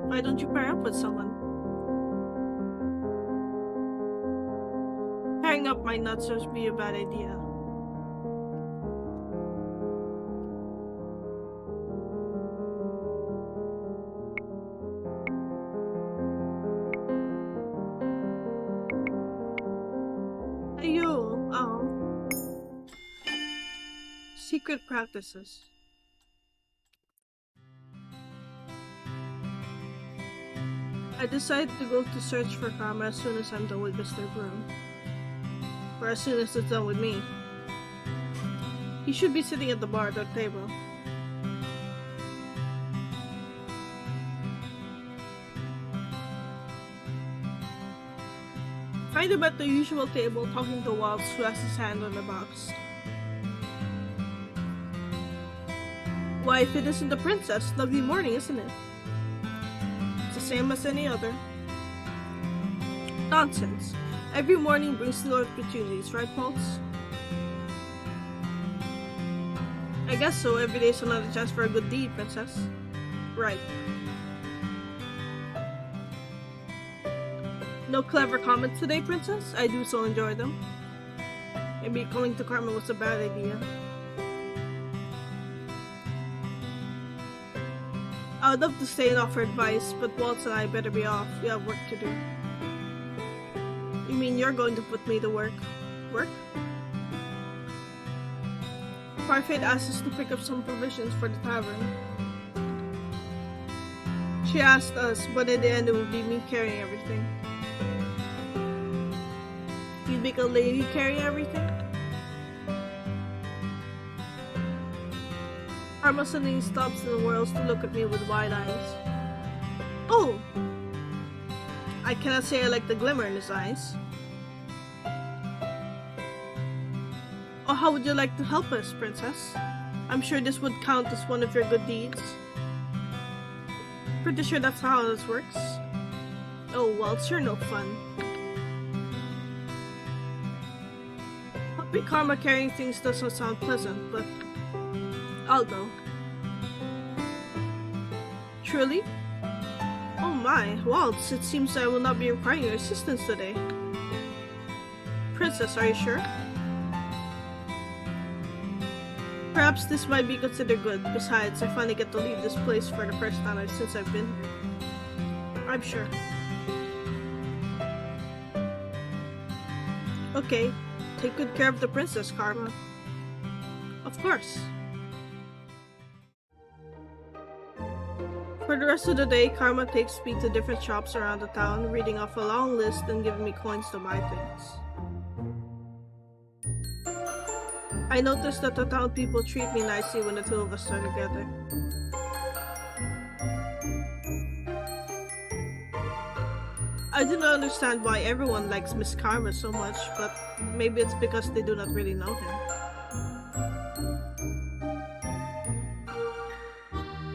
Why don't you pair up with someone? Pairing up might not just be a bad idea. Secret practices. I decided to go to search for Karma as soon as I'm done with Mr. Broom. Or as soon as it's done with me. He should be sitting at the bar at our table. Find him at the usual table talking to Waltz, who has his hand on the box. Why, if it isn't the princess, lovely morning, isn't it? It's the same as any other. Nonsense. Every morning brings new opportunities, right, Waltz? I guess so. Every day is another chance for a good deed, princess. Right. No clever comments today, princess? I do so enjoy them. Maybe calling to Karma was a bad idea. I would love to stay and offer advice, but Waltz and I better be off. We have work to do. You mean you're going to put me to work? Work? Parfait asked us to pick up some provisions for the tavern. She asked us, but in the end it would be me carrying everything. You'd make a lady carry everything? Karma suddenly stops and whirls to look at me with wide eyes. Oh! I cannot say I like the glimmer in his eyes. how would you like to help us, princess? I'm sure this would count as one of your good deeds. Pretty sure that's how this works. Oh, well, it's sure no fun. Helping Karma carrying things doesn't sound pleasant, but I'll go. Truly? Oh my, Waltz, it seems I will not be requiring your assistance today. Princess, are you sure? Perhaps this might be considered good. Besides, I finally get to leave this place for the first time since I've been here. I'm sure. Okay, take good care of the princess, Karma. Of course. For the rest of the day, Karma takes me to different shops around the town, reading off a long list and giving me coins to buy things. I noticed that the town people treat me nicely when the two of us are together. I do not understand why everyone likes Miss Karma so much, but maybe it's because they do not really know him.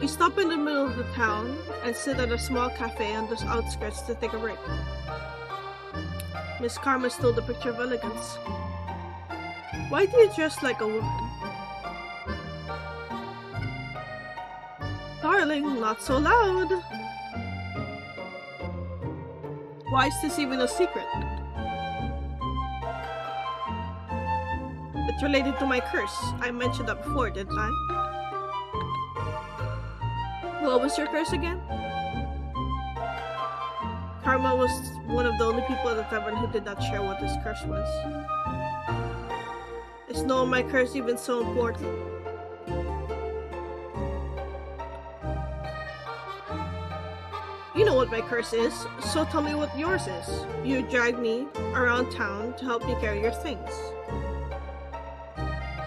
We stop in the middle of the town and sit at a small cafe on the outskirts to take a break. Miss Karma stole the picture of elegance. Why do you dress like a woman? Darling, not so loud! Why is this even a secret? It's related to my curse. I mentioned that before, didn't I? What was your curse again? Karma was one of the only people at the tavern who did not share what his curse was. Is knowing my curse even so important? You know what my curse is, so tell me what yours is. You drag me around town to help me carry your things.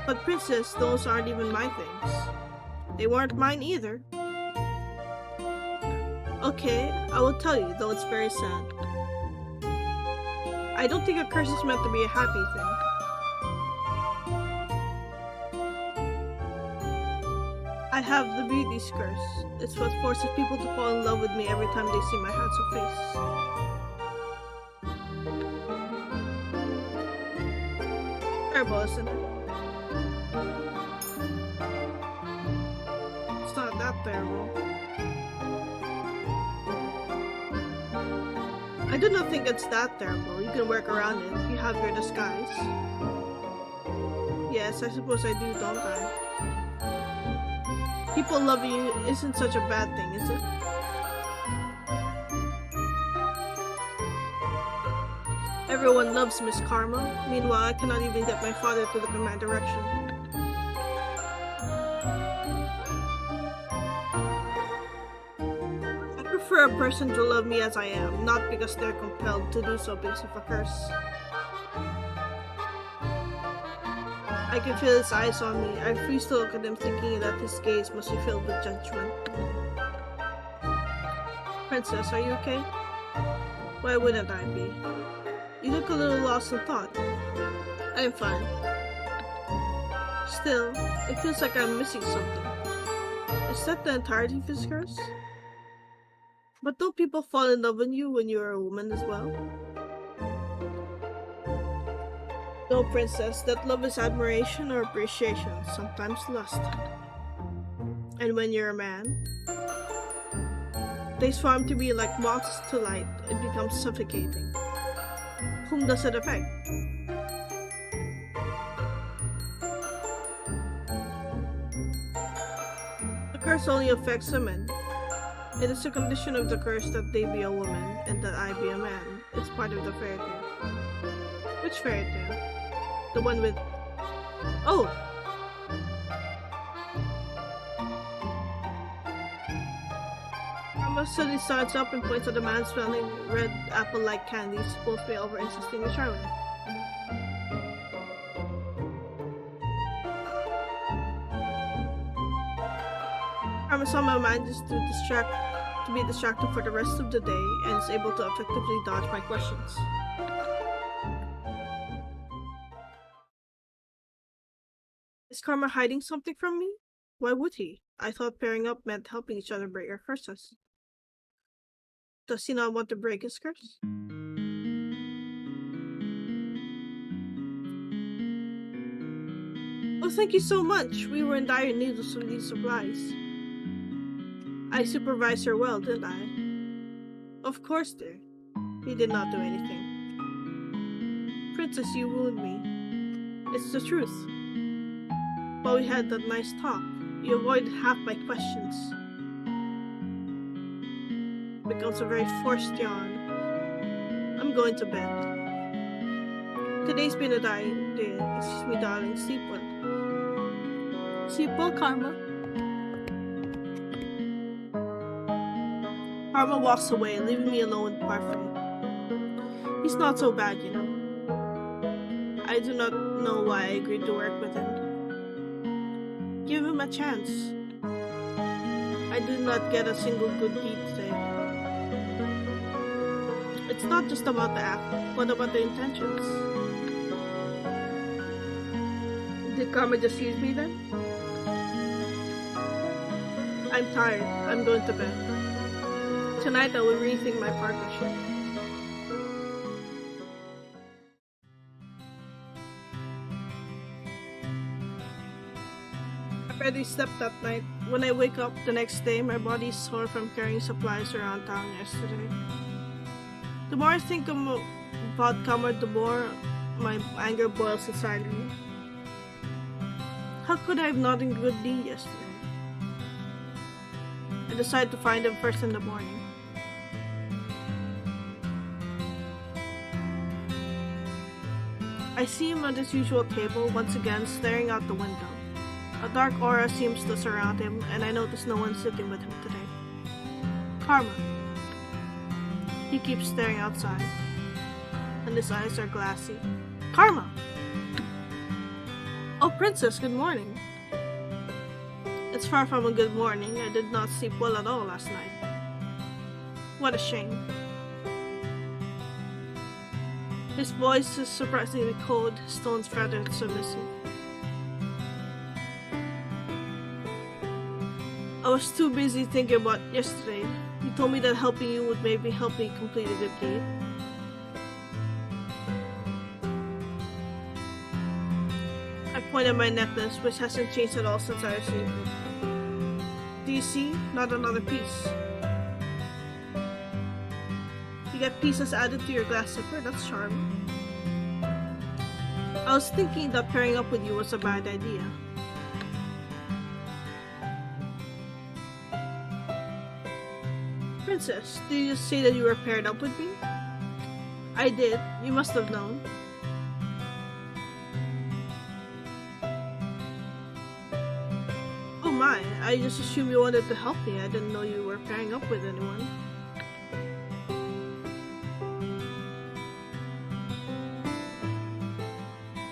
But princess, those aren't even my things. They weren't mine either. Okay, I will tell you, though it's very sad. I don't think a curse is meant to be a happy thing. I have the beauty's curse. It's what forces people to fall in love with me every time they see my handsome face. Terrible, isn't it? It's not that terrible. I do not think it's that terrible. You can work around it. You have your disguise. Yes, I suppose I do, don't I? People loving you isn't such a bad thing, is it? Everyone loves Miss Karma. Meanwhile, I cannot even get my father to look in my direction. I prefer a person to love me as I am, not because they're compelled to do so because of a curse. I can feel his eyes on me. I refuse to look at him, thinking that his gaze must be filled with judgment. Princess, are you okay? Why wouldn't I be? You look a little lost in thought. I'm fine. Still, it feels like I'm missing something. Is that the entirety of his curse? But don't people fall in love with you when you're a woman as well? No, princess, that love is admiration or appreciation, sometimes lust. And when you're a man, they swarm to be like moths to light. It becomes suffocating. Whom does it affect? The curse only affects women. It is a condition of the curse that they be a woman and that I be a man. It's part of the fairy tale. Which fairy tale? The one with... Oh! Karma suddenly starts up and points at the man smelling red apple-like candies, pulls me over, insisting to try one. Karma somehow manages to be distracted for the rest of the day and is able to effectively dodge my questions. Karma hiding something from me? Why would he? I thought pairing up meant helping each other break our curses. Does he not want to break his curse? Oh, thank you so much. We were in dire need of these supplies. I supervised her well, didn't I? Of course, dear. You did not do anything. Princess, you wound me. It's the truth. While we had that nice talk, you avoided half my questions. It becomes a very forced yawn. I'm going to bed. Today's been a dying day. Excuse me, darling. Sleep well. Sleep well, Karma. Karma walks away, leaving me alone with Parfait. He's not so bad, you know. I do not know why I agreed to work with him. Give him a chance. I did not get a single good deed today. It's not just about the act, but about the intentions. Did Karma just use me then? I'm tired. I'm going to bed. Tonight I will rethink my partnership. I barely slept that night. When I wake up the next day, my body is sore from carrying supplies around town yesterday. The more I think about Karma, the more my anger boils inside me. How could I have not in good deed yesterday? I decided to find him first in the morning. I see him at his usual table, once again staring out the window. A dark aura seems to surround him, and I notice no one sitting with him today. Karma. He keeps staring outside, and his eyes are glassy. Karma! Oh, Princess, good morning. It's far from a good morning. I did not sleep well at all last night. What a shame. His voice is surprisingly cold, his tones rather submissive. I was too busy thinking about yesterday. You told me that helping you would maybe help me complete a good deed. I point at my necklace, which hasn't changed at all since I received it. Do you see? Not another piece. You get pieces added to your glass slipper, that's charming. I was thinking that pairing up with you was a bad idea. Princess, did you just say that you were paired up with me? I did. You must have known. Oh my, I just assumed you wanted to help me. I didn't know you were pairing up with anyone.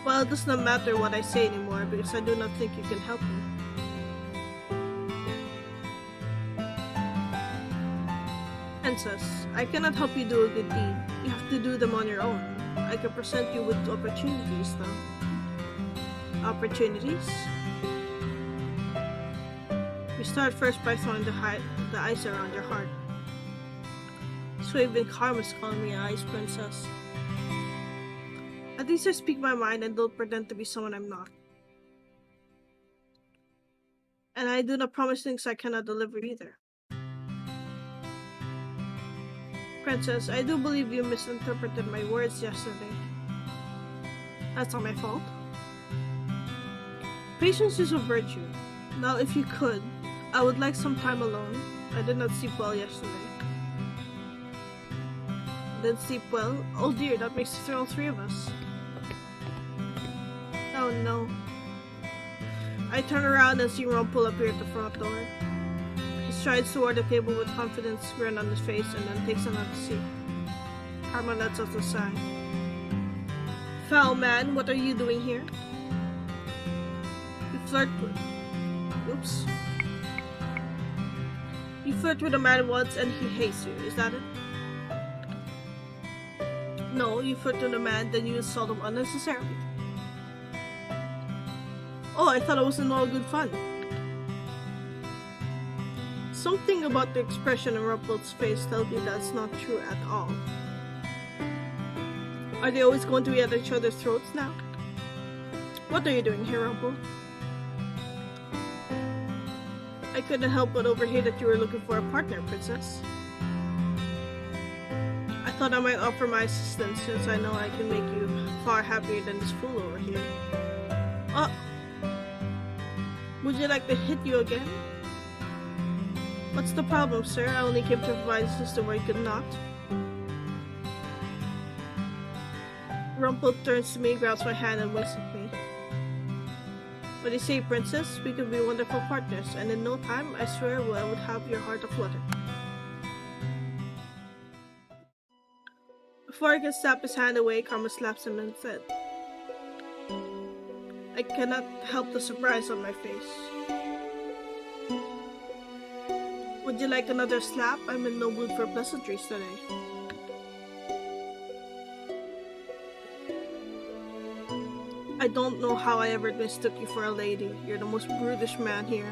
Well, it does not matter what I say anymore because I do not think you can help me. Princess, I cannot help you do a good deed. You have to do them on your own. I can present you with opportunities though. Opportunities? We start first by throwing the ice around your heart. So even Karma's calling me Ice Princess. At least I speak my mind and don't pretend to be someone I'm not. And I do not promise things I cannot deliver either. Princess, I do believe you misinterpreted my words yesterday. That's not my fault. Patience is a virtue. Now, if you could, I would like some time alone. I did not sleep well yesterday. Didn't sleep well? Oh dear, that makes it for all three of us. Oh no. I turn around and see Rumpel appear at the front door. He strides toward the table with confidence grin on his face and then takes another seat. Karma lets out a sigh. Foul man, what are you doing here? You flirt with... Oops. You flirt with a man once and he hates you, is that it? No, you flirt with a man, then you insult him unnecessarily. Oh, I thought it wasn't all good fun. Something about the expression on Rumpel's face tells me that's not true at all. Are they always going to be at each other's throats now? What are you doing here, Rumpel? I couldn't help but overhear that you were looking for a partner, Princess. I thought I might offer my assistance since I know I can make you far happier than this fool over here. Oh! Would you like to hit you again? What's the problem, sir? I only came to provide assistance where you could not. Rumpel turns to me, grabs my hand, and winks at me. What do you say, Princess? We could be wonderful partners, and in no time, I swear I would have your heart aflutter. Before I can snap his hand away, Karma slaps him and said, I cannot help the surprise on my face. Would you like another slap? I'm in no mood for pleasantries today. I don't know how I ever mistook you for a lady. You're the most brutish man here.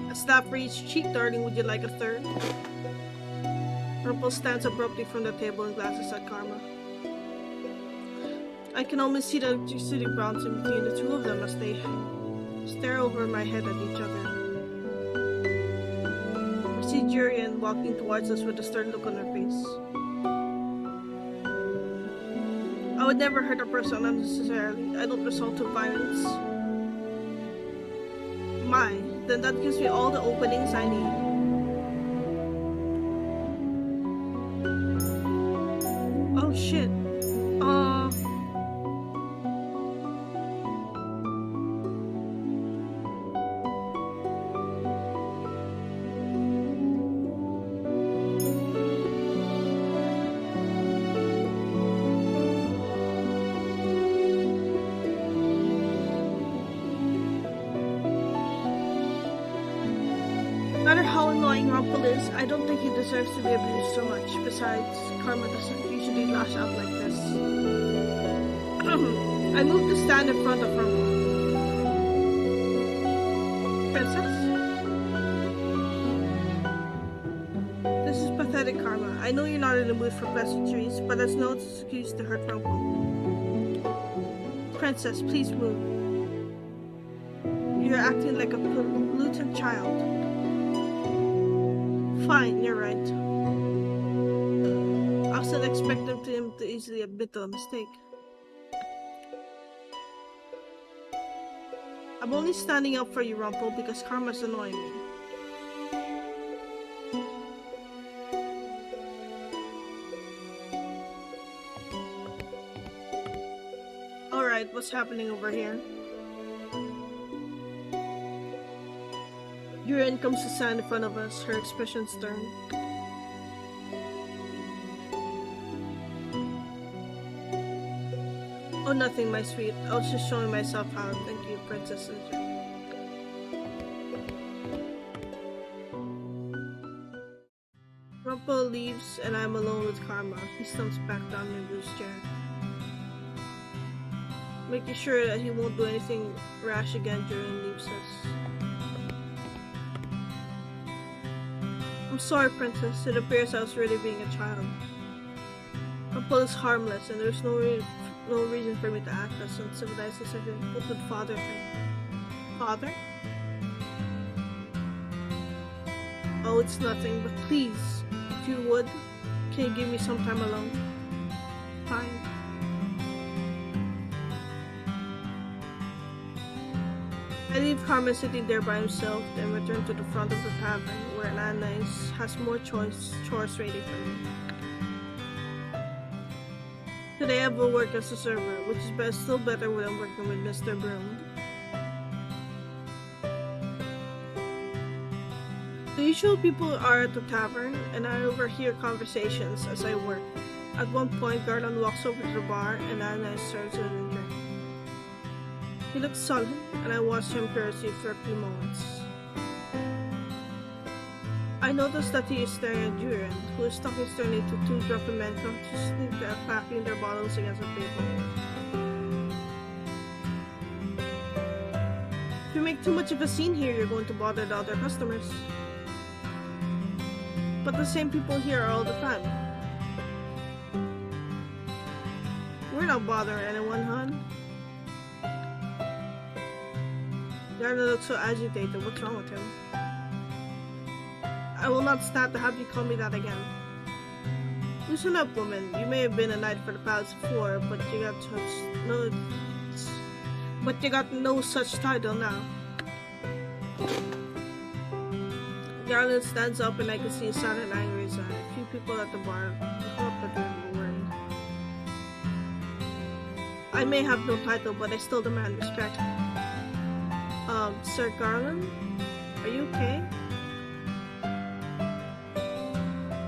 A slap for each cheek, darling. Would you like a third? Rumpel stands abruptly from the table and glances at Karma. I can almost see the electricity bouncing between the two of them as they stare over my head at each other. I see Jurian walking towards us with a stern look on her face. I would never hurt a person unnecessarily. I don't resort to violence. My, then that gives me all the openings I need. Oh shit. No matter how annoying Rumpel is, I don't think he deserves to be abused so much. Besides, Karma doesn't usually lash out like this. I move to stand in front of Rumpel. Princess? This is pathetic, Karma. I know you're not in the mood for pleasantries, but that's no excuse to hurt Rumpel. Princess, please move. You're acting like a pollutant child. Fine, you're right. I wasn't expecting him to easily admit to a mistake. I'm only standing up for you, Rumpel, because Karma's annoying me. Alright, what's happening over here? Yurin comes to stand in front of us, her expression stern. Oh, nothing, my sweet. I was just showing myself out. Thank you, Princess Linja. Rumpel leaves, and I'm alone with Karma. He slumps back down in Bruce's chair, making sure that he won't do anything rash again during leaves us. I'm sorry, Princess. It appears I was really being a child. Rumpel is harmless, and there's no reason for me to act as uncivilized as a good father thing. Father? Oh, it's nothing, but please, if you would, can you give me some time alone? Fine. I leave Carmen sitting there by himself, then return to the front of the tavern, where Anna has more chores ready for me. Today I will work as a server, which is still better when I'm working with Mr. Broom. The usual people are at the tavern, and I overhear conversations as I work. At one point, Garland walks over to the bar, and Anna serves him a drink. He looks sullen, and I watch him curiously for a few moments. I I noticed that he is staring at Duran, who is talking sternly to two drunken men consciously clapping their bottles against the table. If you make too much of a scene here, you're going to bother the other customers. But the same people here all the time. We're not bothering anyone, hon. Darla looks so agitated. What's wrong with him? I will not stand to have you call me that again. Listen up, woman. You may have been a knight for the palace before, but you got no such title now. Garland stands up and I can see a sad and angry eye. A few people at the bar look up at him worried. I may have no title, but I still demand respect. Sir Garland? Are you okay?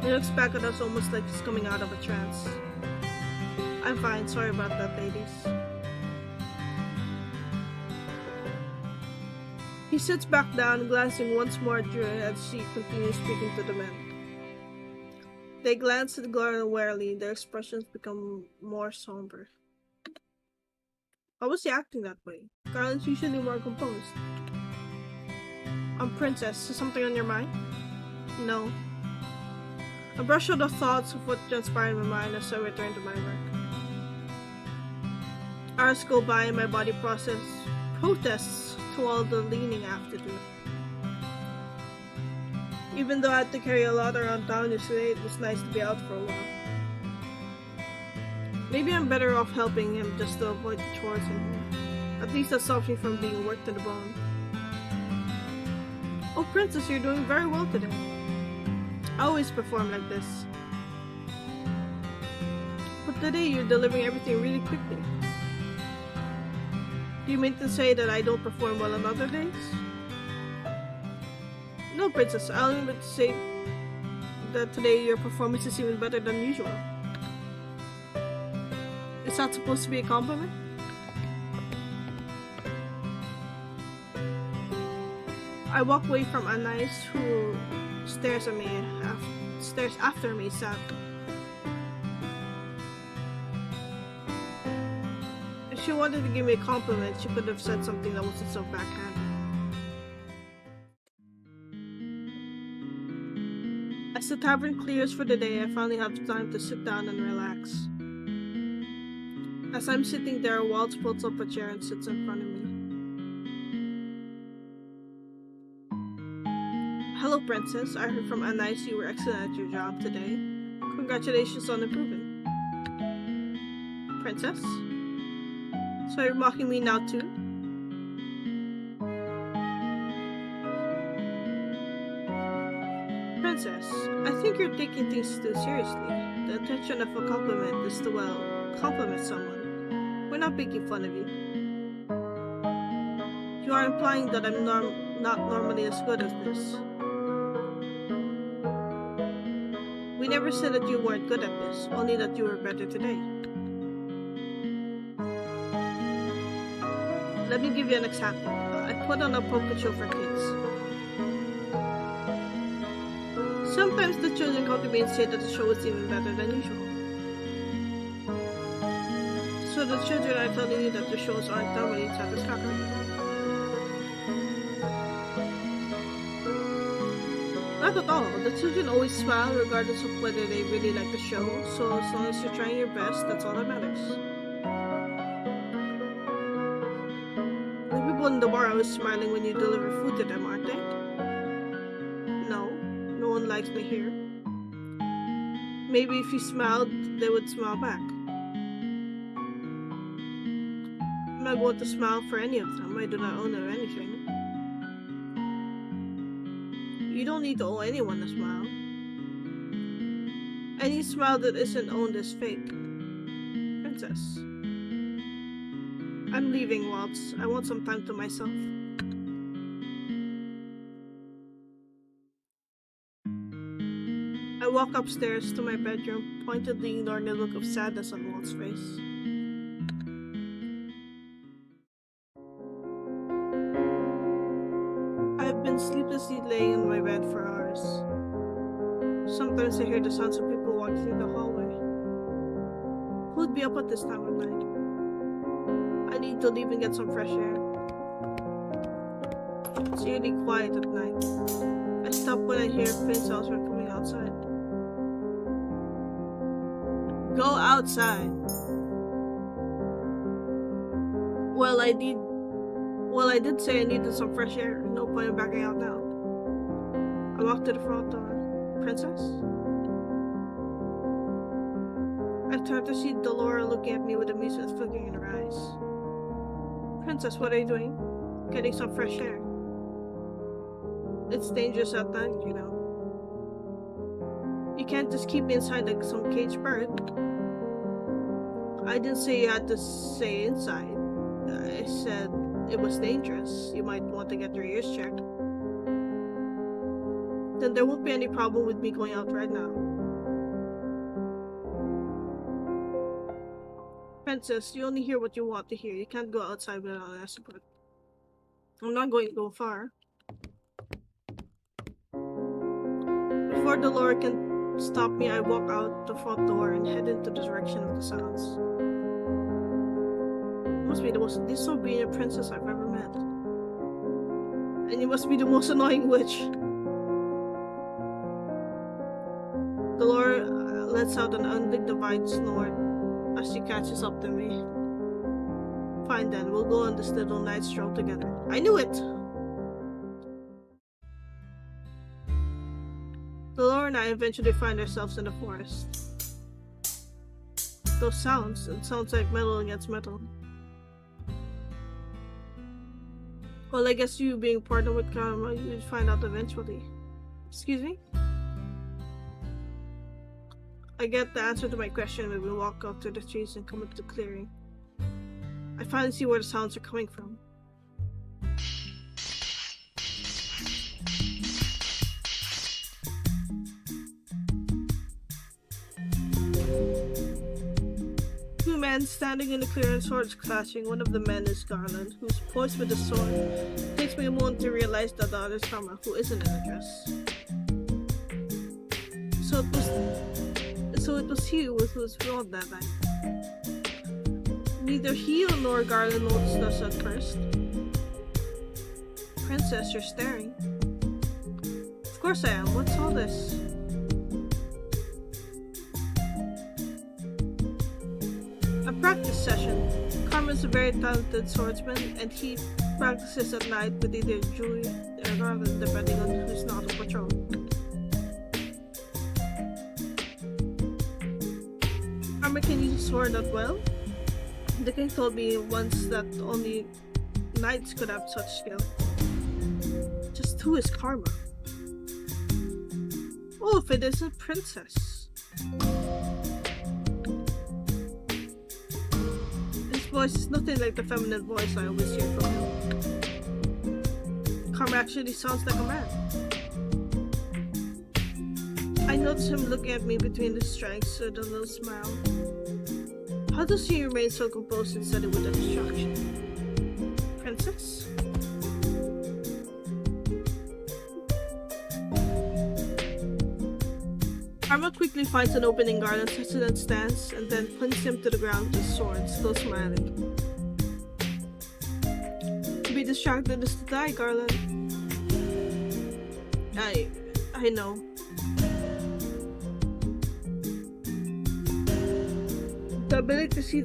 He looks back at us almost like he's coming out of a trance. I'm fine, sorry about that, ladies. He sits back down, glancing once more at Drew as she continues speaking to the men. They glance at Garland warily, their expressions become more somber. Why was he acting that way? Garland's usually more composed. Princess, is something on your mind? No. I brush out the thoughts of what transpired in my mind as I return to my work. Hours go by and my body protests to all the leaning I have to do. Even though I had to carry a lot around town yesterday, it was nice to be out for a while. Maybe I'm better off helping him just to avoid the chores in here. At least that stops me from being worked to the bone. Oh, Princess, you're doing very well today. I always perform like this. But today you're delivering everything really quickly. Do you mean to say that I don't perform well on other days? No, Princess, I only meant to say that today your performance is even better than usual. Is that supposed to be a compliment? I walk away from Anais, who stares after me sadly. If she wanted to give me a compliment, she could have said something that wasn't so backhanded. As the tavern clears for the day, I finally have time to sit down and relax. As I'm sitting there, Waltz pulls up a chair and sits in front of me. Hello, Princess. I heard from Anais you were excellent at your job today. Congratulations on improving. Princess? So you're mocking me now too? Princess, I think you're taking things too seriously. The intention of a compliment is to, well, compliment someone. We're not making fun of you. You are implying that I'm not normally as good as this. We never said that you weren't good at this, only that you were better today. Let me give you an example. I put on a puppet show for kids. Sometimes the children come to me and say that the show is even better than usual. So the children are telling you that the shows aren't normally satisfactory. Not at all. The children always smile regardless of whether they really like the show, so as long as you're trying your best, that's all that matters. The people in the bar are always smiling when you deliver food to them, aren't they? No, no one likes me here. Maybe if you smiled, they would smile back. I'm not going to smile for any of them. I do not owe them anything. You don't need to owe anyone a smile. Any smile that isn't owned is fake. Princess. I'm leaving, Waltz. I want some time to myself. I walk upstairs to my bedroom, pointedly ignoring the look of sadness on Waltz's face. I've been sleeplessly laying in my bed for hours. Sometimes I hear the sounds of people walking through the hallway. Who'd be up at this time of night? I need to leave and get some fresh air. It's really quiet at night. I stop when I hear faint sounds from coming outside. Go outside. Well, I did say I needed some fresh air. No point in backing out now. I walked to the front door. Princess? I turned to see Delora looking at me with amusement flickering in her eyes. Princess, what are you doing? Getting some fresh air. It's dangerous at night, you know. You can't just keep me inside like some caged bird. I didn't say you had to stay inside. I said it was dangerous. You might want to get your ears checked. Then there won't be any problem with me going out right now. Princess, you only hear what you want to hear. You can't go outside without an escort. I'm not going to go far. Before Delora can stop me, I walk out the front door and head into the direction of the sounds. You must be the most disobedient princess I've ever met. And you must be the most annoying witch. Delora lets out an undignified snort as she catches up to me. Fine then, we'll go on this little night stroll together. I knew it! Delora and I eventually find ourselves in the forest. Those sounds, it sounds like metal against metal. Well, I guess you being partnered with Karma, you'd find out eventually. Excuse me? I get the answer to my question when we walk up through the trees and come into the clearing. I finally see where the sounds are coming from. Two men standing in the clearing, swords clashing. One of the men is Garland, who's poised with the sword. It takes me a moment to realize that the other is Karma, who isn't in a dress. So it was he who was wrong that night. Neither he nor Garland noticed us at first. Princess, you're staring. Of course I am. What's all this? A practice session. Carmen's a very talented swordsman, and he practices at night with either Julie or Garland, depending on who's not on patrol. Karma can use a sword that well. The king told me once that only knights could have such skill. Just who is Karma? Oh, if it is a princess. His voice is nothing like the feminine voice I always hear from him. Karma actually sounds like a man. I notice him looking at me between the strikes with a little smile. How does he remain so composed and steady with the destruction? Princess? Karma quickly finds an opening Garland's hesitant stance and then flings him to the ground with his sword, still smiling. To be distracted is to die, Garland. I know. The ability to see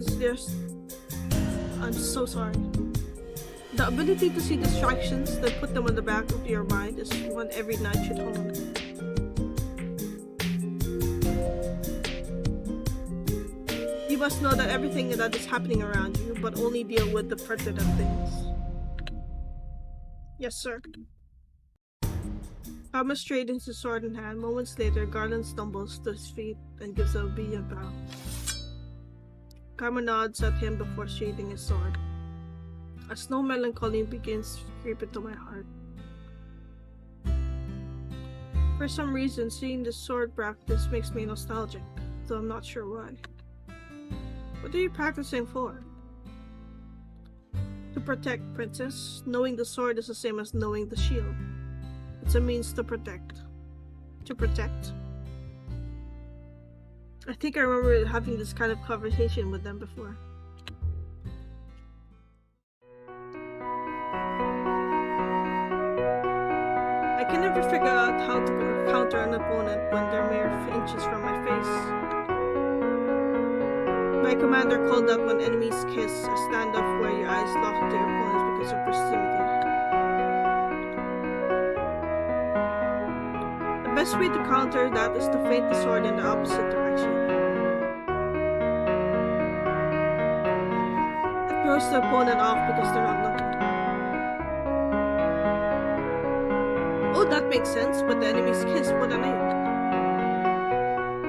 I'm so sorry. The ability to see distractions, then put them on the back of your mind is one every knight should hone. You must know that everything that is happening around you, but only deal with the pertinent things. Yes, sir. Karma straightens his sword in hand. Moments later, Garland stumbles to his feet and gives a obedient bow. Karma nods at him before sheathing his sword. A slow melancholy begins to creep into my heart. For some reason, seeing this sword practice makes me nostalgic, though I'm not sure why. What are you practicing for? To protect, princess. Knowing the sword is the same as knowing the shield. It's a means to protect. To protect? I think I remember having this kind of conversation with them before. I can never figure out how to counter an opponent when they're mere inches from my face. My commander called that when enemies kiss a standoff where your eyes lock to your opponents because of proximity. The best way to counter that is to feint the sword in the opposite direction. It throws the opponent off because they're not looking. Oh, that makes sense, but the enemy's kiss, what an aim.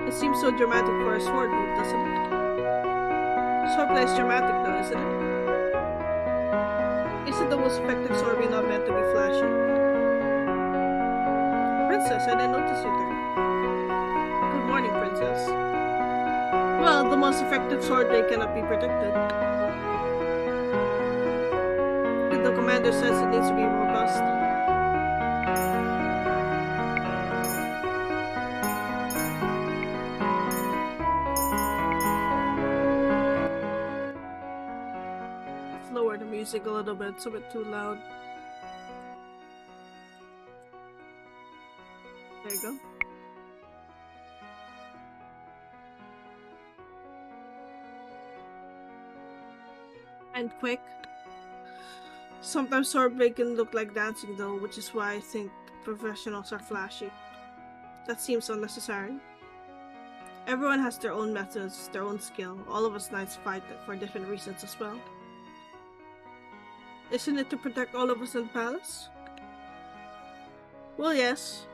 It seems so dramatic for a sword move, doesn't it? Swordplay is dramatic though, isn't it? Isn't the most effective sword not meant to be flashy? Princess, I didn't notice you there. Good morning, Princess. Well, the most effective sword cannot be predicted. The commander says it needs to be robust. Let's lower the music a little bit, it's a bit too loud. There you go. And quick. Sometimes swordplay can look like dancing though, which is why I think professionals are flashy. That seems unnecessary. Everyone has their own methods, their own skill. All of us knights fight for different reasons as well. Isn't it to protect all of us in the palace? Well, yes,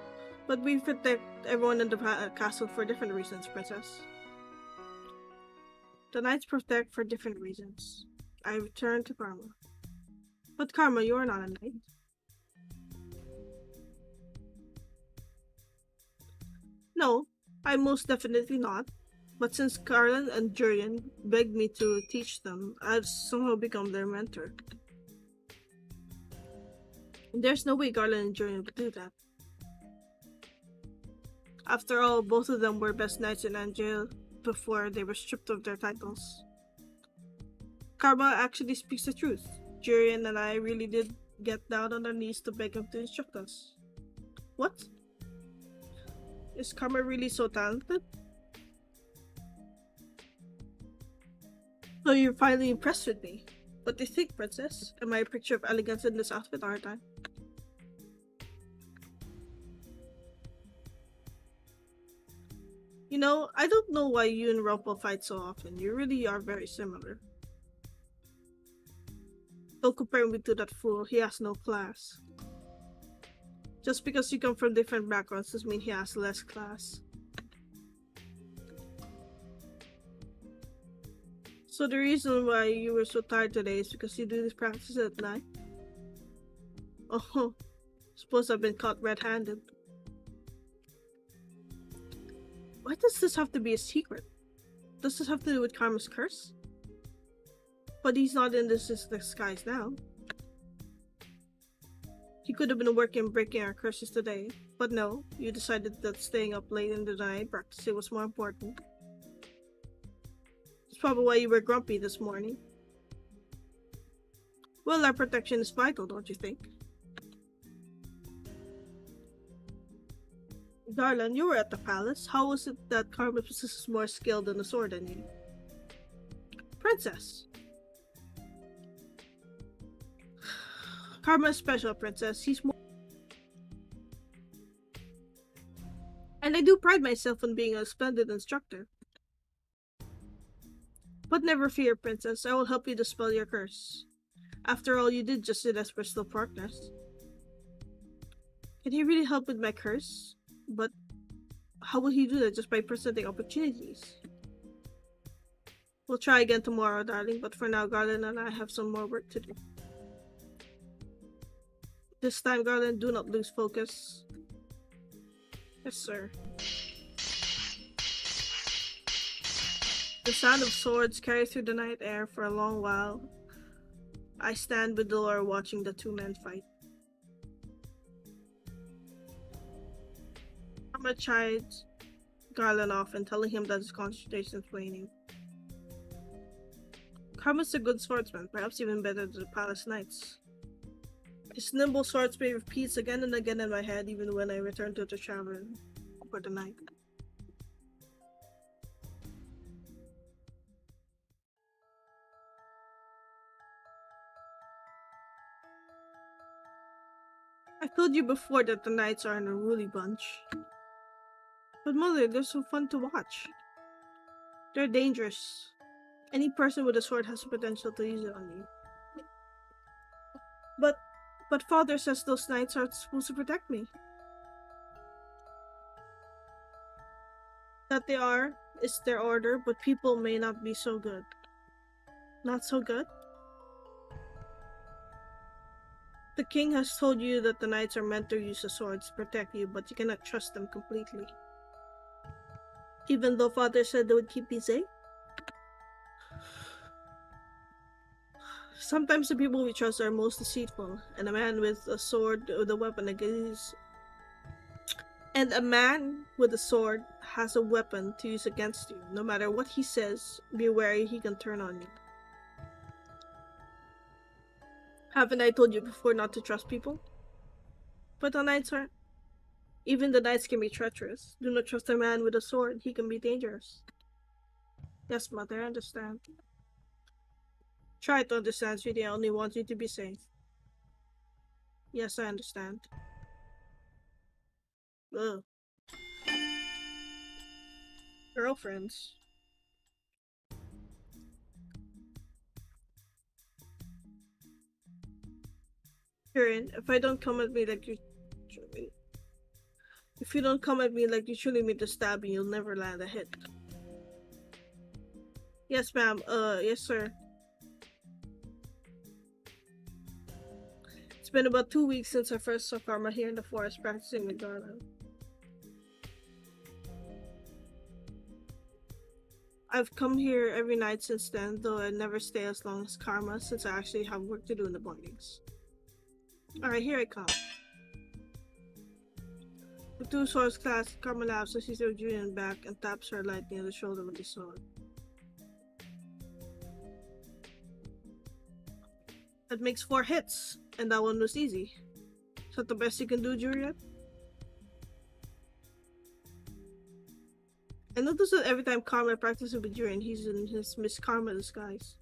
but we protect everyone in the castle for different reasons, Princess. The knights protect for different reasons. I return to Karma. But Karma, you are not a knight. No, I'm most definitely not. But since Garland and Jurian begged me to teach them, I've somehow become their mentor. There's no way Garland and Jurian would do that. After all, both of them were best knights in Angel before they were stripped of their titles. Karma actually speaks the truth. Jurian and I really did get down on our knees to beg him to instruct us. What? Is Karma really so talented? So you're finally impressed with me. What do you think, Princess? Am I a picture of elegance in this outfit, aren't I? You know, I don't know why you and Rumpel fight so often. You really are very similar. Don't compare me to that fool. He has no class. Just because you come from different backgrounds doesn't mean he has less class. So the reason why you were so tired today is because you do this practice at night? Oh, suppose I've been caught red-handed. Why does this have to be a secret? Does this have to do with Karma's curse? But he's not in this disguise now. He could have been working breaking our curses today, but no, you decided that staying up late in the night practicing was more important. That's probably why you were grumpy this morning. Well, our protection is vital, don't you think? Darlan, you were at the palace. How was it that Karma possesses more skill than the sword than you? Princess! Karma is special, Princess. He's more... And I do pride myself on being a splendid instructor. But never fear, Princess. I will help you dispel your curse. After all, you did just say that we're still partners. Can he really help with my curse? But how will he do that just by presenting opportunities? We'll try again tomorrow, darling, but for now, Garland and I have some more work to do. This time, Garland, do not lose focus. Yes, sir. The sound of swords carries through the night air for a long while. I stand with Dolor watching the two men fight. Karma chides Garland off and telling him that his concentration is waning. Karma's a good swordsman, perhaps even better than the Palace Knights. His nimble swordplay repeats again and again in my head even when I return to the tavern for the night. I told you before that the knights are an unruly bunch. But mother, they're so fun to watch. They're dangerous. Any person with a sword has the potential to use it on you. But father says those knights are supposed to protect me. That they are is their order, but people may not be so good. Not so good? The king has told you that the knights are meant to use the swords to protect you, but you cannot trust them completely. Even though father said they would keep me safe? Sometimes the people we trust are most deceitful, and a man with a sword with a weapon against and a man with a sword has a weapon to use against you. No matter what he says, be wary he can turn on you. Haven't I told you before not to trust people? But the knights are... Even the knights can be treacherous. Do not trust a man with a sword, he can be dangerous. Yes, mother, I understand. Try to understand, sweetie, I only want you to be safe. Yes, I understand. Ugh. Girlfriends. Kieran, if you don't come at me like you truly mean to stab me, you'll never land a hit. Yes, ma'am. Yes, sir. It's been about 2 weeks since I first saw Karma here in the forest practicing with Garland. I've come here every night since then, though I never stay as long as Karma since I actually have work to do in the mornings. Alright, here I come. The two swords clash, Karma laughs as she throws Julian back and taps her lightly on the shoulder with the sword. That makes 4 hits, and that one was easy. Is that the best you can do, Juliet? I notice that every time Karma practices with Julian, he's in his Miss Karma disguise.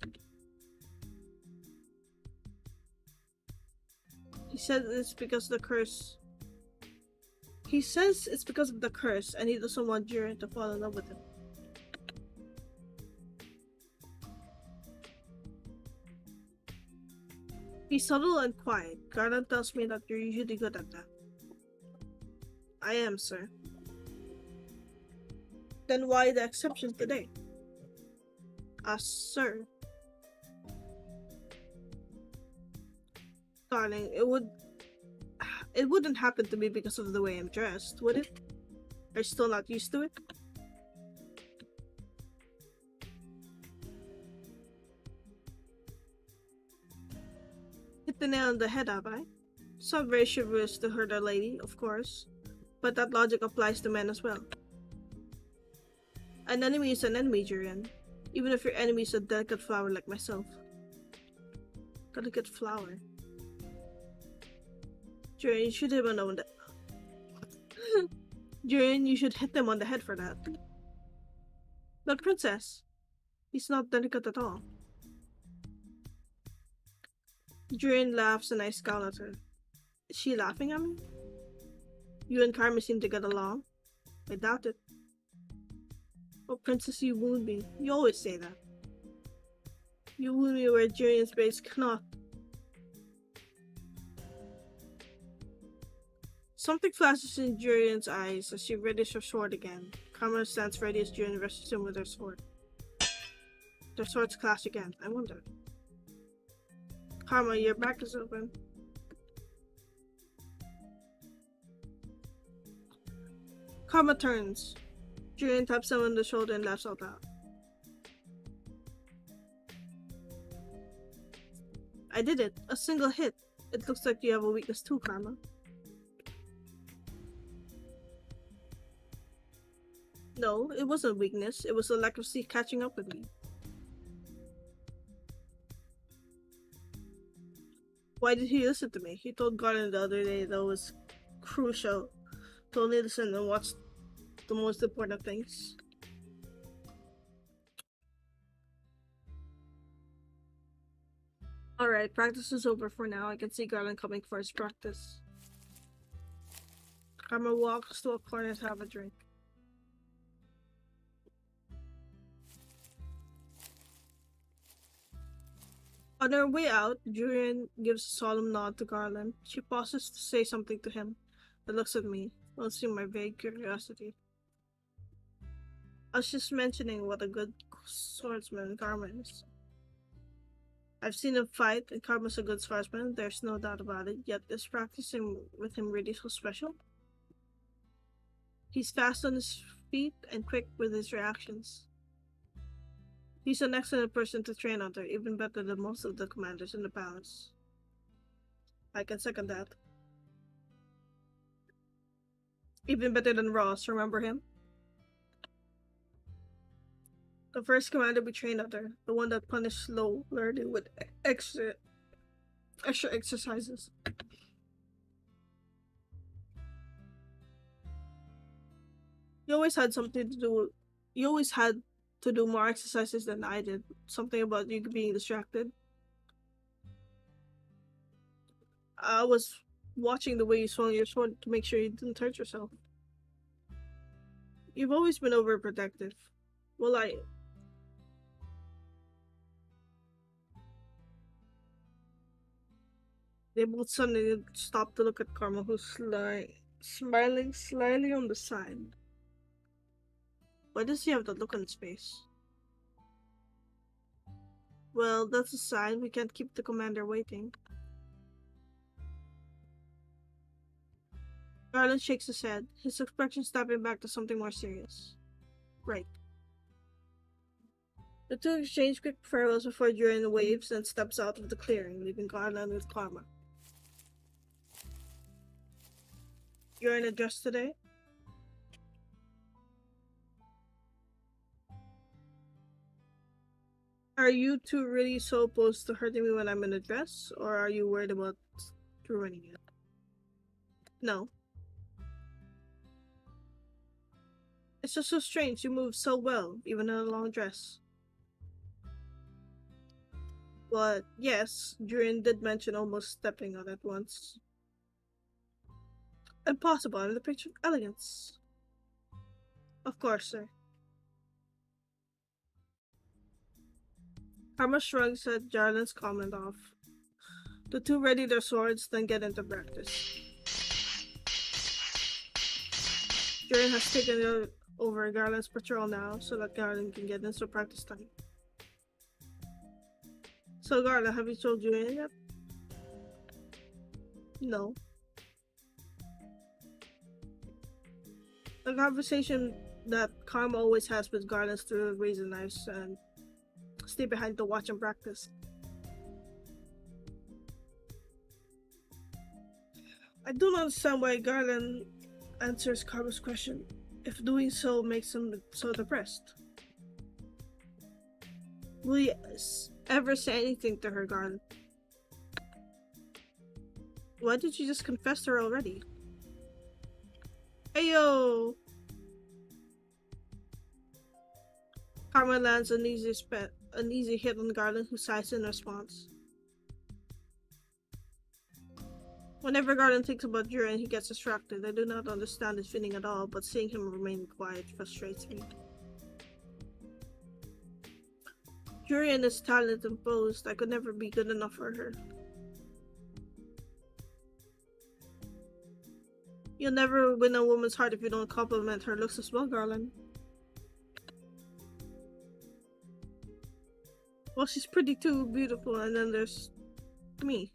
He says it's because of the curse. He says it's because of the curse, and he doesn't want Julian to fall in love with him. He's subtle and quiet. Garland tells me that you're usually good at that. I am, sir. Then why the exception today? Sir. Darling, it wouldn't happen to me because of the way I'm dressed, would it? Are you still not used to it? Hit the nail on the head, have I? It's not very chivalrous to hurt a lady, of course, but that logic applies to men as well. An enemy is an enemy, Julian, even if your enemy is a delicate flower like myself. Delicate flower. Julian, you should hit him on the Julian, you should hit them on the head for that. But princess, he's not delicate at all. Julian laughs and I scowl at her. Is she laughing at me? You and Karma seem to get along. I doubt it. Oh, princess, you wound me. You always say that. You wound me where Julian's base cannot. Something flashes in Julian's eyes as she readies her sword again. Karma stands ready as Julian rushes him with her sword. Their swords clash again. I wonder. Karma, your back is open. Karma turns. Julian taps him on the shoulder and laughs out loud. I did it. A single hit. It looks like you have a weakness too, Karma. No, it wasn't weakness. It was a lack of sleep catching up with me. Why did he listen to me? He told Garland the other day that it was crucial to only listen and watch the most important things. Alright, practice is over for now. I can see Garland coming for his practice. Karma walks to a corner to have a drink. On her way out, Julian gives a solemn nod to Garland. She pauses to say something to him, but looks at me, noticing my vague curiosity. I was just mentioning what a good swordsman Karma is. I've seen him fight, and Karma's a good swordsman, there's no doubt about it, yet is practicing with him really so special? He's fast on his feet and quick with his reactions. He's an excellent person to train under, even better than most of the commanders in the palace. I can second that. Even better than Ross, remember him? The first commander we trained under, the one that punished slow learning with extra exercises. You always had something to do. You always had to do more exercises than I did. Something about you being distracted. I was watching the way you swung your sword to make sure you didn't hurt yourself. You've always been overprotective. Well, They both suddenly stopped to look at Karma, who's smiling slyly on the side. Why does he have that look on his face? Well, that's a sign we can't keep the commander waiting. Garland shakes his head, his expression snapping back to something more serious. Right. The two exchange quick farewells before Duran waves and steps out of the clearing, leaving Garland with Karma. You're in a dress today? Are you two really so opposed to hurting me when I'm in a dress, or are you worried about ruining it? No. It's just so strange, you move so well, even in a long dress. But yes, Duran did mention almost stepping on it once. Impossible, I'm the picture of elegance. Of course, sir. Karma shrugs at Jarlin's comment off. The two ready their swords, then get into practice. Duran has taken over Garland's patrol now, so that Garland can get into practice time. So Garland, have you told Julian yet? No. The conversation that Karma always has with Garland is through razor knives and stay behind to watch and practice. I don't understand why Garland answers Karma's question, if doing so makes him so depressed. Will you ever say anything to her, Garland? Why did you just confess to her already? Ayo! Karma lands an easy hit on Garland, who sighs in response. Whenever Garland thinks about Duran, he gets distracted. I do not understand his feeling at all, but seeing him remain quiet frustrates me. Duran is talented and posed. I could never be good enough for her. You'll never win a woman's heart if you don't compliment her looks as well, Garland. Well, she's pretty too, beautiful, and then there's me.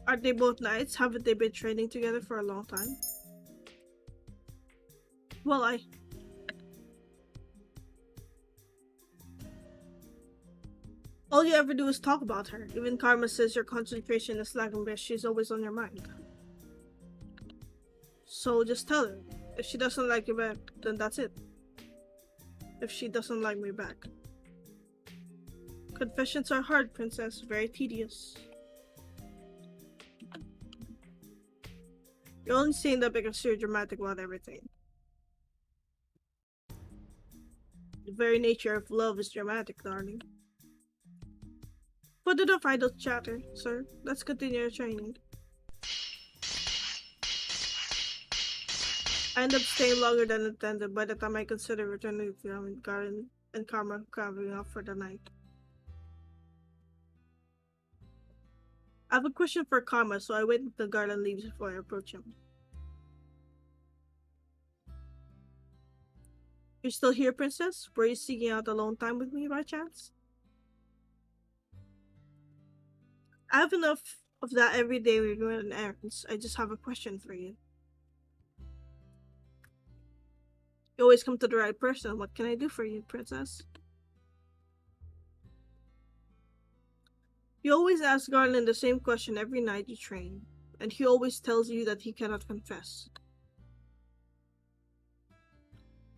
Aren't they both knights? Haven't they been training together for a long time? Well, all you ever do is talk about her. Even Karma says your concentration is lacking, but she's always on your mind. So just tell her. If she doesn't like you back, then that's it. If she doesn't like me back. Confessions are hard, princess. Very tedious. You're only saying that because you're dramatic about everything. The very nature of love is dramatic, darling. Put enough idle chatter, sir. Let's continue your training. I end up staying longer than intended by the time I consider returning to Garden and Karma covering up for the night. I have a question for Karma, so I wait until Garland leaves before I approach him. You're still here, princess? Were you seeking out alone time with me by chance? I have enough of that every day we're going on errands. I just have a question for you. You always come to the right person. What can I do for you, princess? You always ask Garland the same question every night you train, and he always tells you that he cannot confess.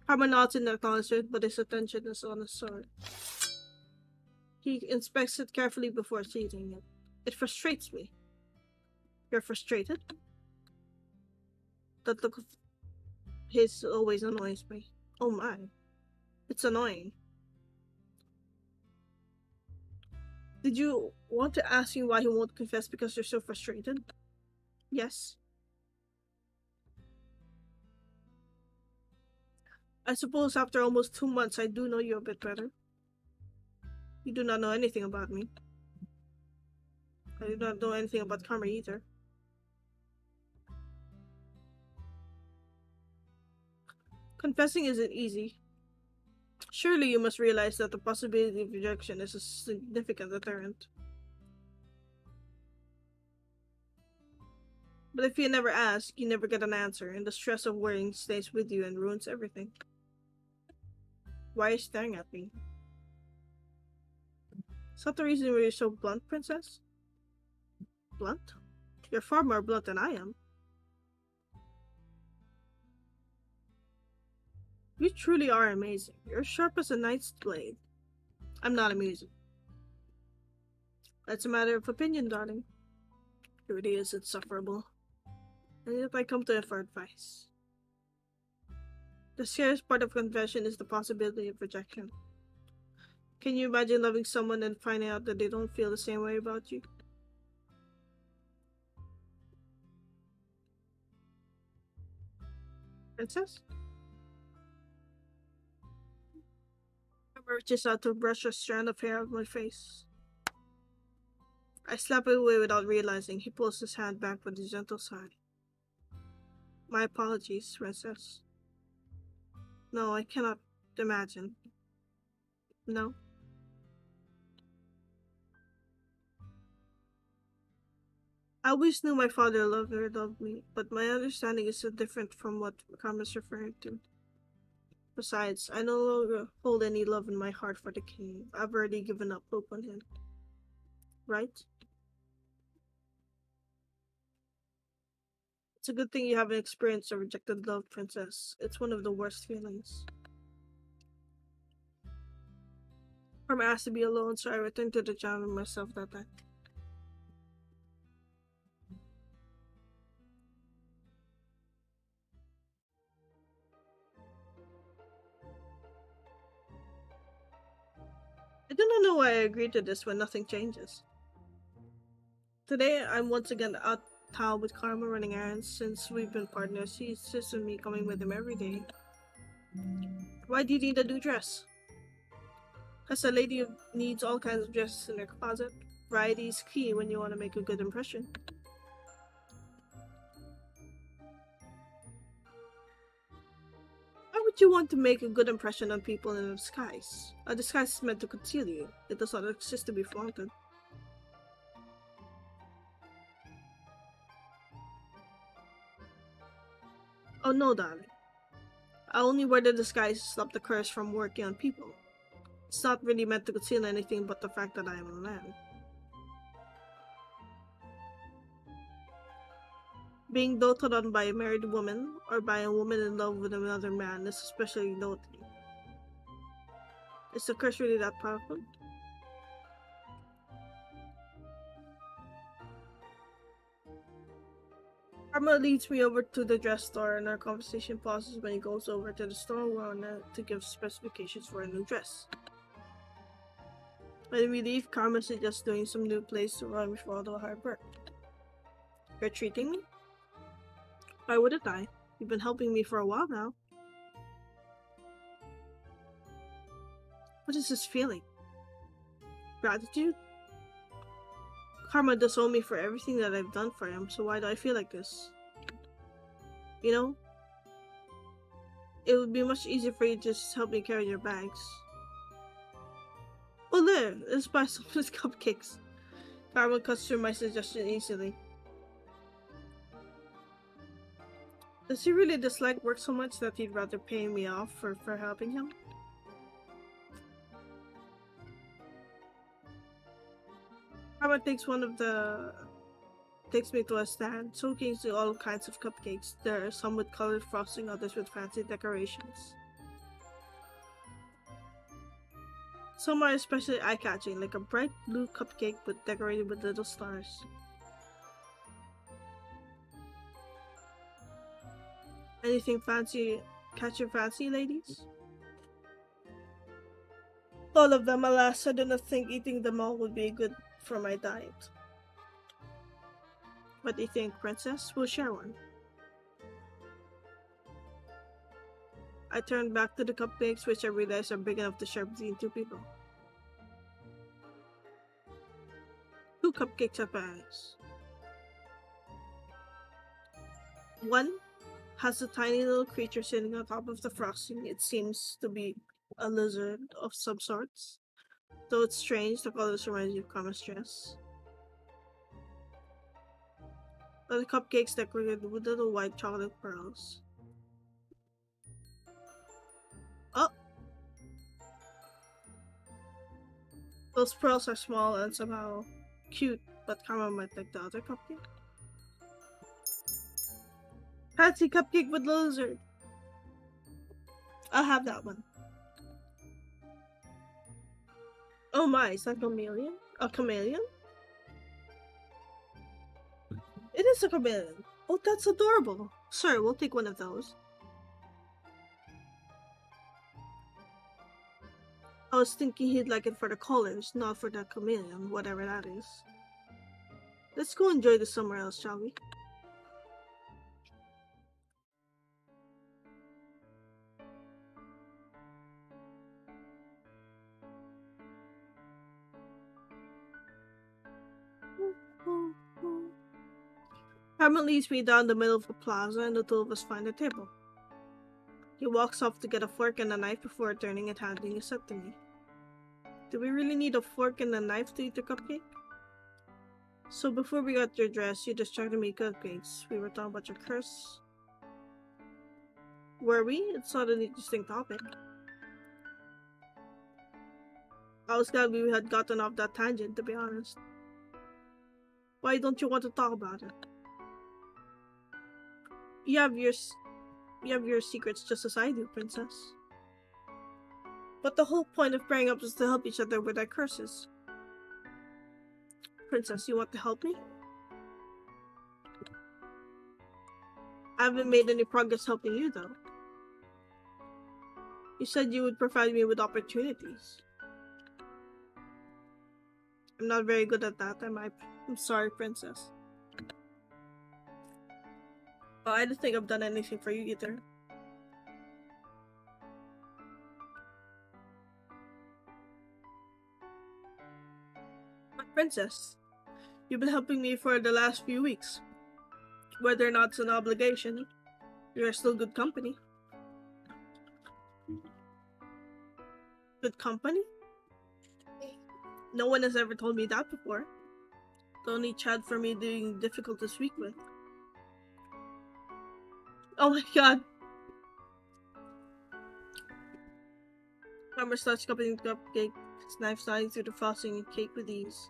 Karma nods in acknowledgement, but his attention is on his sword. He inspects it carefully before seizing it. It frustrates me. You're frustrated? That look of his always annoys me. Oh my. It's annoying. Did you want to ask me why he won't confess because you're so frustrated? Yes. I suppose after almost 2 months I do know you a bit better. You do not know anything about me. I do not know anything about Karma either. Confessing isn't easy. Surely you must realize that the possibility of rejection is a significant deterrent. But if you never ask, you never get an answer, and the stress of worrying stays with you and ruins everything. Why are you staring at me? Is that the reason why you're so blunt, princess? Blunt? You're far more blunt than I am. You truly are amazing. You're sharp as a knight's blade. I'm not amusing. That's a matter of opinion, darling. It really is insufferable. And yet I come to it for advice. The scariest part of confession is the possibility of rejection. Can you imagine loving someone and finding out that they don't feel the same way about you? Princess? Karma reaches out to brush a strand of hair off my face. I slap it away without realizing. He pulls his hand back with a gentle sigh. My apologies, princess. No, I cannot imagine. No. I always knew my father loved me, but my understanding is so different from what Karma's referring to. Besides, I no longer hold any love in my heart for the king. I've already given up hope on him. Right? It's a good thing you haven't experienced a rejected love, princess. It's one of the worst feelings. Karma asked to be alone, so I returned to the jam myself that night. I do not know why I agreed to this when nothing changes. Today, I'm once again out town with Karma running errands. Since we've been partners, he insists on me coming with him every day. Why do you need a new dress? Because a lady needs all kinds of dresses in her closet. Variety is key when you want to make a good impression. Why would you want to make a good impression on people in a disguise? A disguise is meant to conceal you. It does not exist to be flaunted. Oh no, darling. I only wear the disguise to stop the curse from working on people. It's not really meant to conceal anything but the fact that I am a man. Being doted on by a married woman or by a woman in love with another man is especially noted. Is the curse really that powerful? Karma leads me over to the dress store and our conversation pauses when he goes over to the store owner to give specifications for a new dress. When we leave, Karma suggests doing some new plays to run before all the hard work. You're treating me? Why wouldn't I? You've been helping me for a while now. What is this feeling? Gratitude? Karma does owe me for everything that I've done for him, so why do I feel like this? You know, it would be much easier for you to just help me carry your bags. Oh, there! Let's buy some of these cupcakes. Karma cuts through my suggestion easily. Does he really dislike work so much that he'd rather pay me off for helping him? Karma takes me to a stand, showcasing all kinds of cupcakes. There are some with colored frosting, others with fancy decorations. Some are especially eye-catching, like a bright blue cupcake decorated with little stars. Anything fancy catch your fancy, ladies? All of them, alas. I do not think eating them all would be good for my diet. What do you think, Princess? We'll share one. I turned back to the cupcakes, which I realized are big enough to share between two people. 2 cupcakes at bags. One has a tiny little creature sitting on top of the frosting. It seems to be a lizard of some sorts. Though it's strange, the colors remind you of Karma's dress. The cupcakes decorated with little white chocolate pearls. Oh! Those pearls are small and somehow cute, but Karma might like the other cupcake. Fancy cupcake with lizard! I'll have that one. Oh my, is that a chameleon? A chameleon? It is a chameleon. Oh, that's adorable. Sir, we'll take one of those. I was thinking he'd like it for the colors, not for the chameleon, whatever that is. Let's go enjoy this somewhere else, shall we? Carmen leads me down the middle of the plaza and the two of us find a table. He walks off to get a fork and a knife before turning and handing a set to me. Do we really need a fork and a knife to eat the cupcake? So before we got your dress, you just tried to make cupcakes. We were talking about your curse. Were we? It's not an interesting topic. I was glad we had gotten off that tangent, to be honest. Why don't you want to talk about it? You have your secrets just as I do, Princess. But the whole point of pairing up is to help each other with our curses. Princess, you want to help me? I haven't made any progress helping you, though. You said you would provide me with opportunities. I'm not very good at that, am I? I'm sorry, Princess. Well, I don't think I've done anything for you either. But Princess, you've been helping me for the last few weeks. Whether or not it's an obligation, you're still good company. Good company? No one has ever told me that before. The only Chad for me being difficult to speak with. Oh my god. Farmer starts cutting the cupcake, his knife sliding through the frosting and cake with ease.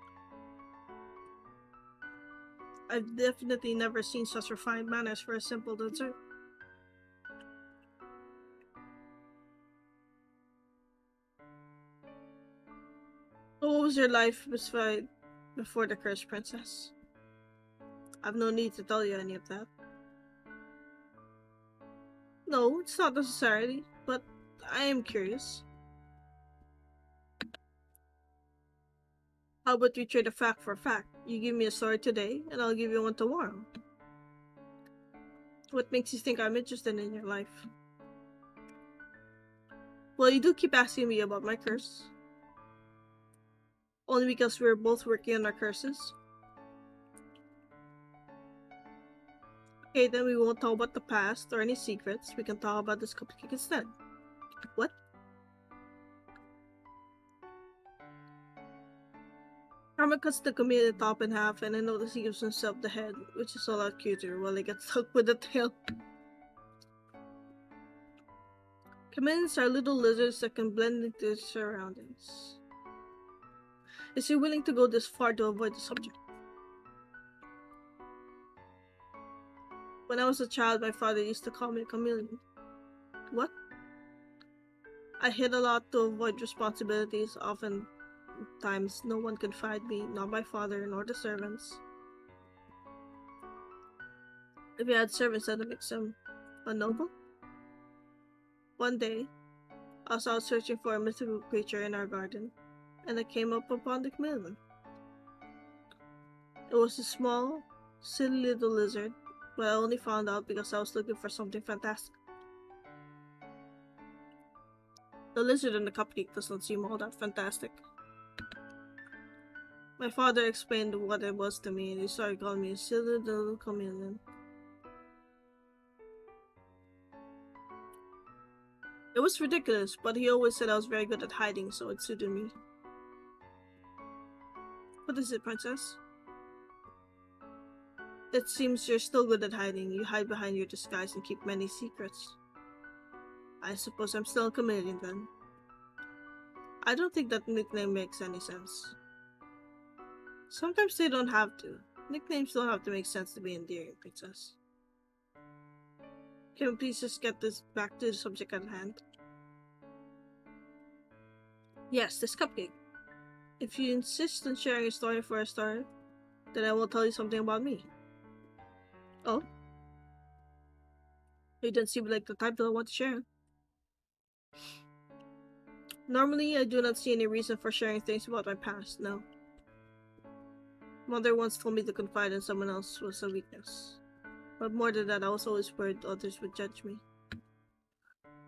I've definitely never seen such refined manners for a simple dessert. So what was your life before the Cursed Princess? I've no need to tell you any of that. No, it's not necessarily, but I am curious. How about we trade a fact for a fact? You give me a story today, and I'll give you one tomorrow. What makes you think I'm interested in your life? Well, you do keep asking me about my curse. Only because we're both working on our curses. Okay, then we won't talk about the past or any secrets. We can talk about this cupcake instead. What? Karma cuts the chameleon top in half, and I notice he gives himself the head, which is a lot cuter, while he gets stuck with the tail. Chameleons are little lizards that can blend into their surroundings. Is he willing to go this far to avoid the subject? When I was a child, my father used to call me a chameleon. What? I hid a lot to avoid responsibilities. Oftentimes, no one could find me, not my father nor the servants. If he had servants, that makes him a noble. One day, I was out searching for a mythical creature in our garden, and I came up upon the chameleon. It was a small, silly little lizard, but I only found out because I was looking for something fantastic. The lizard in the cupcake does not seem all that fantastic. My father explained what it was to me, and he started calling me a silly little chameleon. It was ridiculous, but he always said I was very good at hiding, so it suited me. What is it, princess? It seems you're still good at hiding. You hide behind your disguise and keep many secrets. I suppose I'm still a chameleon then. I don't think that nickname makes any sense. Sometimes they don't have to. Nicknames don't have to make sense to be endearing, princess. Can we please just get this back to the subject at hand? Yes, this cupcake. If you insist on sharing a story for a start, then I will tell you something about me. Oh? You don't seem like the type that I want to share. Normally, I do not see any reason for sharing things about my past, no. Mother once told me to confide in someone else was a weakness. But more than that, I was always worried others would judge me.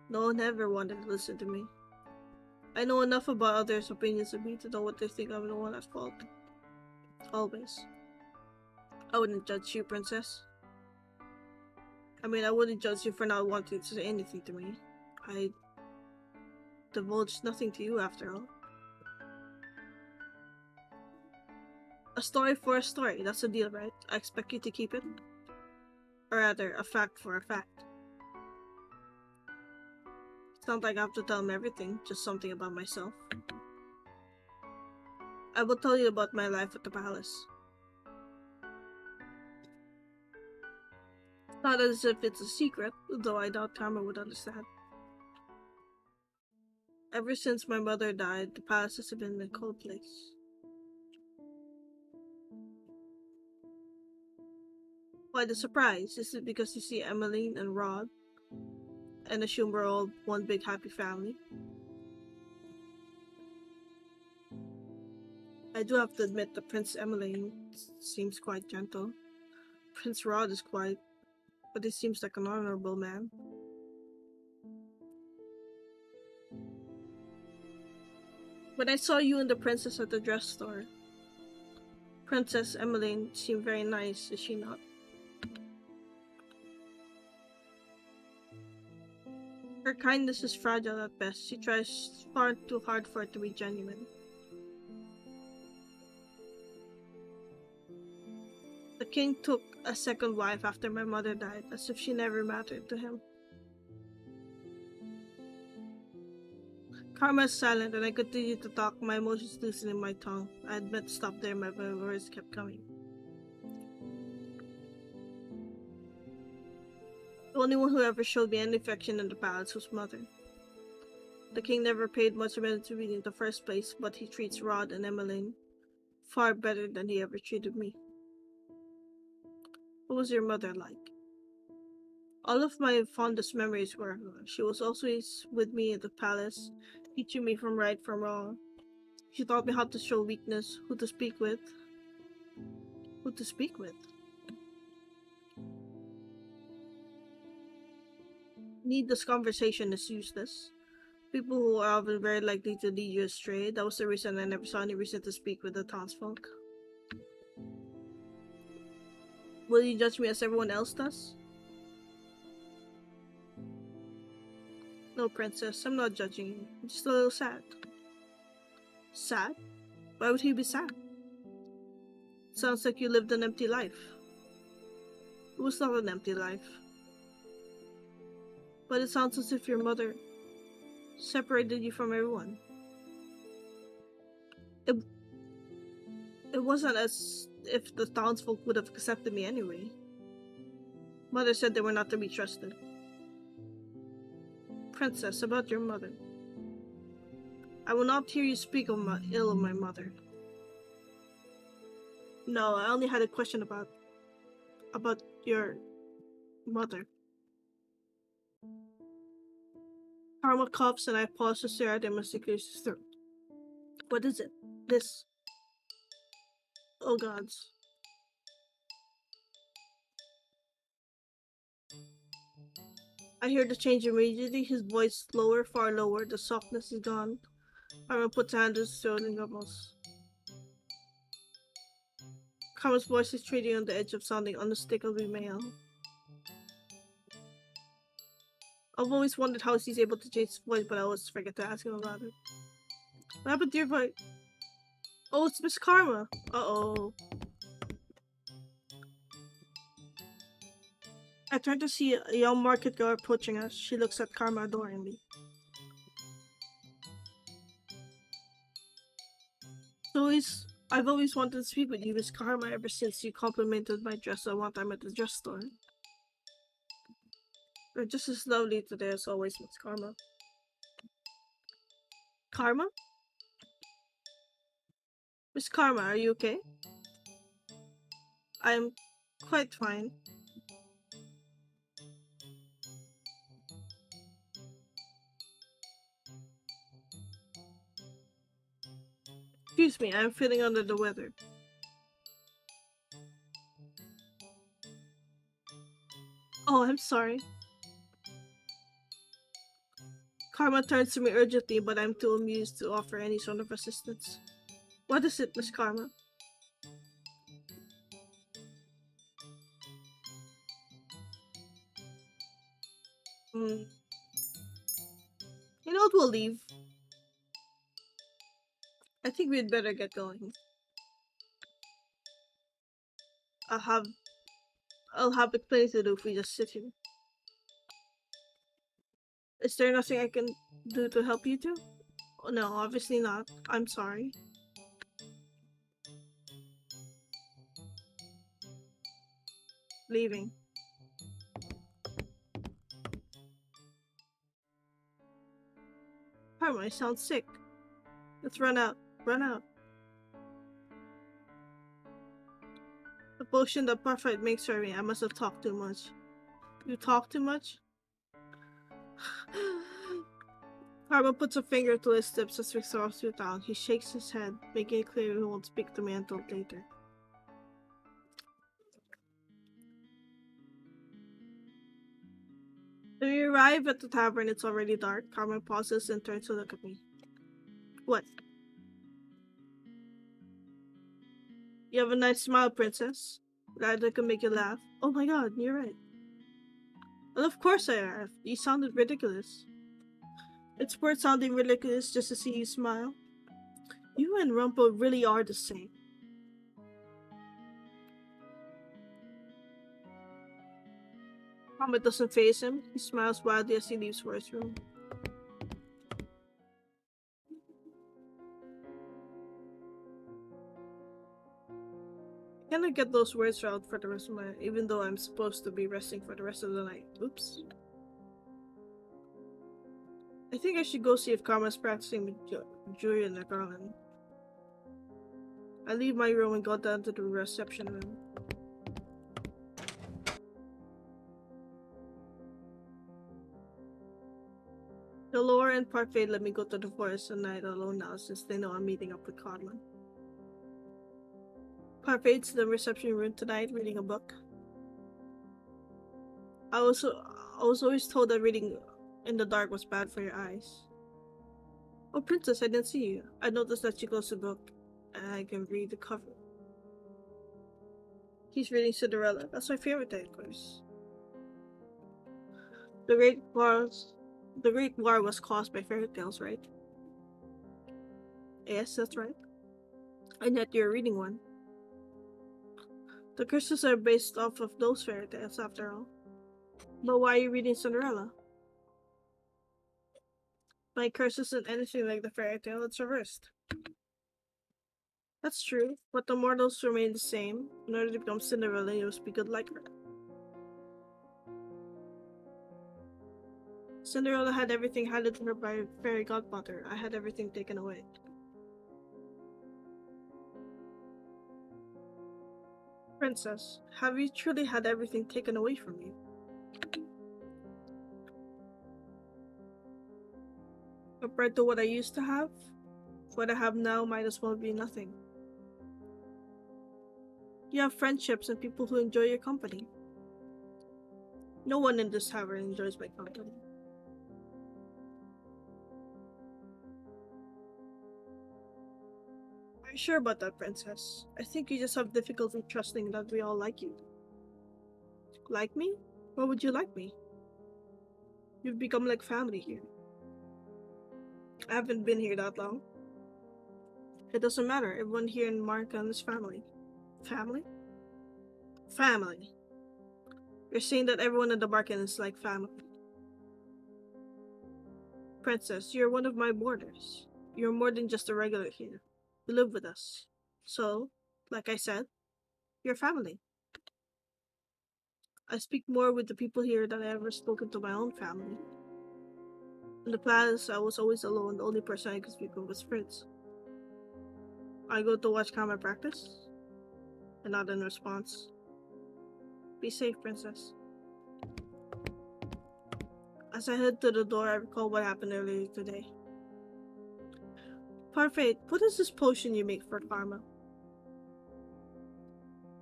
No one ever wanted to listen to me. I know enough about others' opinions of me to know what they think I'm the one at fault. Always. I wouldn't judge you, princess. I wouldn't judge you for not wanting to say anything to me. I divulged nothing to you after all. A story for a story, that's the deal, right? I expect you to keep it. Or rather, a fact for a fact. It's not like I have to tell him everything, just something about myself. I will tell you about my life at the palace. Not as if it's a secret, though I doubt Karma would understand. Ever since my mother died, the palace has been a cold place. Why the surprise? Is it because you see Emmeline and Rod and assume we're all one big happy family? I do have to admit that Prince Emmeline seems quite gentle. Prince Rod is quiet, but he seems like an honorable man. When I saw you and the princess at the dress store, Princess Emmeline seemed very nice, is she not? Her kindness is fragile at best. She tries far too hard for it to be genuine. The king took a second wife after my mother died, as if she never mattered to him. Karma is silent, and I continued to talk, my emotions loosening my tongue. I had meant to stop there, but my words kept coming. The only one who ever showed me any affection in the palace was Mother. The king never paid much attention to me in the first place, but he treats Rod and Emmeline far better than he ever treated me. What was your mother like? All of my fondest memories were her. She was always with me in the palace, teaching me from right from wrong. She taught me how to show weakness, who to speak with. Who to speak with? Needless conversation is useless. People who are often very likely to lead you astray. That was the reason I never saw any reason to speak with the townsfolk. Will you judge me as everyone else does? No, princess, I'm not judging you. I'm just a little sad. Sad? Why would he be sad? Sounds like you lived an empty life. It was not an empty life. But it sounds as if your mother separated you from everyone. It wasn't as if the townsfolk would have accepted me anyway. Mother said they were not to be trusted. Princess, about your mother. I will not hear you speak ill of my mother. No, I only had a question about your mother. Karma coughs and I pause to stare at him as he clears his throat. What is it? This. Oh gods. I hear the change immediately, his voice lower, far lower, the softness is gone. Karma puts a hand to his throat and grumbles. Karma's voice is trading on the edge of sounding unmistakably male. I've always wondered how he's able to change his voice, but I always forget to ask him about it. What happened to your voice? Oh, it's Miss Karma. Uh-oh. I turn to see a young market girl approaching us. She looks at Karma adoringly. I've always wanted to speak with you, Miss Karma, ever since you complimented my dress one time at the dress store. You're just as lovely today as always, Miss Karma. Karma? Miss Karma, are you okay? I'm quite fine. Excuse me, I'm feeling under the weather. Oh, I'm sorry. Karma turns to me urgently, but I'm too amused to offer any sort of assistance. What is it, Miss Karma? You know what, we'll leave. I think we'd better get going. I'll have plenty to do if we just sit here. Is there nothing I can do to help you two? Oh, no, obviously not. I'm sorry. Leaving. Karma, I sound sick. Let's run out. Run out. The potion that Parfait makes for me. I must have talked too much. You talk too much? Karma puts a finger to his lips as we throw through town. He shakes his head, making it clear he won't speak to me until later. When we arrive at the tavern, it's already dark. Karma pauses and turns to look at me. What? You have a nice smile, princess. Glad I can make you laugh. Oh my god, you're right. Well, of course I have. You sounded ridiculous. It's worth sounding ridiculous just to see you smile. You and Rumpo really are the same. Karma doesn't face him. He smiles wildly as he leaves for his room. Can I get those words out for the rest of my... Even though I'm supposed to be resting for the rest of the night. Oops. I think I should go see if Karma's practicing with Julia and the Garland. I leave my room and go down to the reception room. Delore and Parfait let me go to the forest at night alone now since they know I'm meeting up with Carmen. Parfait's in the reception room tonight reading a book. I was always told that reading in the dark was bad for your eyes. Oh, Princess, I didn't see you. I noticed that you closed the book and I can read the cover. He's reading Cinderella. That's my favorite, of course. The Great War was caused by fairy tales, right? Yes, that's right. And yet you're reading one. The curses are based off of those fairy tales, after all. But why are you reading Cinderella? My curse isn't anything like the fairy tale, it's reversed. That's true, but the mortals remain the same. In order to become Cinderella, you must be good like her. Cinderella had everything handed to her by her fairy godmother. I had everything taken away. Princess, have you truly had everything taken away from you? Compared to what I used to have, what I have now might as well be nothing. You have friendships and people who enjoy your company. No one in this tavern enjoys my company. Are you sure about that, Princess? I think you just have difficulty trusting that we all like you. Like me? Why would you like me? You've become like family here. I haven't been here that long. It doesn't matter. Everyone here in Markan is family. Family? Family. You're saying that everyone in the Markan is like family. Princess, you're one of my boarders. You're more than just a regular here. You live with us. So, like I said, you're family. I speak more with the people here than I ever spoken to my own family. In the past, I was always alone. The only person I could speak with was Fritz. I go to watch Kama practice, and not in response. Be safe, Princess. As I head to the door, I recall what happened earlier today. Parfait, what is this potion you make for Karma?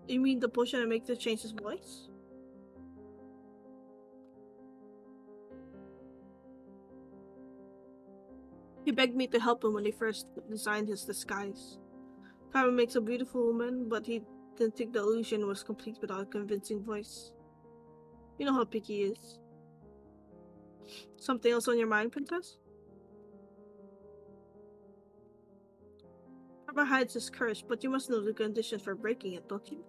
You mean the potion I make to change his voice? He begged me to help him when he first designed his disguise. Karma makes a beautiful woman, but he didn't think the illusion was complete without a convincing voice. You know how picky he is. Something else on your mind, Princess? Karma hides his curse, but you must know the conditions for breaking it, don't you?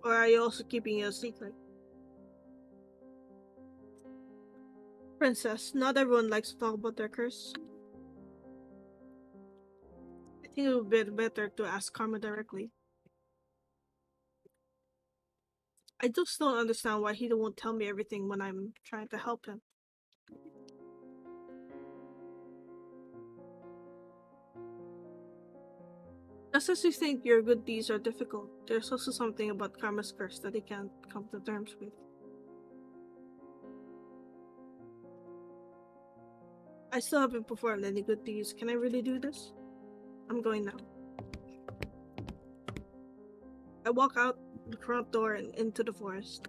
Or are you also keeping it a secret? Princess, not everyone likes to talk about their curse. I think it would be better to ask Karma directly. I just don't understand why he won't tell me everything when I'm trying to help him. Just as you think your good deeds are difficult, there's also something about Karma's curse that he can't come to terms with. I still haven't performed any good deeds. Can I really do this? I'm going now. I walk out the front door and into the forest.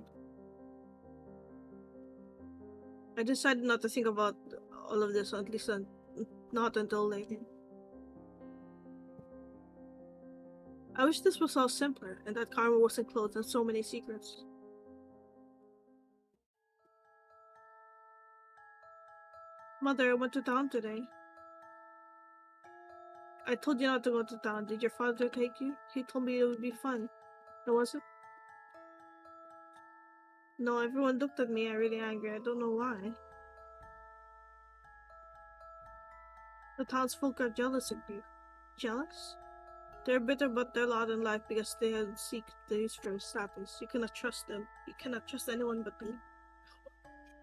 I decided not to think about all of this, at least not until later. I wish this was all simpler, and that Karma wasn't clothed in so many secrets. Mother, I went to town today. I told you not to go to town. Did your father take you? He told me it would be fun. No, was it? No, everyone looked at me. I'm really angry. I don't know why. The townsfolk are jealous of you. Jealous? They're bitter, but they're loud in life because they had seek days for status. You cannot trust them. You cannot trust anyone but me.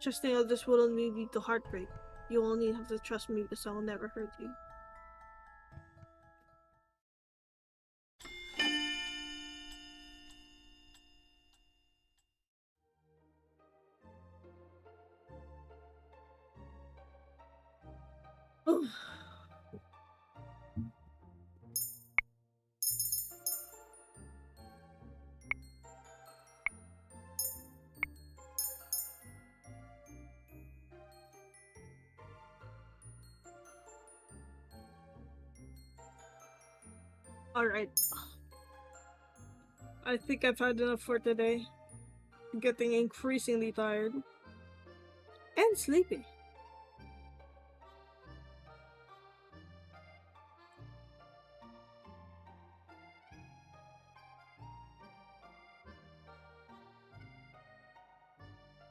Trusting others will only lead to heartbreak. You only have to trust me because I will never hurt you. Alright. I think I've had enough for today. I'm getting increasingly tired. And sleepy.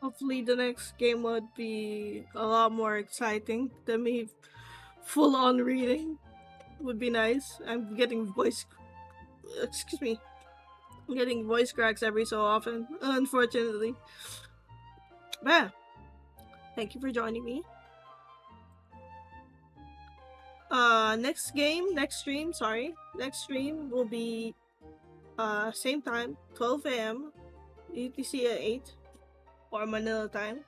Hopefully the next game would be a lot more exciting than me full on reading. Would be nice. I'm getting excuse me. I'm getting voice cracks every so often, unfortunately. But yeah, thank you for joining me. Next stream will be same time, 12 a.m. UTC at 8 or Manila time.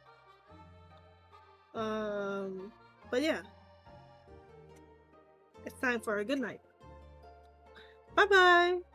But yeah, it's time for a good night. Bye bye.